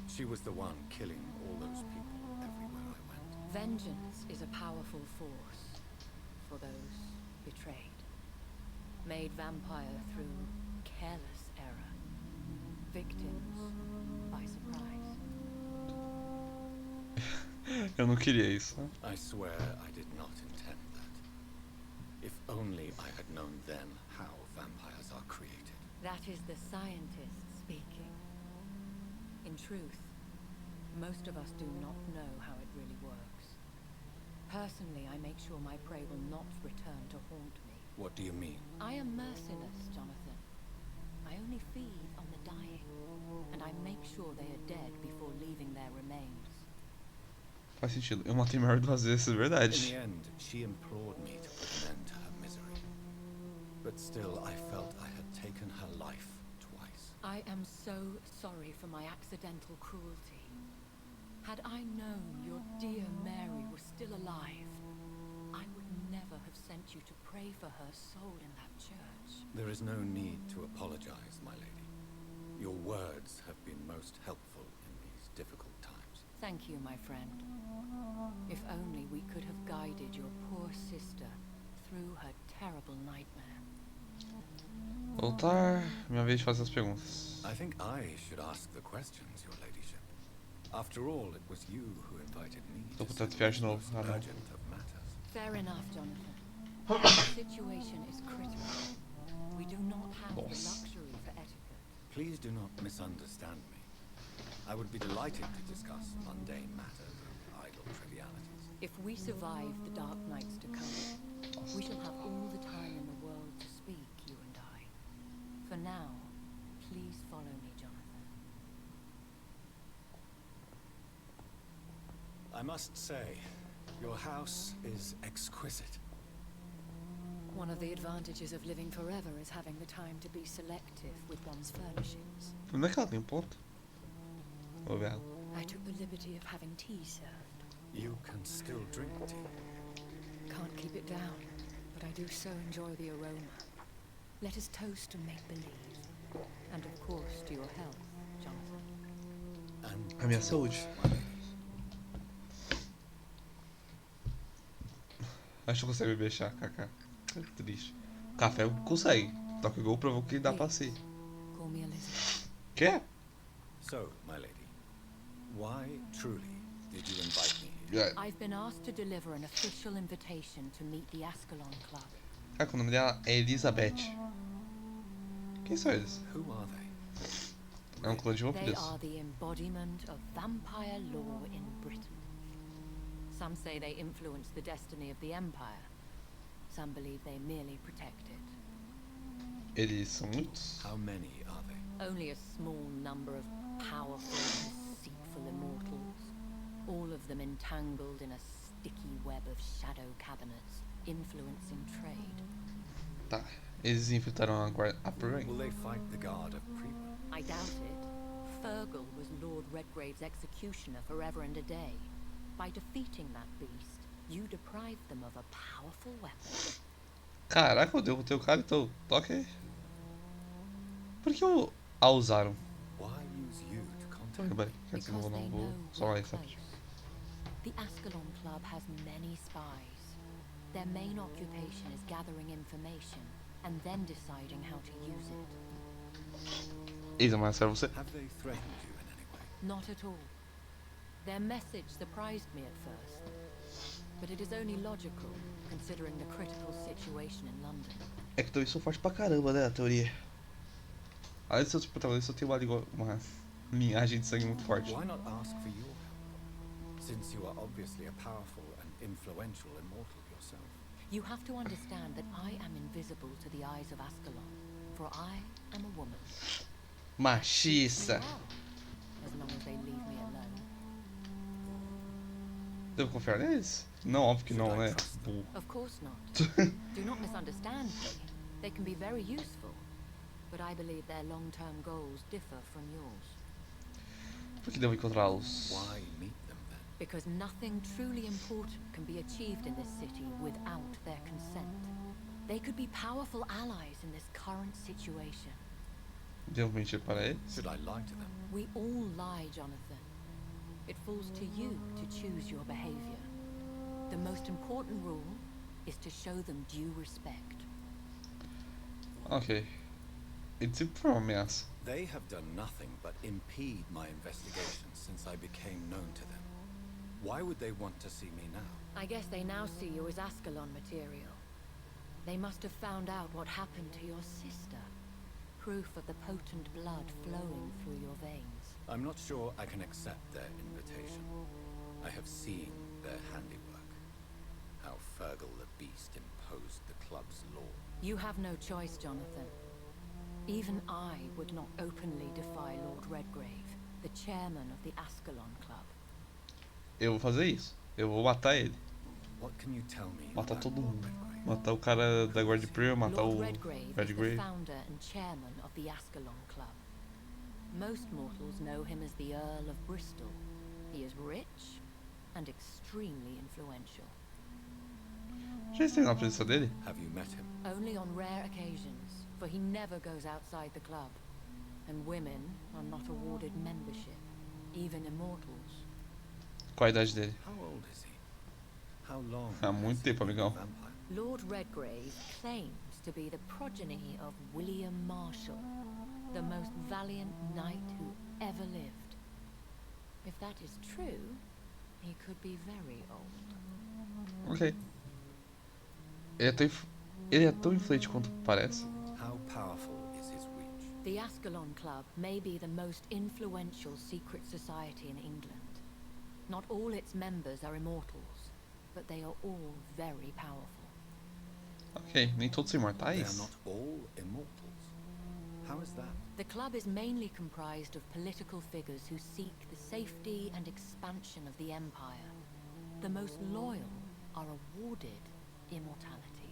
She was the one killing all those people everywhere I went. Vengeance is a powerful force for those betrayed. Made vampire through careless error. Victims by surprise. Eu não queria isso. I swear I did not intend that. If only I had known then how vampires are created. That is the scientist speaking. In truth, most of us do not know how it really works. Personally, I make sure my prey will not return to haunt me. What do you mean? I am merciless, Jonathan. I only feed on the dying, and I make sure they are dead before leaving their remains. Faz sentido. Eu matei Mary 2 vezes, é In verdade. the end, she implored me to put an end to her misery. But still, I felt I had taken her life twice. I am so sorry for my accidental cruelty. Had I known your dear Mary was still alive, I would never have sent you to pray for her soul in that church. There is no need to apologize, my lady. Your words have been most helpful in these difficult times. Thank you, my friend. If only we could have guided your poor sister through her terrible nightmare. Voltar. Minha vez de fazer as perguntas. I think I should ask the questions, your ladyship. After all, it was you who invited me Tô to com tanto settle viagem the novo. most Ah, não. urgent of matters. Fair enough, Jonathan. The situation is critical. We do not have the luxury for etiquette. Please do not misunderstand me. I would be delighted to discuss mundane matters and idle trivialities. If we survive the dark nights to come, we shall have all the time in the world to speak, you and I. For now, please follow me, Jonathan. I must say, your house is exquisite. One of the advantages of living forever is having the time to be selective with one's furnishings. Onde é que ela tem ponto? Vou ver ela. I took the liberty of having tea served. You can still drink tea. Can't keep it down, but I do so enjoy the aroma. Let us toast to make-believe. And of course to your health, Jonathan. A minha saúde. Acho que consegue beber chá, kaká. Que triste. Café consegue. Só que o gol provou que dá pra ser. Call me Elizabeth. Quer? So, my lady, why truly did you invite me here? I've been asked to deliver an official invitation to meet the Ascalon Club. Cara, o nome dela é Elizabeth. Quem são eles? Who are they? É um clã de They vampiros. are the embodiment of vampire law in Britain. Some say they influence the destiny of the Empire. Some believe they merely protect it. Eles são muitos? How many are they? Only a small number of powerful, deceitful immortals. All of them entangled in a sticky web of shadow cabinets, influencing trade. Tá. Eles infiltraram a Prime. Will they fight the guard of Prewen? I doubt it. Fergal was Lord Redgrave's executioner forever and a day. By defeating that beast, you deprived them of a powerful weapon. Caraca, eu derrotei o cara, então. Ok. Por que a usaram? Why use you to contact Tudo bem, me? quer dizer, Because não they vou. know Só we're mais, só. close. The Ascalon Club has many spies. Their main occupation is gathering information and then deciding how to use it. Eles ameaçaram você? Have they threatened you in any way? Not at all. Their message surprised me at first, but it is only logical, considering the critical situation in London. É que também sou forte pra caramba, né, a teoria. Além de seus protagonistas, eu tenho uma linhagem de sangue muito forte. Why not ask for your help? Since you are obviously a powerful and influential immortal yourself. You have to understand that I am invisible to the eyes of Ascalon, for I am a woman. Machista. As long as they leave me alone. Devo confiar neles? Não, óbvio que não, né? Burro. Of course not. Do not misunderstand me. They can be very useful, but I believe their long-term goals differ from yours. Por que devo encontrá-los? Why meet them then? Because nothing truly important can be achieved in this city without their consent. They could be powerful allies in this current situation. Devo mentir para eles? Should I lie to them? We all lie, Jonathan. It falls to you to choose your behavior. The most important rule is to show them due respect. Ok. Ele sempre foi uma ameaça. They have done nothing but impede my investigation since I became known to them. Why would they want to see me now? I guess they now see you as Ascalon material. They must have found out what happened to your sister. Proof of the potent blood flowing through your veins. I'm not sure I can accept their invitation. I have seen their handiwork. How Fergal the Beast imposed the club's law. You have no choice, Jonathan. Even I would not openly defy Lord Redgrave, the chairman of the Ascalon Club. Eu vou fazer isso. Eu vou matar ele. What can you tell me Matar about todo Lord mundo. Redgrave? Matar o cara da Guarda Prior, matar Lord o Redgrave is the Redgrave. founder and chairman of the Ascalon Club. Most mortals know him as the Earl of Bristol. He is rich and extremely influential. Já esteve na presença dele? Have you met him? Only on rare occasions, for he never goes outside the club. And women are not awarded membership, even immortals. Qual a idade dele? How old is he? How long? Há muito has he tempo, been amigão. a vampire? Lord Redgrave claims to be the progeny of William Marshall, the most valiant knight who ever lived. If that is true, he could be very old. Ok. Ele é tão influente quanto parece. How powerful is his reach? The Ascalon Club may be the most influential secret society in England. Not all its members are immortals, but they are all very powerful. Ok, nem todos são They are imortais? not all immortals. How is that? The club is mainly comprised of political figures who seek the safety and expansion of the Empire. The most loyal are awarded immortality.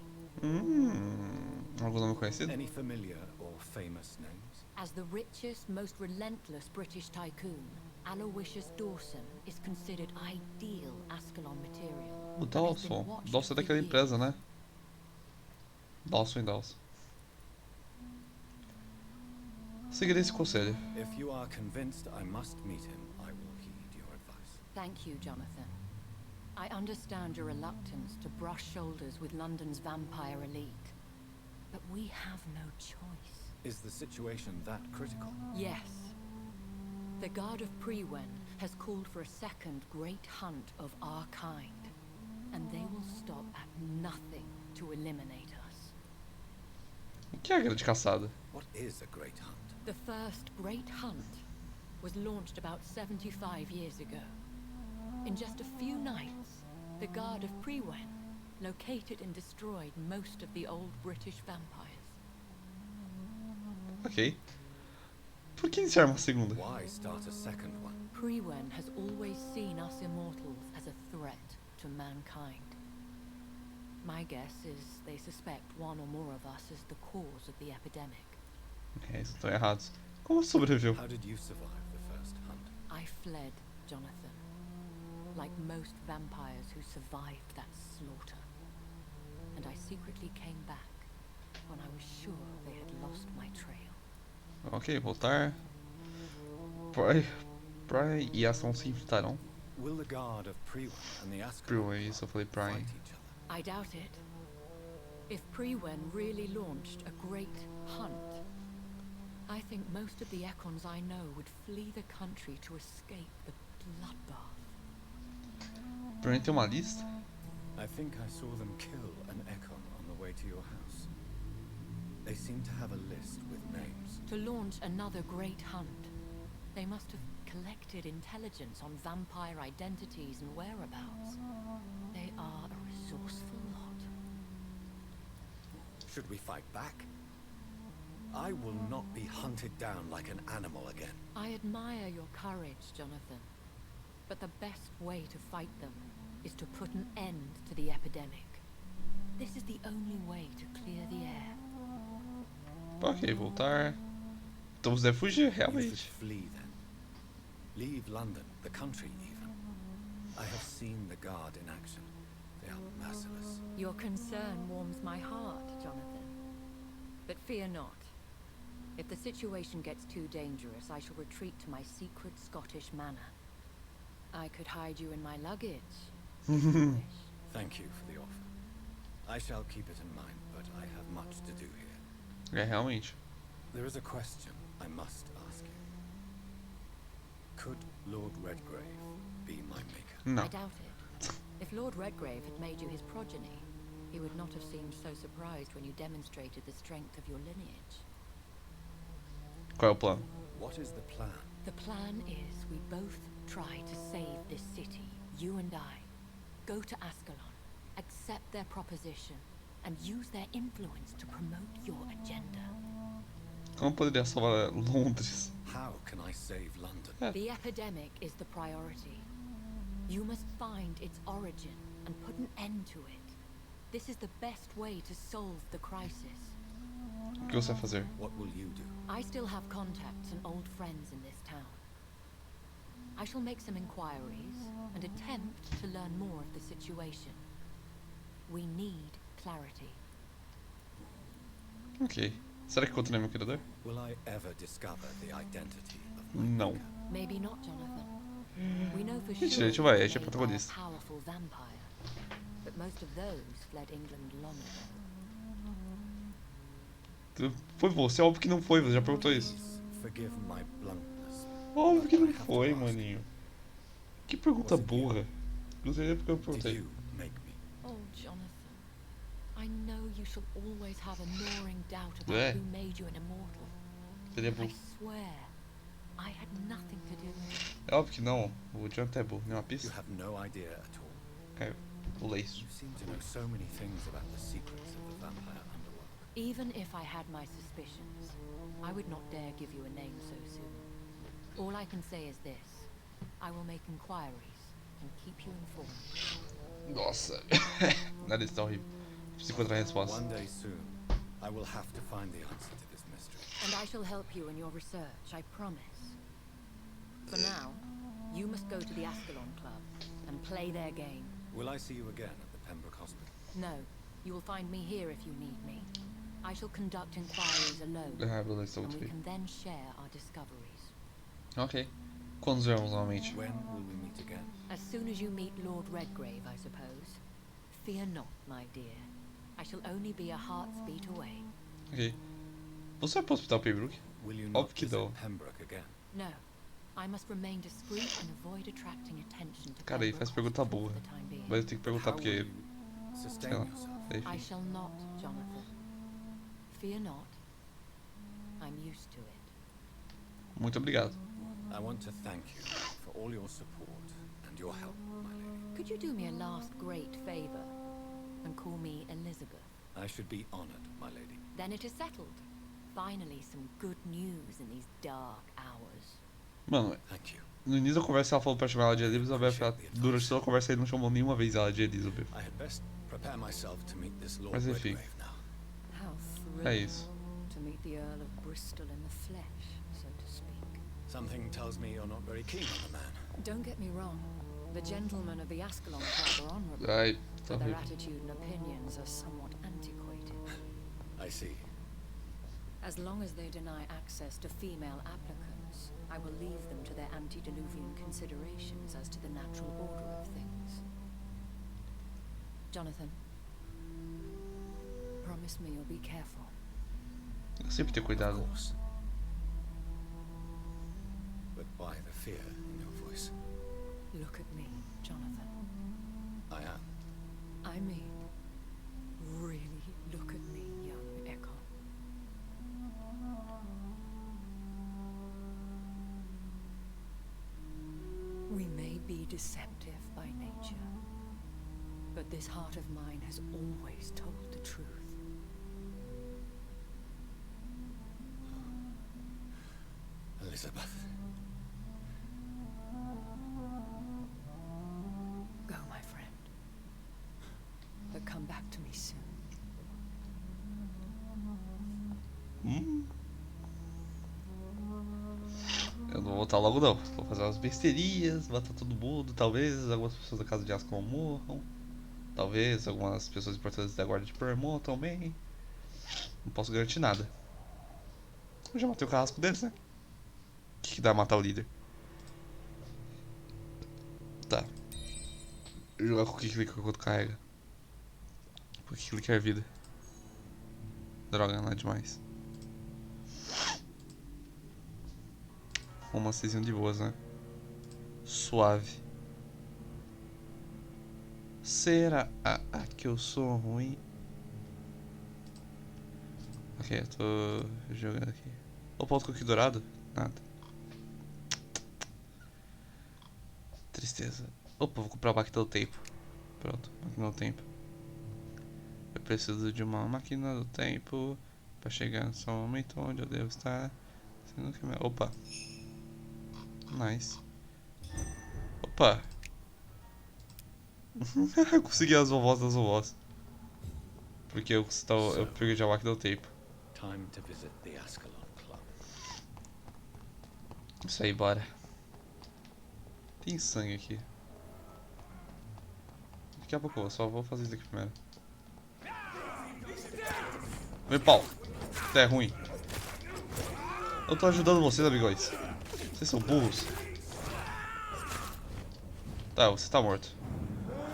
Algum nome conhecido? Any familiar or famous names? As the richest, most relentless British tycoon, Aloysius Dawson is considered ideal Ascalon material. O and has been Dawson. watched Dawson é for daquela years. empresa, né? Dawson. Seguirei esse conselho. If you are convinced I must meet him, I will heed your advice. Thank you, Jonathan. I understand your reluctance to brush shoulders with London's vampire elite. But we have no choice. Is the situation that critical? Yes. The Guard of Prewen has called for a second great hunt of our kind. And they will stop at nothing to eliminate us. O que é a grande caçada? What is a great hunt? The first great hunt was launched about 75 years ago. In just a few nights, the Guard of Prewen located and destroyed most of the old British vampires. Ok. Por que iniciar uma segunda? Why start a second one? Prewen has always seen us immortals as a threat to mankind. My guess is they suspect one or more of us as the cause of the epidemic. É, eles estão errados. Como sobreviveu? How did you survive the first hunt? I fled, Jonathan. Like most vampires who survived that slaughter. And I secretly came back when I was sure they had lost my trail. Ok, voltar. Brian e Ascalon se enfrentarão. Will the guard of Prewen and the Ascalon Prewen, isso eu falei Brian. fight each other? I doubt it. If Prewen really launched a great hunt, I think most of the Econs I know would flee the country to escape the bloodbath. Brian tem uma lista? I think I saw them kill an Econ on the way to your house. They seem to have a list with names. To launch another great hunt, they must have collected intelligence on vampire identities and whereabouts. They are a resourceful lot. Should we fight back? I will not be hunted down like an animal again. I admire your courage, Jonathan. But the best way to fight them is to put an end to the epidemic. This is the only way to clear the air. Ok, voltar. Então você deve fugir, You should realmente. flee then. Leave London, the country even. I have seen the guard in action. They are merciless. Your concern warms my heart, Jonathan. But fear not. If the situation gets too dangerous, I shall retreat to my secret Scottish manor. I could hide you in my luggage, if you wish. Thank you for the offer. I shall keep it in mind, but I have much to do here. É, realmente. There is a question I must ask you. Could Lord Redgrave be my maker? Não. I doubt it. If Lord Redgrave had made you his progeny, he would not have seemed so surprised when you demonstrated the strength of your lineage. Qual é o plano? What is the plan? The plan is we both try to save this city, you and I. Go to Ascalon, accept their proposition, and use their influence to promote your agenda. Como poderia salvar Londres? How can I save London? The epidemic is the priority. You must find its origin and put an end to it. This is the best way to solve the crisis. O que você vai fazer? What will you do? I still have contacts and old friends in this town. I shall make some inquiries and attempt to learn more of the situation. We need clarity. Ok. Será que encontrei meu criador? Will I ever discover the identity of my Não. maker? Maybe not, Jonathan. We know for Gente, sure a gente vai, a you gente é were protagonista. a powerful vampire, but most of those fled England long ago. Foi você? Óbvio que não foi, você já perguntou isso. Please forgive my bluntness. Óbvio que I não have to foi, ask. maninho. Que pergunta burra. Não sei nem porque eu Did perguntei. you make me? Oh, Jonathan. I know you shall always have a gnawing doubt about É. who made you an immortal. Seria I burro. swear, I had nothing to do with it. É óbvio que não. O Jonathan é burro. Nenhuma You pista. have no idea at all. Caiu. Pulei isso. You seem to know so many things about the secrets of the vampire underworld. Even if I had my suspicions, I would not dare give you a name so soon. All I can say is this. I will make inquiries and keep you informed. Nossa. Nada está horrível. Preciso encontrar a resposta. One day soon, I will have to find the answer to this mystery. And I shall help you in your research, I promise. For now, you must go to the Ascalon Club and play their game. Will I see you again at the Pembroke Hospital? No, you will find me here if you need me. I shall conduct inquiries alone, Ah, beleza, and muito we bem. can then share our discoveries. Ok. Quando nos vemos novamente? When will we meet again? As soon as you meet Lord Redgrave, I suppose. Fear not, my dear. I shall only be a heart's beat away. Ok. Você vai pro hospital Pembroke? Will you not Óbvio que visit não. Pembroke again? No, I must remain discreet and avoid attracting attention to Cara, ele Pembroke faz pergunta Hospital burra. for the time being. Mas eu tenho que perguntar How porque. will you sustain Sei lá. yourself? I Enfim. shall not, Jonathan. Fear not. I'm used to it. Muito obrigado. I want to thank you for all your support and your help, my lady. Could you do me a last great favor and call me Elizabeth? I should be honored, my lady. Then it is settled. Finally, some good news in these dark hours. Mano, Thank you. no início da conversa ela falou pra chamar ela de Elizabeth, durante toda a conversa ele não chamou nenhuma vez ela de Elizabeth. I had best prepare myself to meet this Lord Mas enfim. Redgrave now. How É isso. thrilling to meet the Earl of Bristol in the flesh, so to speak. Something tells me you're not very keen on the man. Don't get me wrong. The gentlemen of the Ascalon Club are honorable, Ai, tá but their horrível. attitude and opinions are somewhat antiquated. I see. As long as they deny access to female applicants, I will leave them to their antediluvian considerations as to the natural order of things. Jonathan, promise me you'll be careful. Eu sempre ter cuidado. Of course. But why the fear in your voice? Look at me, Jonathan. I am. I mean, really look at me, young Echo. We may be deceptive by nature, but this heart of mine has always told the truth. Elizabeth. Go, my friend. But come back to me soon. Eu não vou voltar logo não. Vou fazer umas besterias, matar todo mundo. Talvez algumas pessoas da casa de Ascalon morram. Talvez algumas pessoas importantes da guarda de Per morram também. Não posso garantir nada. Eu já matei o carrasco deles, né? O que dá matar o líder? Tá. Jogar com o que clica quando carrega. Por que clicar vida? Droga, não é demais. Um romancezinho de boas, né? Suave. Será que eu sou ruim? Ok, eu tô jogando aqui. Opa, outro cookie dourado? Nada. Tristeza. Opa, vou comprar a máquina do tempo. Pronto, máquina do tempo. Eu preciso de uma máquina do tempo pra chegar no seu momento onde eu devo estar. Opa. Nice. Opa. Consegui as vovós das vovós. Porque eu peguei já a máquina do tempo. Time to visit the Ascalon Club. Isso aí, bora. Tem sangue aqui. Daqui a pouco eu só vou fazer isso aqui primeiro. Vem, pau. Você é ruim. Eu tô ajudando vocês, amigões. Vocês são burros. Tá, você tá morto.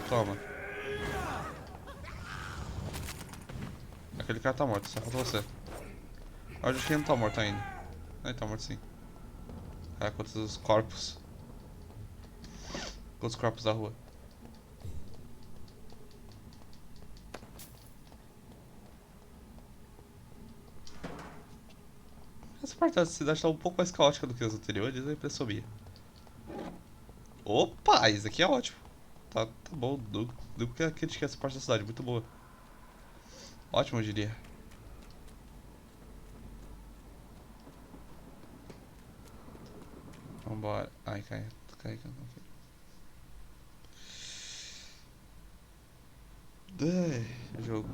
Toma. Aquele cara tá morto, só falta você. Eu acho que ele não tá morto ainda. Ele tá morto sim. Cara, quantos corpos. Quantos corpos da rua. Essa parte da cidade tá um pouco mais caótica do que as anteriores, a impressão minha. Opa, isso aqui é ótimo. Tá bom, do que a crítica essa parte da cidade, muito boa. Ótimo, eu diria. Vambora. Ai, cai. Tô carregando aqui. Jogo.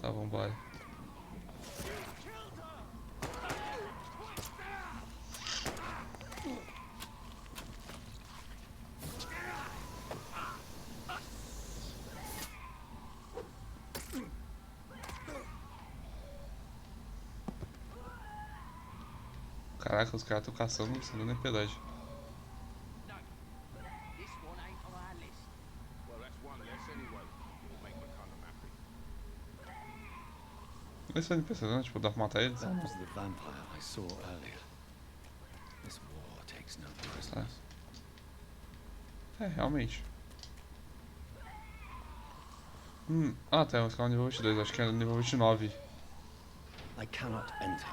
Tá, vambora. Caraca, os caras estão caçando sem nem piedade. Isso é impressionante, tipo, dá pra matar eles? That was the vampire I saw earlier. This war takes no prisoners. É, realmente. Ah, tá, vamos ficar no nível 22, acho que é no nível 29. I cannot enter.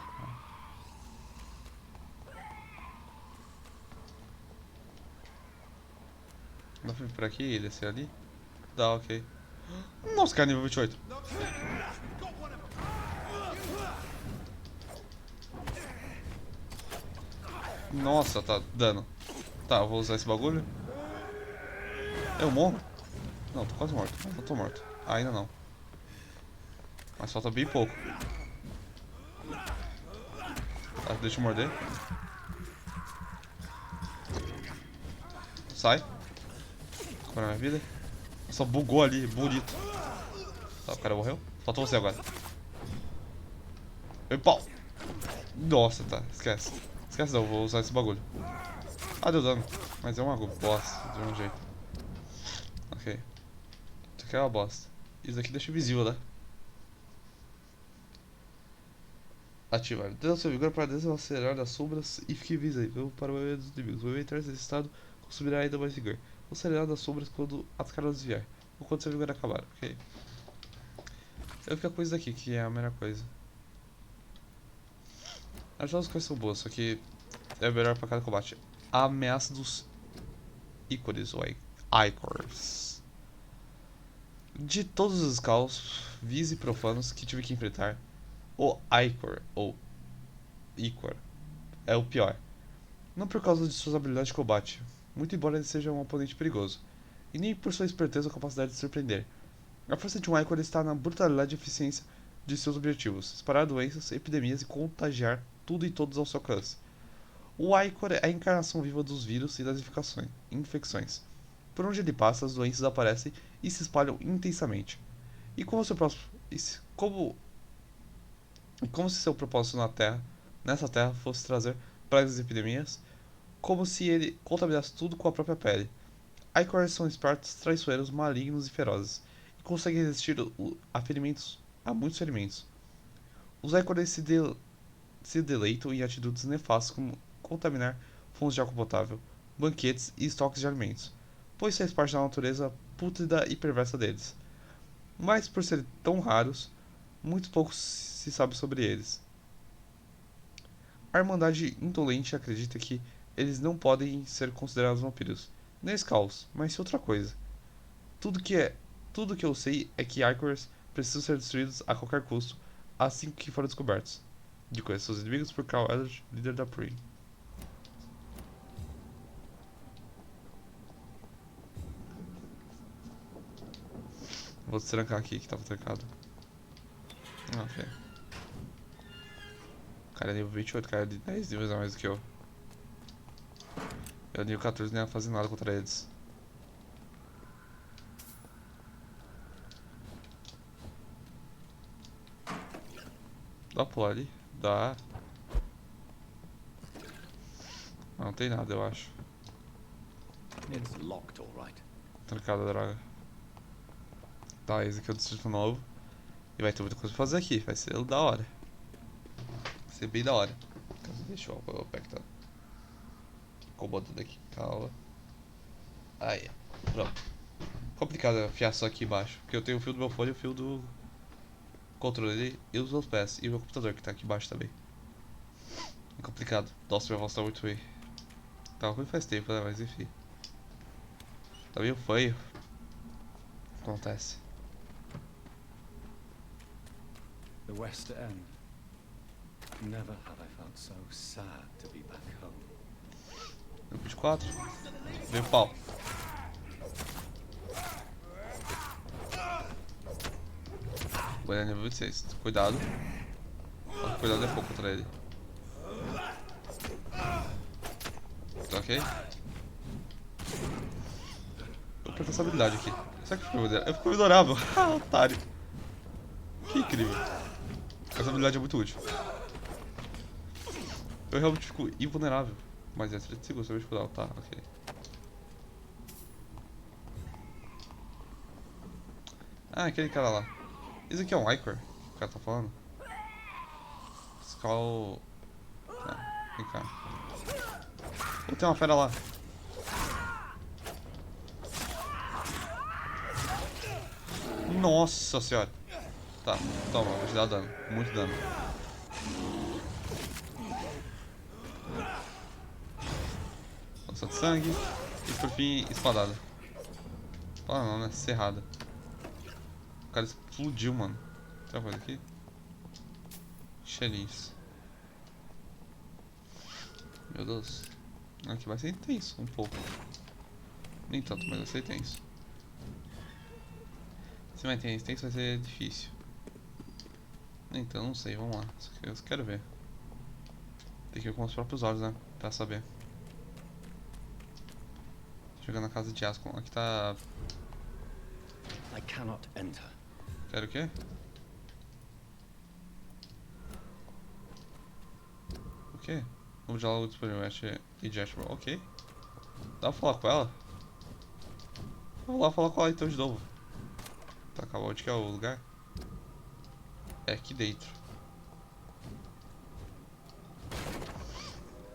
Dá pra vir por aqui e descer ali? Dá, ok. Nossa, cara, nível 28. Nossa, tá dano. Tá, eu vou usar esse bagulho. Eu morro? Não, tô quase morto. Mas não tô morto. Ah, ainda não. Mas falta bem pouco. Tá, deixa eu morder. Sai. Cura minha vida. Só bugou ali, bonito. Tá, o cara morreu. Falta você agora. E pau. Nossa, tá, esquece. Esquece não, vou usar esse bagulho. Ah, deu dano. Mas é uma bosta, de um jeito. Ok. Isso aqui é uma bosta. Isso aqui deixa invisível, né? Ativar. Dê o seu vigor para desacelerar das sombras e fique invisível para o meio dos inimigos. O entrar nesse estado consumirá ainda mais vigor. Vou acelerar das sombras quando as caras desviar. Ou quando seu vigor acabar, ok? Eu fico com isso daqui, que é a melhor coisa. As duas coisas são boas, só que é melhor para cada combate. A ameaça dos ícones, ou Icors. De todos os caos, vis e profanos que tive que enfrentar, o Icor, ou Icor, é o pior. Não por causa de suas habilidades de combate, muito embora ele seja um oponente perigoso, e nem por sua esperteza ou capacidade de surpreender. A força de um Icor está na brutalidade e eficiência de seus objetivos, espalhar doenças, epidemias e contagiar tudo e todos ao seu alcance. O Icor é a encarnação viva dos vírus e das infecções. Por onde ele passa, as doenças aparecem e se espalham intensamente. E como se seu propósito nessa terra fosse trazer pragas e epidemias, como se ele contaminasse tudo com a própria pele. Icors são espertos, traiçoeiros, malignos e ferozes, e conseguem resistir a muitos ferimentos. Os Icors se deleitam em atitudes nefastas como contaminar fontes de água potável, banquetes e estoques de alimentos, pois faz parte da natureza pútrida e perversa deles. Mas por serem tão raros, muito pouco se sabe sobre eles. A Irmandade Indolente acredita que eles não podem ser considerados vampiros, nem Skulls, mas sim outra coisa. Tudo que eu sei é que Icors precisam ser destruídos a qualquer custo, assim que forem descobertos. De conhecer seus inimigos por Carl Eldridge, líder da Prey. Vou trancar aqui que tava trancado. Ah, ok. O cara é nível 28, o cara é de 10 níveis a mais do que eu. Eu nível 14 nem ia fazer nada contra eles. Dá pra pular ali? Dá. Não tem nada, eu acho. It's locked, all right. Trancada, droga. Tá, esse aqui é o distrito novo. E vai ter muita coisa pra fazer aqui. Vai ser da hora. Vai ser bem da hora. Deixa eu apertar. Incomodando aqui. Calma. Aí. Pronto. Complicado afiar só aqui embaixo. Porque eu tenho o fio do meu fone e o fio do controle e os meus pés. E o meu computador que tá aqui embaixo também. É complicado. Nossa, minha voz tá muito ruim. Tá ruim faz tempo, né? Mas enfim. Tá meio feio. Acontece. The West End. Never have I felt so sad to be back home. Grupo de 4. Vem o pau. Banha nível 26. Cuidado. Cuidado é pouco contra ele. Tá ok? Vou apertar essa habilidade aqui. Será que eu fico vulnerável? Ah, otário. Que incrível. Essa habilidade é muito útil. Eu realmente fico invulnerável. Mas é 30 segundos, eu vou tá, ok. Ah, aquele cara lá. Isso aqui é um Icor? O cara tá falando? Skull... Ah, vem cá. Oh, tem uma fera lá. Nossa senhora. Tá, toma, vou te dar dano. Muito dano. Lança de sangue. E por fim, espadada. Fala não, né? Cerrada. O cara explodiu, mano. Tem uma coisa aqui? Cheirinhos. Meu Deus. Aqui vai ser intenso um pouco. Nem tanto, mas vai ser tenso. Se vai ter intenso vai ser difícil. Então não sei, vamos lá. Eu quero ver. Tem que ver com os próprios olhos, né? Pra saber. Chegando na casa de Ascalon. Aqui tá. I cannot enter. Quero o quê? O quê? Novo diálogo disponível. Bridgette. Ok. Dá pra falar com ela? Vou lá falar com ela então de novo. Tá, acabou. Onde que é o lugar? É aqui dentro.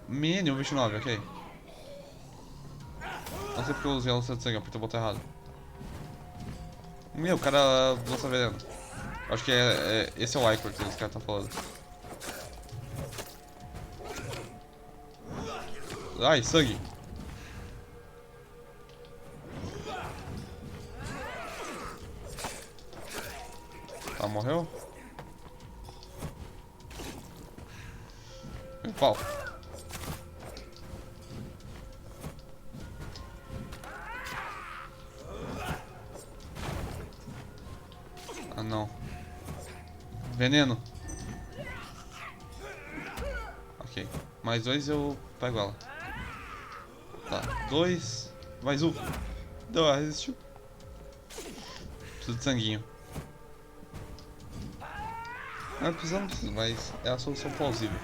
Mínimo 29, ok. Não sei porque eu usei a lança de sangue, apertei o botão errado. Meu, o cara lança veneno. Acho que esse é o Icor que os caras estão falando. Ai, sangue. Tá, morreu? Pau. Ah, não. Veneno. Ok. Mais 2 eu pego ela. Tá. 2. Mais 1. Deu, ela resistiu. Preciso de sanguinho. Não precisamos, mas é a solução plausível.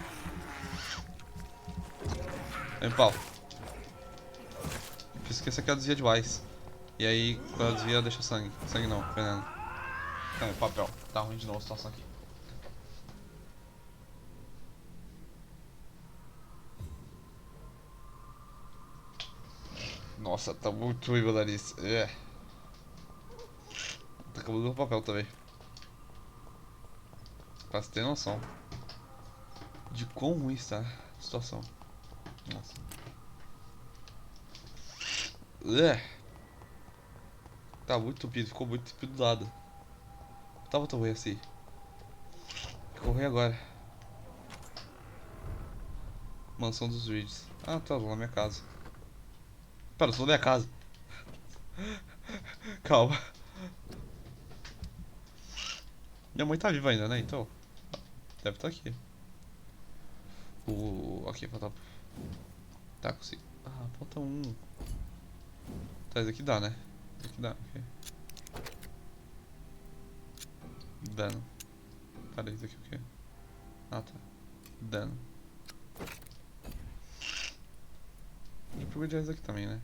Vem, pau. Preciso que esse aqui é a desvia de Weiss. E aí, quando ela desvia, deixa sangue. Sangue não, veneno. Não, papel. Tá ruim de novo a situação aqui. Nossa, tá muito ruim meu nariz. Tá acabando o papel também. Pra você ter noção de quão ruim está a situação. Nossa. Tá muito entupido, ficou muito entupido do lado. Não tava tão ruim assim. Ficou ruim agora. Mansão dos Reeds. Ah, tá, vou na minha casa. Pera, eu sou na minha casa. Calma. Minha mãe tá viva ainda, né? Então. Deve estar aqui. Ok, falta. Tá, consigo. Ah, falta um. Tá, esse aqui dá, né? Esse aqui dá, ok. Dano. Pera, isso aqui o quê? Ah, tá. Dano. E pro esse aqui também, né?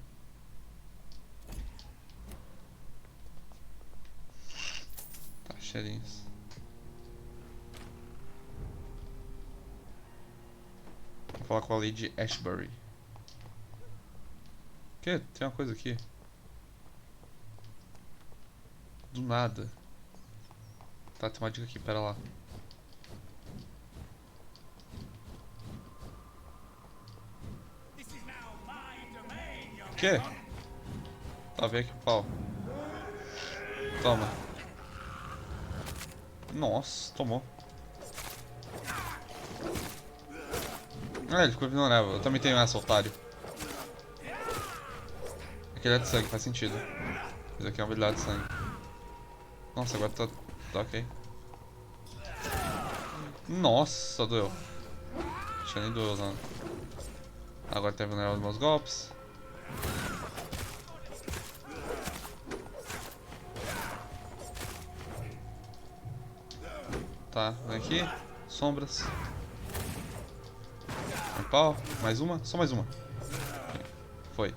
Tá, cheirinhos. Vou falar com a Lady Ashbury. O que? Tem uma coisa aqui. Do nada. Tá, tem uma dica aqui, pera lá. O que? Tá, vem aqui o pau. Toma. Nossa, tomou. Ah, ele ficou vulnerável. Eu também tenho essa, otário. Aquele é de sangue, faz sentido. Isso aqui é uma habilidade de sangue. Nossa, agora tá ok. Nossa, doeu. Tinha nem doeu usando. Agora tá vulnerável aos meus golpes. Tá, vem aqui. Sombras. Um pau. Mais uma? Só mais uma. Foi.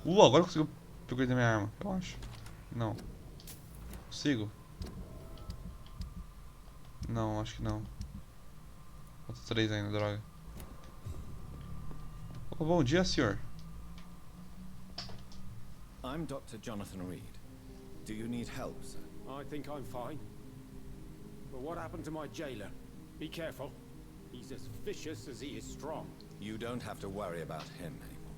Agora eu consigo pegar minha arma, eu acho. Não. Consigo? Não, acho que não. Falta 3 ainda, droga. Oh, bom dia, senhor. I'm Dr. Jonathan Reed. Do you need help, sir? I think I'm fine. But what happened to my jailer? Be careful. He's as vicious as he is strong. You don't have to worry about him anymore.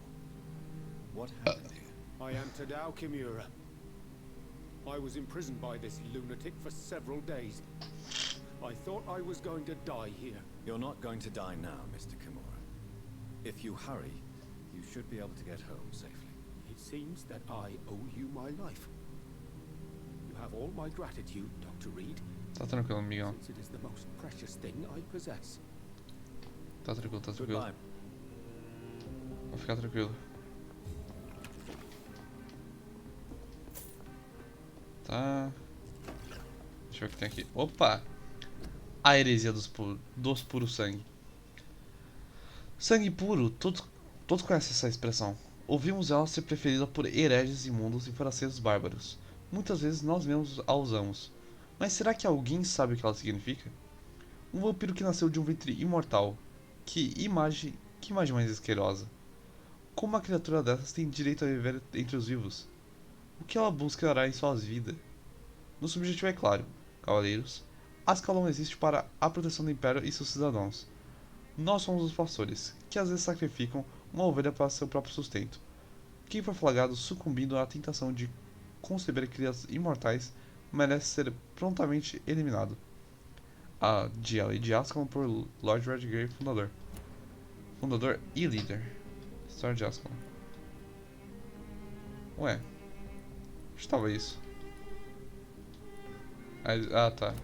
What happened here? I am Tadao Kimura. I was imprisoned by this lunatic for several days. I thought I was going to die here. You're not going to die now, Mr. Kimura. If you hurry, you should be able to get home safely. It seems that I owe you my life. You have all my gratitude, Dr. Reed. Tá tranquilo, amigão. Since it is the most precious thing I possess. Tá tranquilo, tá tranquilo. Goodbye. Vou ficar tranquilo. Tá. Deixa eu ver o que tem aqui. Opa! A heresia dos puros sangue. Sangue puro, todos conhecem essa expressão. Ouvimos ela ser preferida por hereges imundos e forasteiros bárbaros. Muitas vezes nós mesmos a usamos. Mas será que alguém sabe o que ela significa? Um vampiro que nasceu de um ventre imortal. Que imagem mais asquerosa. Como uma criatura dessas tem direito a viver entre os vivos? O que ela buscará em suas vidas? Nosso objetivo é claro, cavaleiros. Ascalon existe para a proteção do Império e seus cidadãos. Nós somos os pastores, que às vezes sacrificam uma ovelha para seu próprio sustento. Quem for flagrado sucumbindo à tentação de conceber crias imortais merece ser prontamente eliminado. A lei de Ascalon por Lord Redgrave, fundador e líder. História de Ascalon. Ué, onde estava isso? Ah, tá.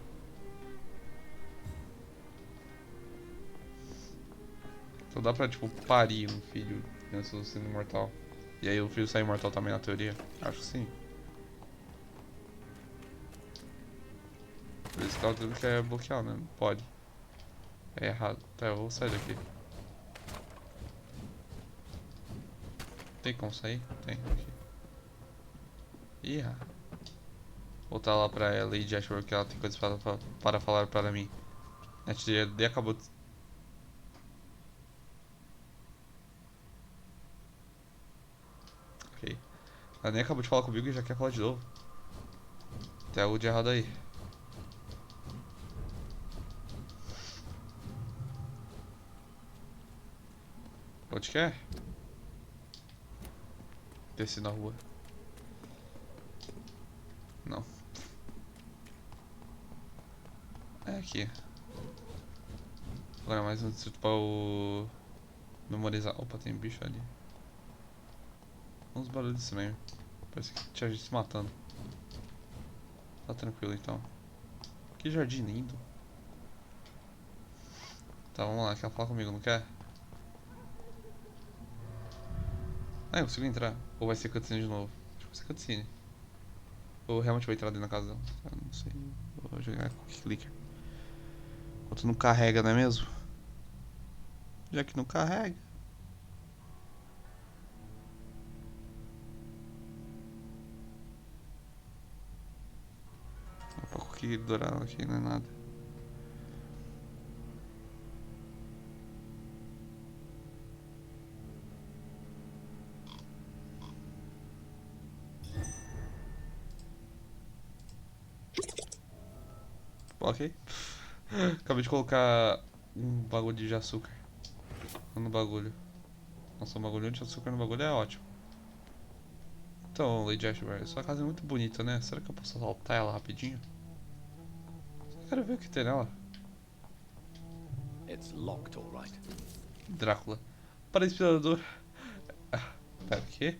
Então dá pra, tipo, parir um filho antes de sendo imortal. E aí o filho sai imortal também na teoria? Acho que sim. Por isso que ela tudo quer bloquear, né? Não pode. É errado. Tá, eu vou sair daqui. Tem como sair? Tem, aqui. Ih, voltar lá pra Lady Ashworth que ela tem coisas para falar para mim. A gente acabou de... Ok. Ela nem acabou de falar comigo e já quer falar de novo. Tem algo de errado aí. Onde quer? Desci na rua. Não. É aqui. Agora mais um distrito para o... memorizar. Opa, tem bicho ali. Uns barulhos estranhos. Parece que tinha gente se matando. Tá tranquilo então. Que jardim lindo. Tá, vamos lá. Quer falar comigo, não quer? Ah, eu consigo entrar. Ou vai ser cutscene de novo? Acho que vai ser cutscene. Ou realmente vai entrar dentro da casa dela? Eu não sei. Vou jogar com clicker. Enquanto não carrega, não é mesmo? Já que não carrega. Um pouco que dourar aqui não é nada. Ok. Acabei de colocar um bagulho de açúcar no bagulho. Nossa, um bagulho de açúcar no bagulho é ótimo. Então, Lady Ashworth, sua casa é muito bonita, né? Será que eu posso assaltar ela rapidinho? Eu quero ver o que tem nela. It's locked, all right. Drácula. Para inspirador. Pera, o quê?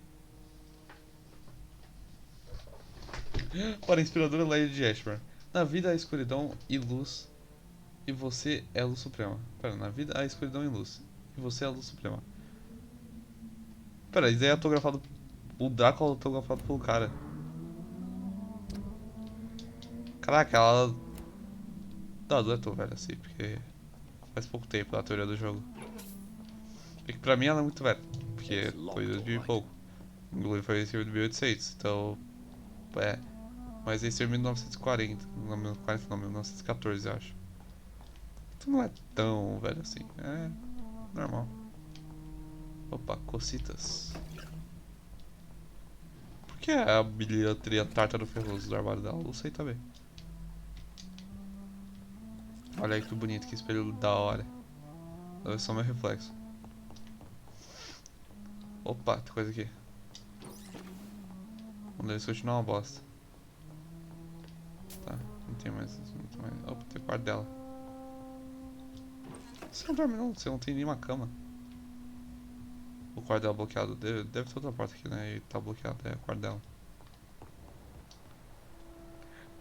Para inspirador Lady Ashworth. Na vida há escuridão e luz. E você é a luz suprema. Pera, na vida há escuridão e luz. E você é a luz suprema. Pera, isso aí é autografado. O Drácula é autografado pelo cara. Caraca, ela. Não é tão velha assim, porque faz pouco tempo da teoria do jogo. É que pra mim ela é muito velha. Porque foi 2000 e pouco. O Glória foi em 1800, então. É. Mas esse é 1940. Não, 1914, eu acho. Então não é tão velho assim. É normal. Opa, cocitas. Por que a bilheteria Tártaro Ferroso do armário dela? Não sei também. Olha aí que bonito, que espelho da hora. Deve ser só meu reflexo. Opa, tem coisa aqui. Quando eles continuam uma bosta. Tá, não tem mais. Opa, tem o quarto dela. Você não dorme não, você não tem nenhuma cama. O quarto dela bloqueado. Deve ter outra porta aqui, né? E tá bloqueado, é o quarto dela.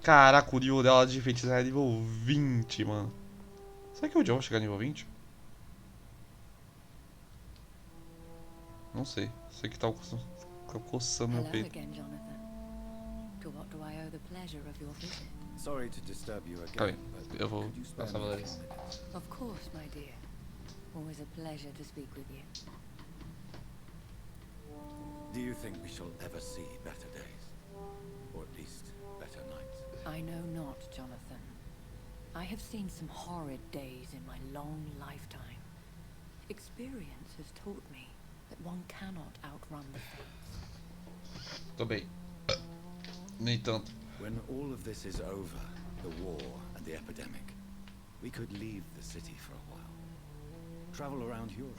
Caraca, o nível dela de feitiçaria é nível 20, mano. Será que um dia eu vou chegar nível 20? Não sei. Sei que tá coçando meu peito. Sorry to disturb you Calma again, aí, but eu vou could you spare passar me a a vez. few minutes? Of course, my dear. Always a pleasure to speak with you. Do you think we shall ever see better days? Or at least better nights? I know not, Jonathan. I have seen some horrid days in my long lifetime. Experience has taught me that one cannot outrun the fates. Tô bem. Nem tanto. When all of this is over, the war and the epidemic, we could leave the city for a while. Travel around Europe.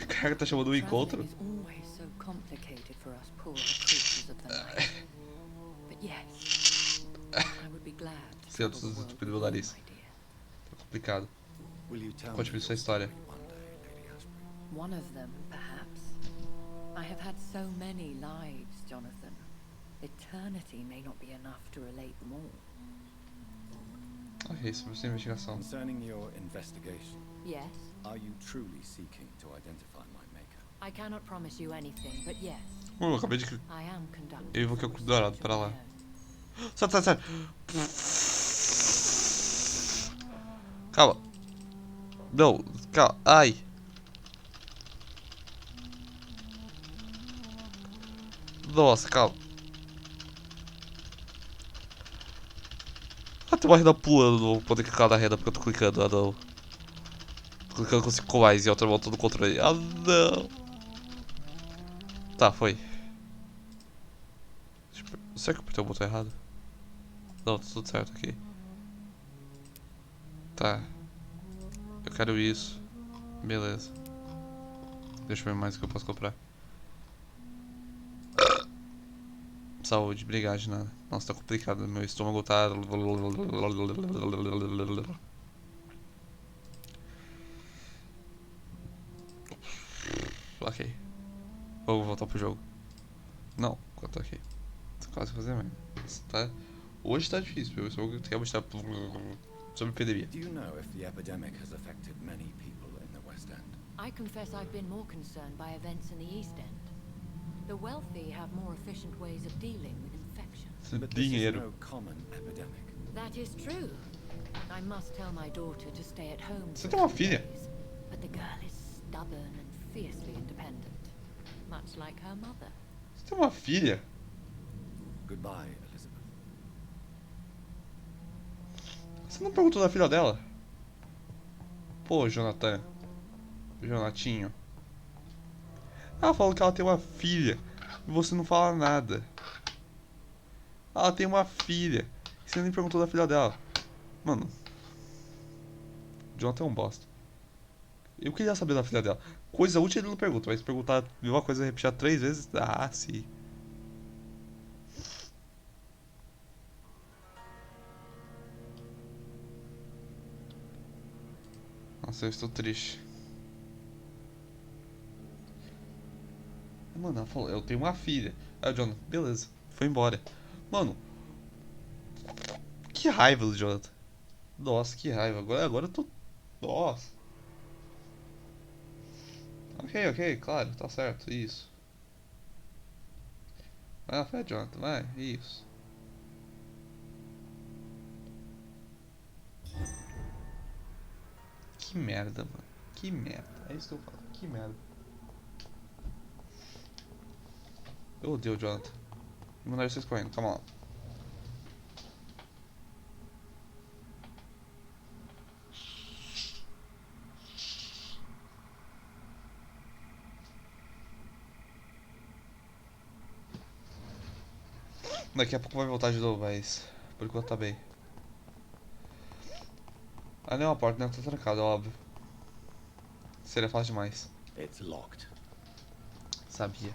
Cara, tá chamando um encontro? Traveling is always so complicated for us poor creatures of the night. But yes, I would be glad to Sei, eu travel the preciso world despir with meu you, nariz. my dear. Tá complicado. Will you tell Conte-me me sua your história. story one day, Lady Asprey? One of them, perhaps. I have had so many lives, Jonathan. Eternity may not be enough to relate them all. Ok, sobre essa investigação. Concerning your investigation, Yes, are you truly seeking to identify my maker? I cannot promise you anything, but yes, Eu acabei de... I am conducting. Eu invoquei o cubo dourado, para lá. research Sai, sai, sai. Calma. Não, calma. Ai. Nossa, calma. Ah, tem uma renda pulando. Não vou poder clicar na renda porque eu tô clicando. Ah, não. Tô clicando com 5 mais e outra volta do controle. Ah, não. Tá, foi. Será que eu apertei o botão errado? Não, tá tudo certo aqui. Tá. Eu quero isso. Beleza. Deixa eu ver mais o que eu posso comprar. Saúde, obrigado de nada. Nossa, tá complicado. Meu estômago tá... Ok. Vou voltar pro jogo. Não, eu tô aqui. Tô quase fazendo mesmo. Tá... Hoje tá difícil, meu estômago quer mostrar sobre epidemia. Do you know if the epidemic has affected many people in the West End? I confess I've been more concerned by events in the East End. The wealthy have more efficient ways of dealing with infections. But this is Dinheiro. no common epidemic. That is true. I must tell my daughter to stay at home. Você tem uma filha? But the girl is stubborn and fiercely independent, much like her mother. Você tem uma filha? Goodbye, Elizabeth. Você não perguntou da filha dela? Pô, Jonathan. Jonatinho. Ela falou que ela tem uma filha e você não fala nada. Ela tem uma filha e você nem perguntou da filha dela. Mano. Jonathan é um bosta. Eu queria saber da filha dela. Coisa útil ele não pergunta, mas perguntar a mesma coisa e repetir 3 vezes. Ah, sim. Nossa, eu estou triste. Mano, ela falou, eu tenho uma filha. Aí o Jonathan, beleza, foi embora. Mano, que raiva do Jonathan. Nossa, que raiva. Agora eu tô... Nossa. Ok, claro, tá certo, isso. Vai na fé, Jonathan, vai, isso. Que merda, mano. Que merda. É isso que eu falo. Que merda. Eu odeio o Jonathan. Vou mandar vocês correndo, calma lá. Daqui a pouco vai voltar de novo, mas por enquanto tá bem. Ah, não, a porta não tá trancada, óbvio. Seria fácil demais. It's locked. Sabia.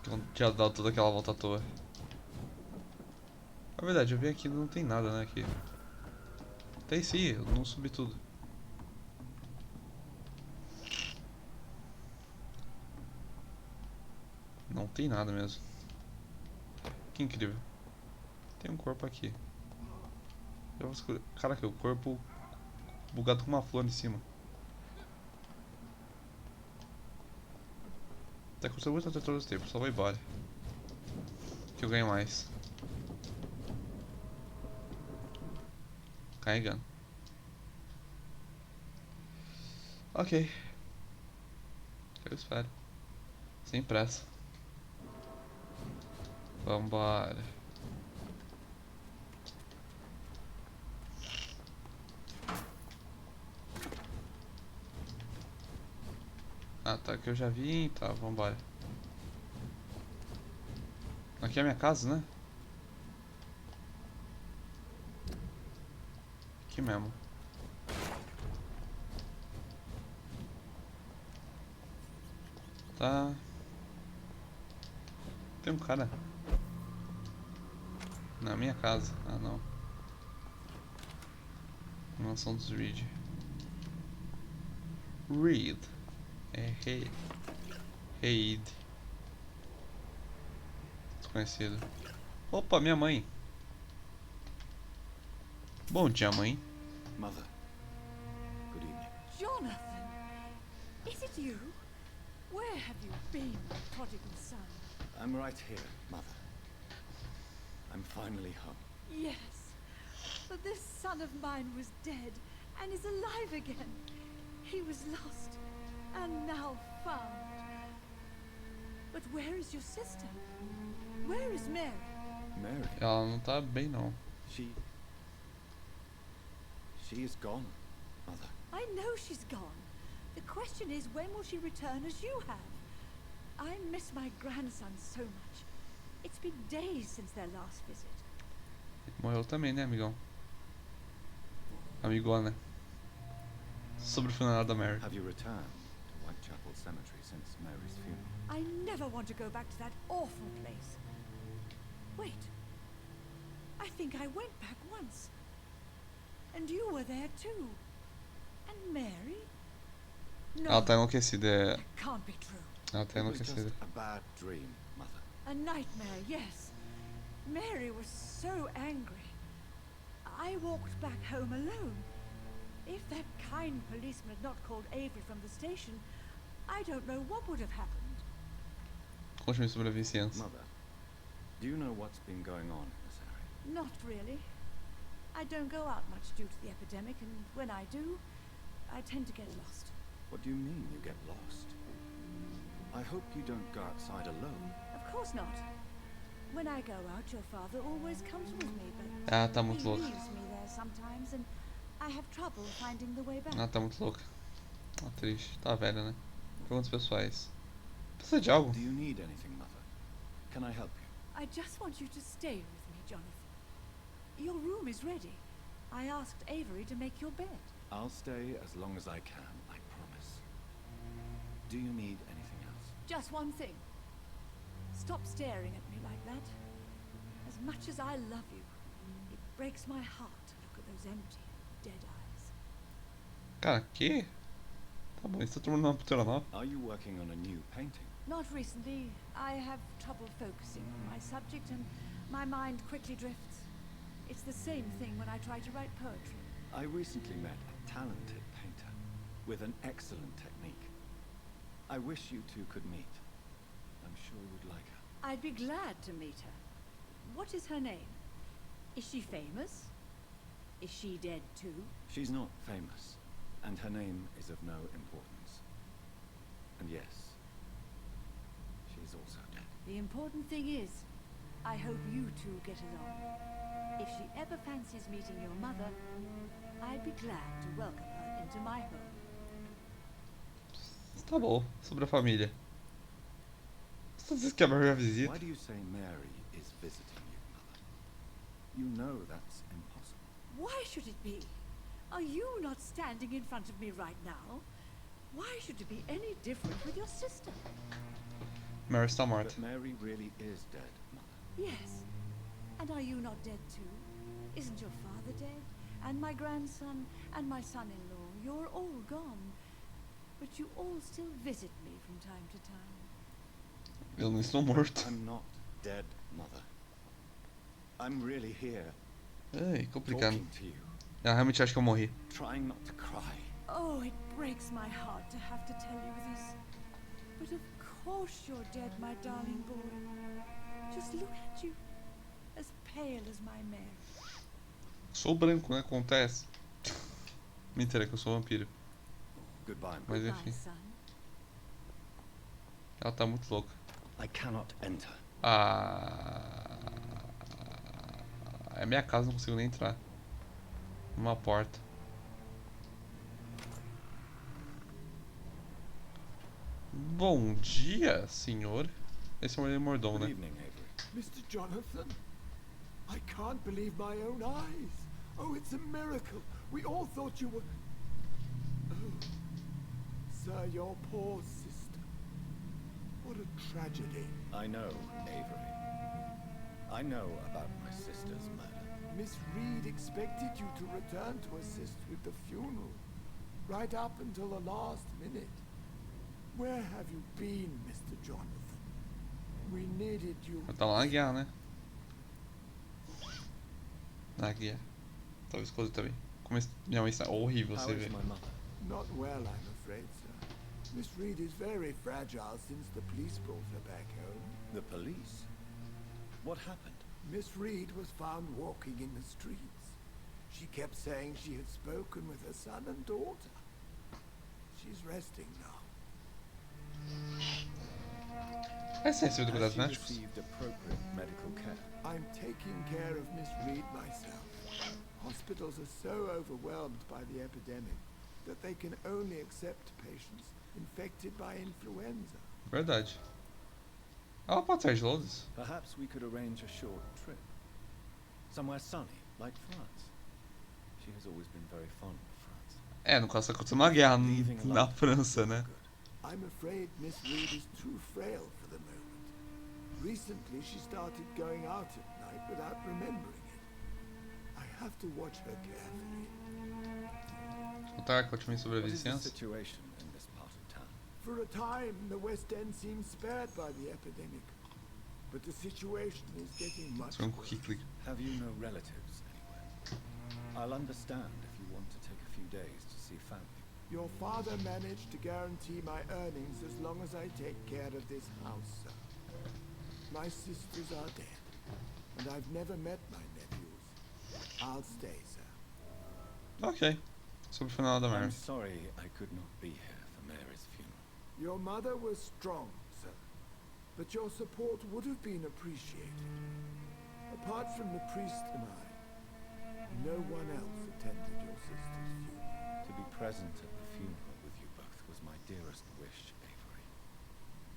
Que eu não tinha dado toda aquela volta à toa. Na verdade, eu vi aqui e não tem nada, né, aqui. Tem sim, eu não subi tudo. Não tem nada mesmo. Que incrível. Tem um corpo aqui. Caraca, o corpo bugado com uma flor em cima. Até custou muito até todo esse tempo, só vou embora. Que eu ganho mais. Carregando. Ok. Eu espero. Sem pressa. Vambora. Ah, tá, que eu já vi. Tá, vambora. Aqui é a minha casa, né? Aqui mesmo. Tá. Tem um cara na minha casa. Ah, não. Mansão dos Reed. Reed. É Reed. Reed. Desconhecido. Opa, minha mãe. Bom dia, mãe. Mother. Good evening. Jonathan! Is it you? Where have you been, my prodigal son? I'm right here, Mother. I'm finally home. Yes, but this son of mine was dead and is alive again. He was lost and now found. But where is your sister? Where is Mary? Mary? Ela não tá bem, não. She is gone, Mother. I know she's gone. The question is, when will she return as you have? I miss my grandson so much. It's been days since their last visit. Morreu também, né, amigão? Amigona. Sobre o funeral da Mary. Have you returned to Whitechapel Cemetery since Mary's funeral? I never want to go back to that awful place. Wait. I think I went back once. And you were there too. And Mary? No. Ela tá enlouquecida. That can't be true. Ela tá It was enlouquecida. just a bad dream, Mother. A nightmare, yes. Mary was so angry. I walked back home alone. If that kind policeman had not called Avery from the station, I don't know what would have happened. Conte-me sobre a vizinhança. Mother, do you know what's been going on in this area? Not really. I don't go out much due to the epidemic, and when I do, I tend to get lost. What do you mean you get lost? I hope you don't go outside alone. Of course not. When I go out, your father always comes with me, but Ah, tá he muito louca. leaves me there sometimes, and I have trouble finding the way back. Ela tá muito louca. Tá triste. Tá velha, né? Perguntas pessoais. Precisa de algo? Do you need anything, Mother? Can I help you? I just want you to stay with me, Jonathan. Your room is ready. I asked Avery to make your bed. I'll stay as long as I can, I promise. Do you need anything else? Just one thing. Stop staring at me like that. As much as I love you, it breaks my heart to look at those empty, dead eyes. Cara, que? Tá bom, você tá tomando uma pintura nova? Are you working on a new painting? Not recently. I have trouble focusing on my subject and my mind quickly drifts. It's the same thing when I try to write poetry. I recently met a talented painter with an excellent technique. I wish you two could meet. I'm sure you'd like her. I'd be glad to meet her. What is her name? Is she famous? Is she dead too? She's not famous, and her name is of no importance. And yes, she's also dead. The important thing is, I hope you two get along. If she ever fancies meeting your mother, I'd be glad to welcome her into my home. Tá bom, sobre a família. Você disse que a Mary vai visita? Why do you say Mary is visiting you, Mother? You know that's impossible. Why should it be? Are you not standing in front of me right now? Why should it be any different with your sister? Mary está morta. But Mary really is dead, Mother. Yes. And are you not dead too? Isn't your father dead? And my grandson and my son-in-law? You're all gone. But you all still visit me from time to time. Eu não estou morto. I'm not dead, Mother. I'm really here. Ai, complicado. Talking to you. Ela realmente acha que eu morri. Trying not to cry. Oh, it breaks my heart to have to tell you this. But of course you're dead, my darling boy. Just look at you. As pale as my mare. Sou branco, né? Acontece. Mentira, que eu sou vampiro. Goodbye, Mas Goodbye, enfim. son. Ela tá muito louca. I cannot enter. É minha casa, não consigo nem entrar. Uma porta. Bom dia, senhor. Esse é o mordomo, né? Good evening, Avery. Mr. Jonathan, I can't believe my own eyes. Oh, it's a miracle. We all thought you were... Oh, sir, your poor sister. What a tragedy. I know, Avery. I know about my sister's murder. Miss Reed expected you to return to assist with the funeral, right up until the last minute. Where have you been, Mr. Jonathan? We needed you. Ela tá lá na guerra, né? Na guerra. Talvez coisa também. Minha mãe está horrível, How você is vê. my mother? Not well, I'm afraid, sir. Miss Reed is very fragile since the police brought her back home. The police? What happened? Miss Reed was found walking in the streets. She kept saying she had spoken with her son and daughter. She's resting now. É ciência de Has cuidados she médicos? received appropriate medical care? I'm taking care of Miss Reed myself. Hospitals are so overwhelmed by the epidemic that they can only accept patients infected by influenza. Verdade. Ela pode sair de Londres? Perhaps we could arrange a short trip. Somewhere sunny, like France. She has always been very fond of France. É, no caso tá acontecendo uma guerra na França, né? I'm afraid Miss Reed is too frail for the moment. Recently she started going out at night without remembering it. I have to watch her carefully. Contar com a última What is the sobrevivência. situation in this part of town? For a time, the West End seemed spared by the epidemic. But the situation is getting much Foi um worse. cookie click. Have you no relatives anywhere? I'll understand if you want to take a few days to see family. Your father managed to guarantee my earnings as long as I take care of this house, sir. My sisters are dead, and I've never met my nephews. I'll stay, sir. Ok. Sobre o final da I'm Mary. sorry I could not be here for Mary's funeral. Your mother was strong, sir, but your support would have been appreciated. Apart from the priest and I, no one else attended your sister's funeral. To be present at the funeral with you both was my dearest wish, Avery.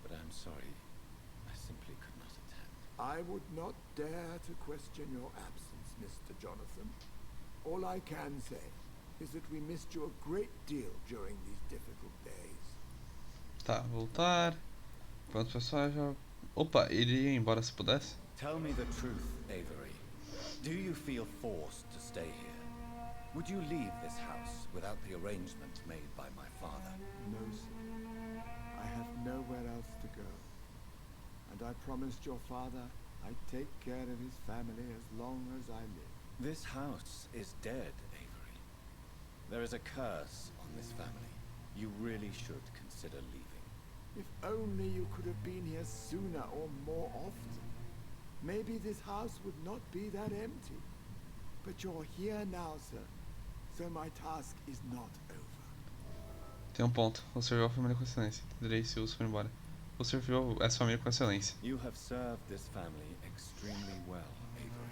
But I'm sorry, I simply could not attend. I would not dare to question your absence, Mr. Jonathan. All I can say is that we missed you a great deal during these difficult days. Tá, voltar. Pronto, pessoal, já... Opa, ele ia embora se pudesse? Tell me the truth, Avery. Do you feel forced to stay here? Would you leave this house without the arrangement made by my father? No, sir. I have nowhere else to go. And I promised your father I'd take care of his family as long as I live. This house is dead, Avery. There is a curse on this family. You really should consider leaving. If only you could have been here sooner or more often. Maybe this house would not be that empty. But you're here now, sir. So my task is not over. Tem um ponto. Vou servir a família com excelência. Entenderei se os for embora. Vou servir essa família com excelência. You have served this family extremely well, Avery.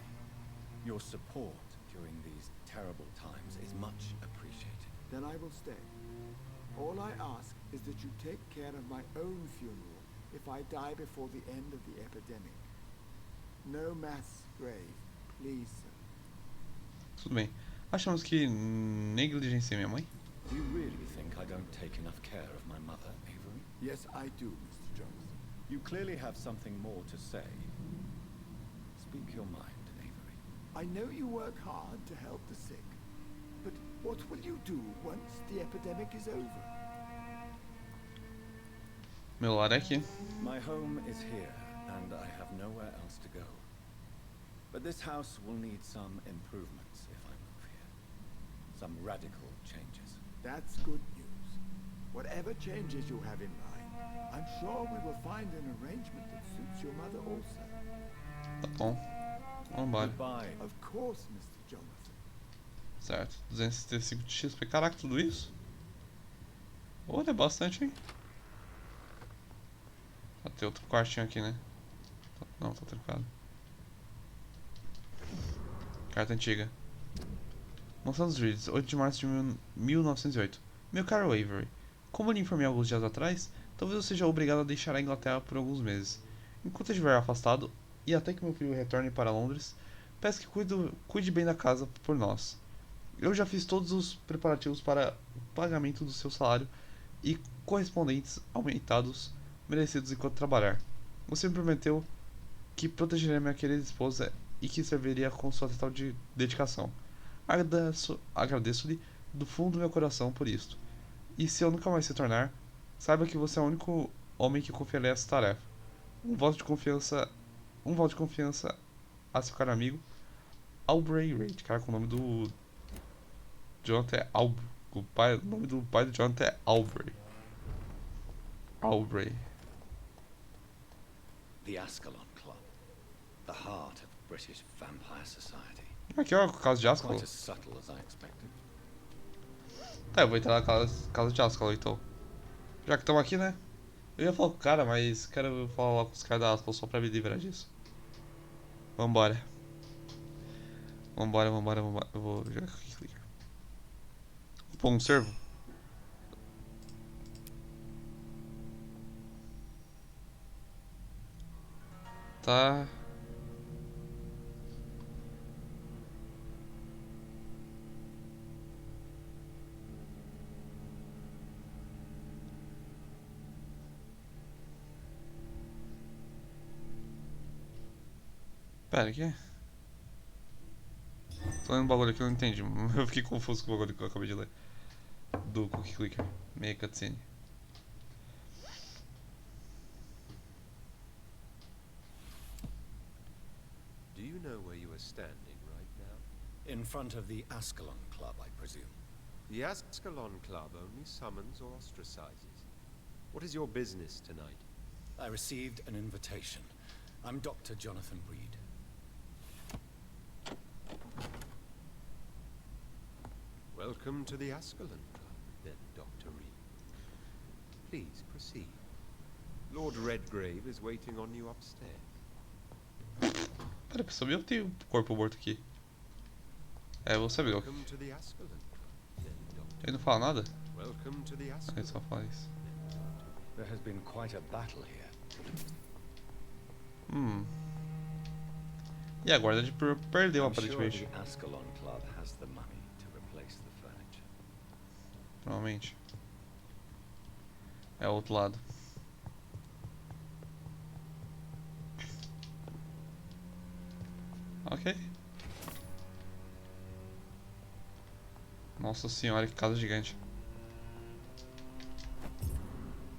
Your support during these terrible times is much appreciated. Then I will stay. All I ask is that you take care of my own funeral if I die before the end of the epidemic. No mass grave, please, sir. Tudo bem. Achamos que negligenciei minha mãe? Do you really think I don't take enough care of my mother, Avery? Yes, I do, Mr. Jonathan. You clearly have something more to say. Speak your mind, Avery. I know you work hard to help the sick, but what will you do once the epidemic is over? Meu lar é aqui. My home is here, and I have nowhere else to go. But this house will need some improvements if I move here. Some radical changes. That's good news. Whatever changes you have in mind, I'm sure we will find an arrangement that suits your mother also. Tá bom. Vambora. Goodbye. Of course, Mr. Jonathan. Certo. 265 de XP. Caraca, tudo isso? Olha, é bastante, hein? Vai ter outro quartinho aqui, né? Não, tá trancado. Carta antiga. Mansão dos Reeds, 8 de março de 1908. Meu caro Avery, como lhe informei alguns dias atrás, talvez eu seja obrigado a deixar a Inglaterra por alguns meses. Enquanto eu estiver afastado, e até que meu filho retorne para Londres, peço que cuide bem da casa por nós. Eu já fiz todos os preparativos para o pagamento do seu salário e correspondentes aumentados merecidos enquanto trabalhar. Você me prometeu que protegeria minha querida esposa e que serviria com sua total dedicação. Agradeço-lhe do fundo do meu coração por isto. E se eu nunca mais retornar, saiba que você é o único homem que confiarei essa tarefa. Um voto de confiança a seu caro amigo Aubrey Reid. Cara, com o nome do Jonathan é o nome do pai do Jonathan é Aubrey. The Ascalon Club, the heart of British Vampire Society. Aqui é a casa de Ascalon. Quite as subtle as I expected. Tá, eu vou entrar na casa de Ascalon então. Já que estamos aqui, né? Eu ia falar com o cara, mas quero falar lá com os caras da Ascalon só pra me livrar disso. Vambora. Eu vou jogar aqui. Vou pôr um servo. Tá. Pera, aqui. Tô lendo um bagulho aqui, eu não entendi. Eu fiquei confuso com o bagulho que eu acabei de ler. Do Cookie Clicker. Meia cutscene. Do you know where you are standing right now? In front of the Ascalon Club, I presume. The Ascalon Club only summons or ostracizes. What is your business tonight? I received an invitation. I'm Dr. Jonathan Reed. Welcome to the Ascalon Club, then, Dr. Reed. Please proceed. Lord Redgrave is waiting on you upstairs. Pera, pessoal, eu tenho corpo morto aqui. É, eu vou saber. Welcome to the Ascalon Club, then, Dr. Ele não fala nada? Welcome to the Ascalon. Ele só fala isso. There has been quite a battle here. E a guarda de perdeu I'm sure aparentemente. the Ascalon Club has the money to replace the furniture. Provavelmente. É o outro lado. Ok. Nossa senhora, que casa gigante.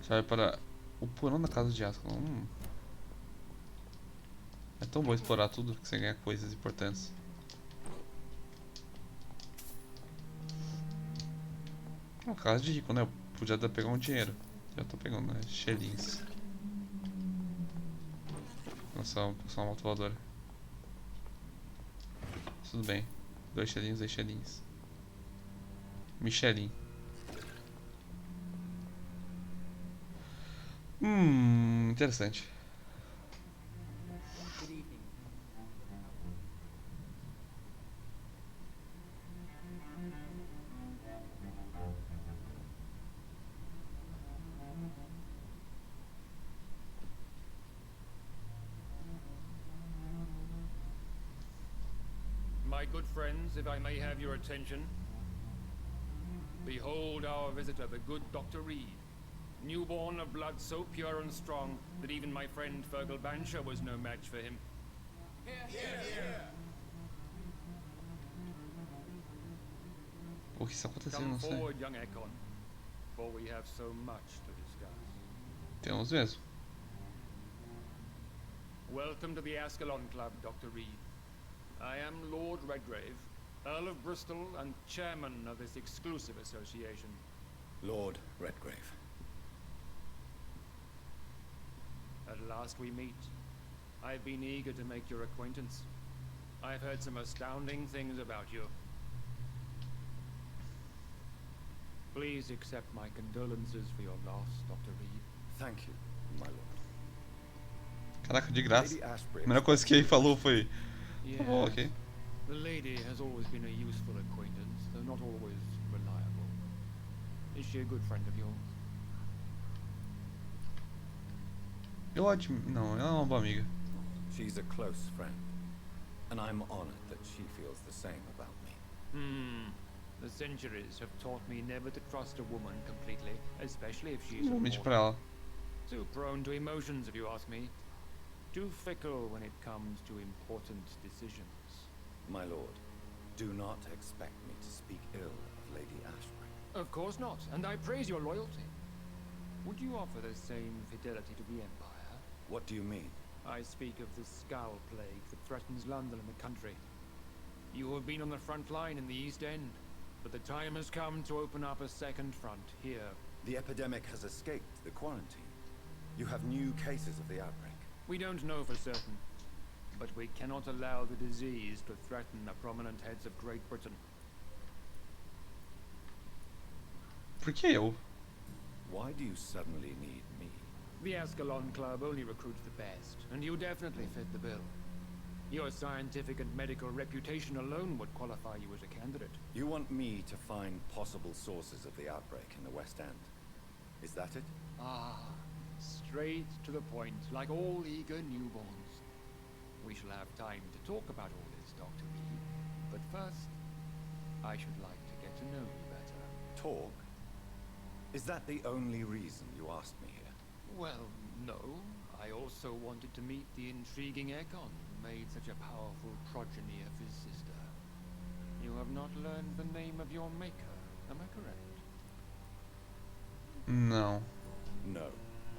Você vai para o porão da casa de Ascalon. É tão bom explorar tudo que você ganha coisas importantes. Uma casa de rico, né? Eu podia até pegar um dinheiro. Já tô pegando, né? Xelins. Nossa, uma moto voadora. Tudo bem. 2 xelins, 2 xelins. Michelin. Interessante. My good friends, if I may have your attention. Behold our visitor, the good Dr. Reed. Newborn of blood so pure and strong that even my friend Fergal Bansher was no match for him. O que está acontecendo? Come Não sei. forward, young Ekon, for we have so much to discuss. Temos mesmo. Welcome to the Ascalon Club, Dr. Reed. I am Lord Redgrave, Earl of Bristol and chairman of this exclusive association. Lord Redgrave. At last we meet. I've been eager to make your acquaintance. I've heard some astounding things about you. Please accept my condolences for your loss, Dr. Reed. Thank you, my lord. Caraca, de graça. Lady A Ashbury primeira coisa que ele falou foi: tá bom, Yes. ok. The lady has always been a useful acquaintance, though not always reliable. Is she a good friend of yours? Eu admiro. Não, ela é uma boa amiga. She's a close friend, and I'm honored that she feels the same about me. The centuries have taught me never to trust a woman completely, especially if she is Não vou a mentir mortal. pra ela. Too prone to emotions, if you ask me. Too fickle when it comes to important decisions. My lord, do not expect me to speak ill of Lady Ashbury. Of course not, and I praise your loyalty. Would you offer the same fidelity to the Empire? What do you mean? I speak of the Skull Plague that threatens London and the country. You have been on the front line in the East End, but the time has come to open up a second front here. The epidemic has escaped the quarantine. You have new cases of the outbreak. We don't know for certain, but we cannot allow the disease to threaten the prominent heads of Great Britain. Por que eu? Why do you suddenly need me? The Ascalon Club only recruits the best, and you definitely fit the bill. Your scientific and medical reputation alone would qualify you as a candidate. You want me to find possible sources of the outbreak in the West End. Is that it? Ah, straight to the point, like all eager newborns. We shall have time to talk about all this, Dr. Reed. But first, I should like to get to know you better. Talk? Is that the only reason you asked me here? Well, no. I also wanted to meet the intriguing Ekon, who made such a powerful progeny of his sister. You have not learned the name of your maker, am I correct? Não. No,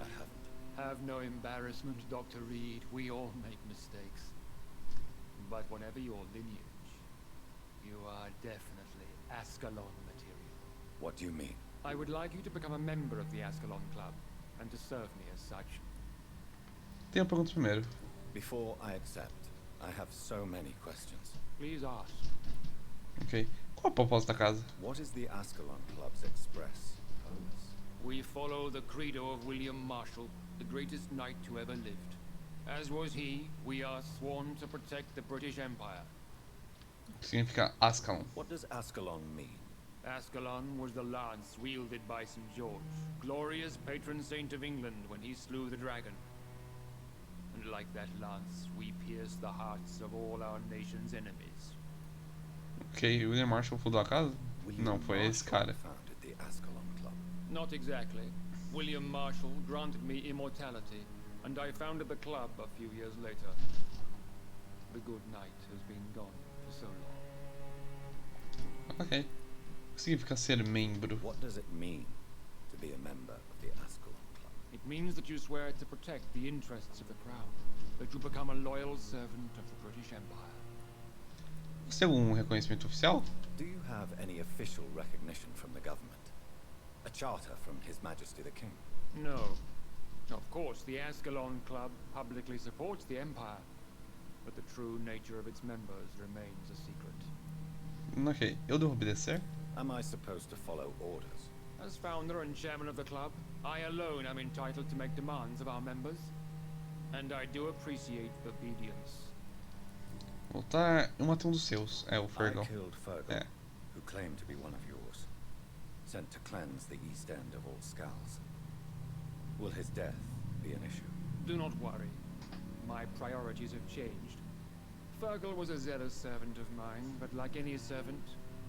I haven't. Have no embarrassment, Dr. Reed. We all make mistakes. But whatever your lineage, you are definitely Ascalon material. What do you mean? I would like you to become a member of the Ascalon Club, and to serve me as such. Tem uma pergunta primeiro. Before I accept, I have so many questions. Please ask. Ok. Qual é o propósito da casa? What is the Ascalon Club's express purpose? We follow the credo of William Marshall, the greatest knight who ever lived. As was he, we are sworn to protect the British Empire. Significa Ascalon. What does Ascalon mean? Ascalon was the lance wielded by St. George, glorious patron saint of England when he slew the dragon. And like that lance, we pierce the hearts of all our nation's enemies. Ok, William Marshall fundou a casa? William Não, foi esse Marshall cara. founded the Ascalon Club. Not exactly. William Marshall granted me immortality, and I founded the club a few years later. The good knight has been gone for so long. Ok. O que significa ser membro? What does it mean to be a member of the Ascalon Club? It means that you swear to protect the interests of the crown, that you become a loyal servant of the British Empire. Você tem algum reconhecimento oficial? Do you have any official recognition from the government? A charter from His Majesty the King? No. Of course, the Ascalon Club publicly supports the Empire, but the true nature of its members remains a secret. Ok. Eu devo obedecer? Am I supposed to follow orders? As founder and chairman of the club, I alone am entitled to make demands of our members, and I do appreciate obedience. Voltar. Eu matei um dos seus. É, o I Fergal. killed Fergal, É. who claimed to be one of yours, sent to cleanse the East End of all skulls. Will his death be an issue? Do not worry. My priorities have changed. Fergal was a zealous servant of mine, but like any servant,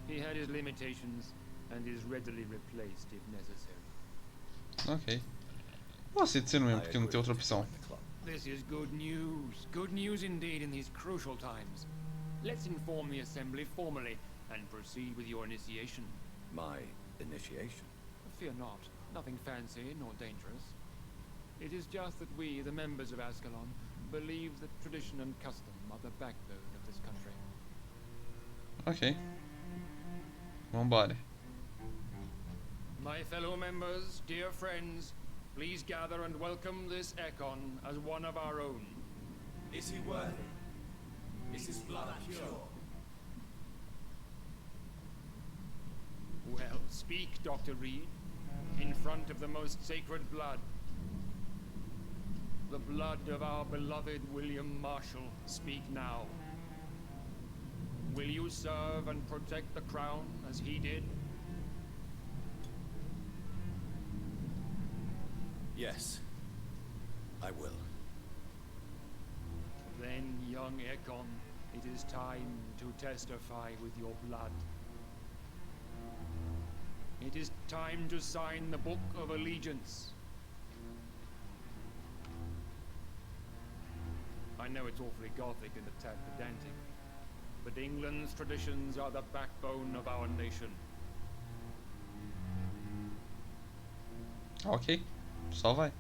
he had his limitations and is readily replaced if necessary. Ok. Eu aceito ser membro, porque não tem outra opção. This is good news indeed in these crucial times. Let's inform the Assembly formally and proceed with your initiation. My initiation? Fear not, nothing fancy nor dangerous. It is just that we, the members of Ascalon, believe that tradition and custom are the backbone of this country. Ok. Vambora. My fellow members, dear friends, please gather and welcome this Econ as one of our own. Is he worthy? Is his blood pure? Well, speak, Dr. Reed, in front of the most sacred blood. The blood of our beloved William Marshall. Speak now. Will you serve and protect the crown as he did? Yes, I will. Then, young Econ, it is time to testify with your blood. It is time to sign the Book of Allegiance. I know it's awfully gothic and a tad pedantic, but England's traditions are the backbone of our nation. Ok, só vai.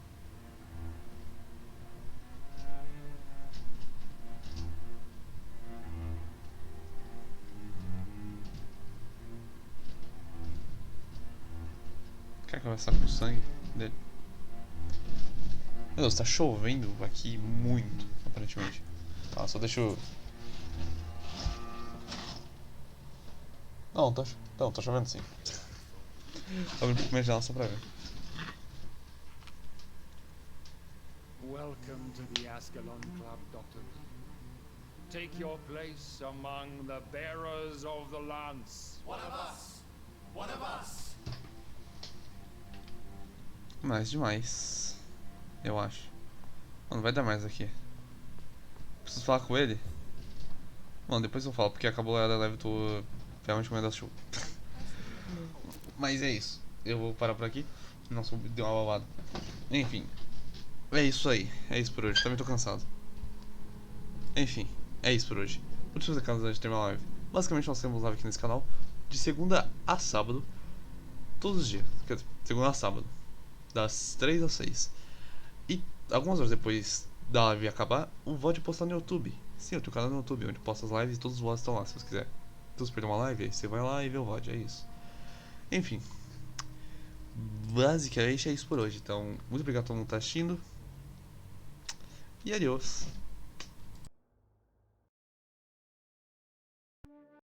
Quer conversar com o sangue dele? Meu Deus, tá chovendo aqui muito, aparentemente. Tá, só deixa eu... Não, tá chovendo sim. Abre um pouco mais de janela só pra ver. Welcome to the Ascalon Club, Doctor. Take your place among the bearers of the lance. One of us! One of us! Mais demais. Eu acho. Não vai dar mais aqui. Preciso falar com ele? Mano, depois eu falo, porque acabou a live, eu tô realmente comendo a chuva. Mas é isso. Eu vou parar por aqui. Nossa, deu uma babada. Enfim. É isso aí. É isso por hoje. Também tô cansado. Enfim. É isso por hoje. Por isso, caso antes de terminar a live. Basicamente, nós temos live aqui nesse canal. De segunda a sábado. Todos os dias. Quer dizer, segunda a sábado. Das 3 às 6. E algumas horas depois da live acabar, o VOD postar no YouTube. Sim, eu tenho um canal no YouTube onde posto as lives e todos os VODs estão lá, se você quiser. Então se perder uma live, aí você vai lá e vê o VOD, é isso. Enfim. Basicamente é isso por hoje. Então, muito obrigado a todo mundo que tá assistindo. E adeus.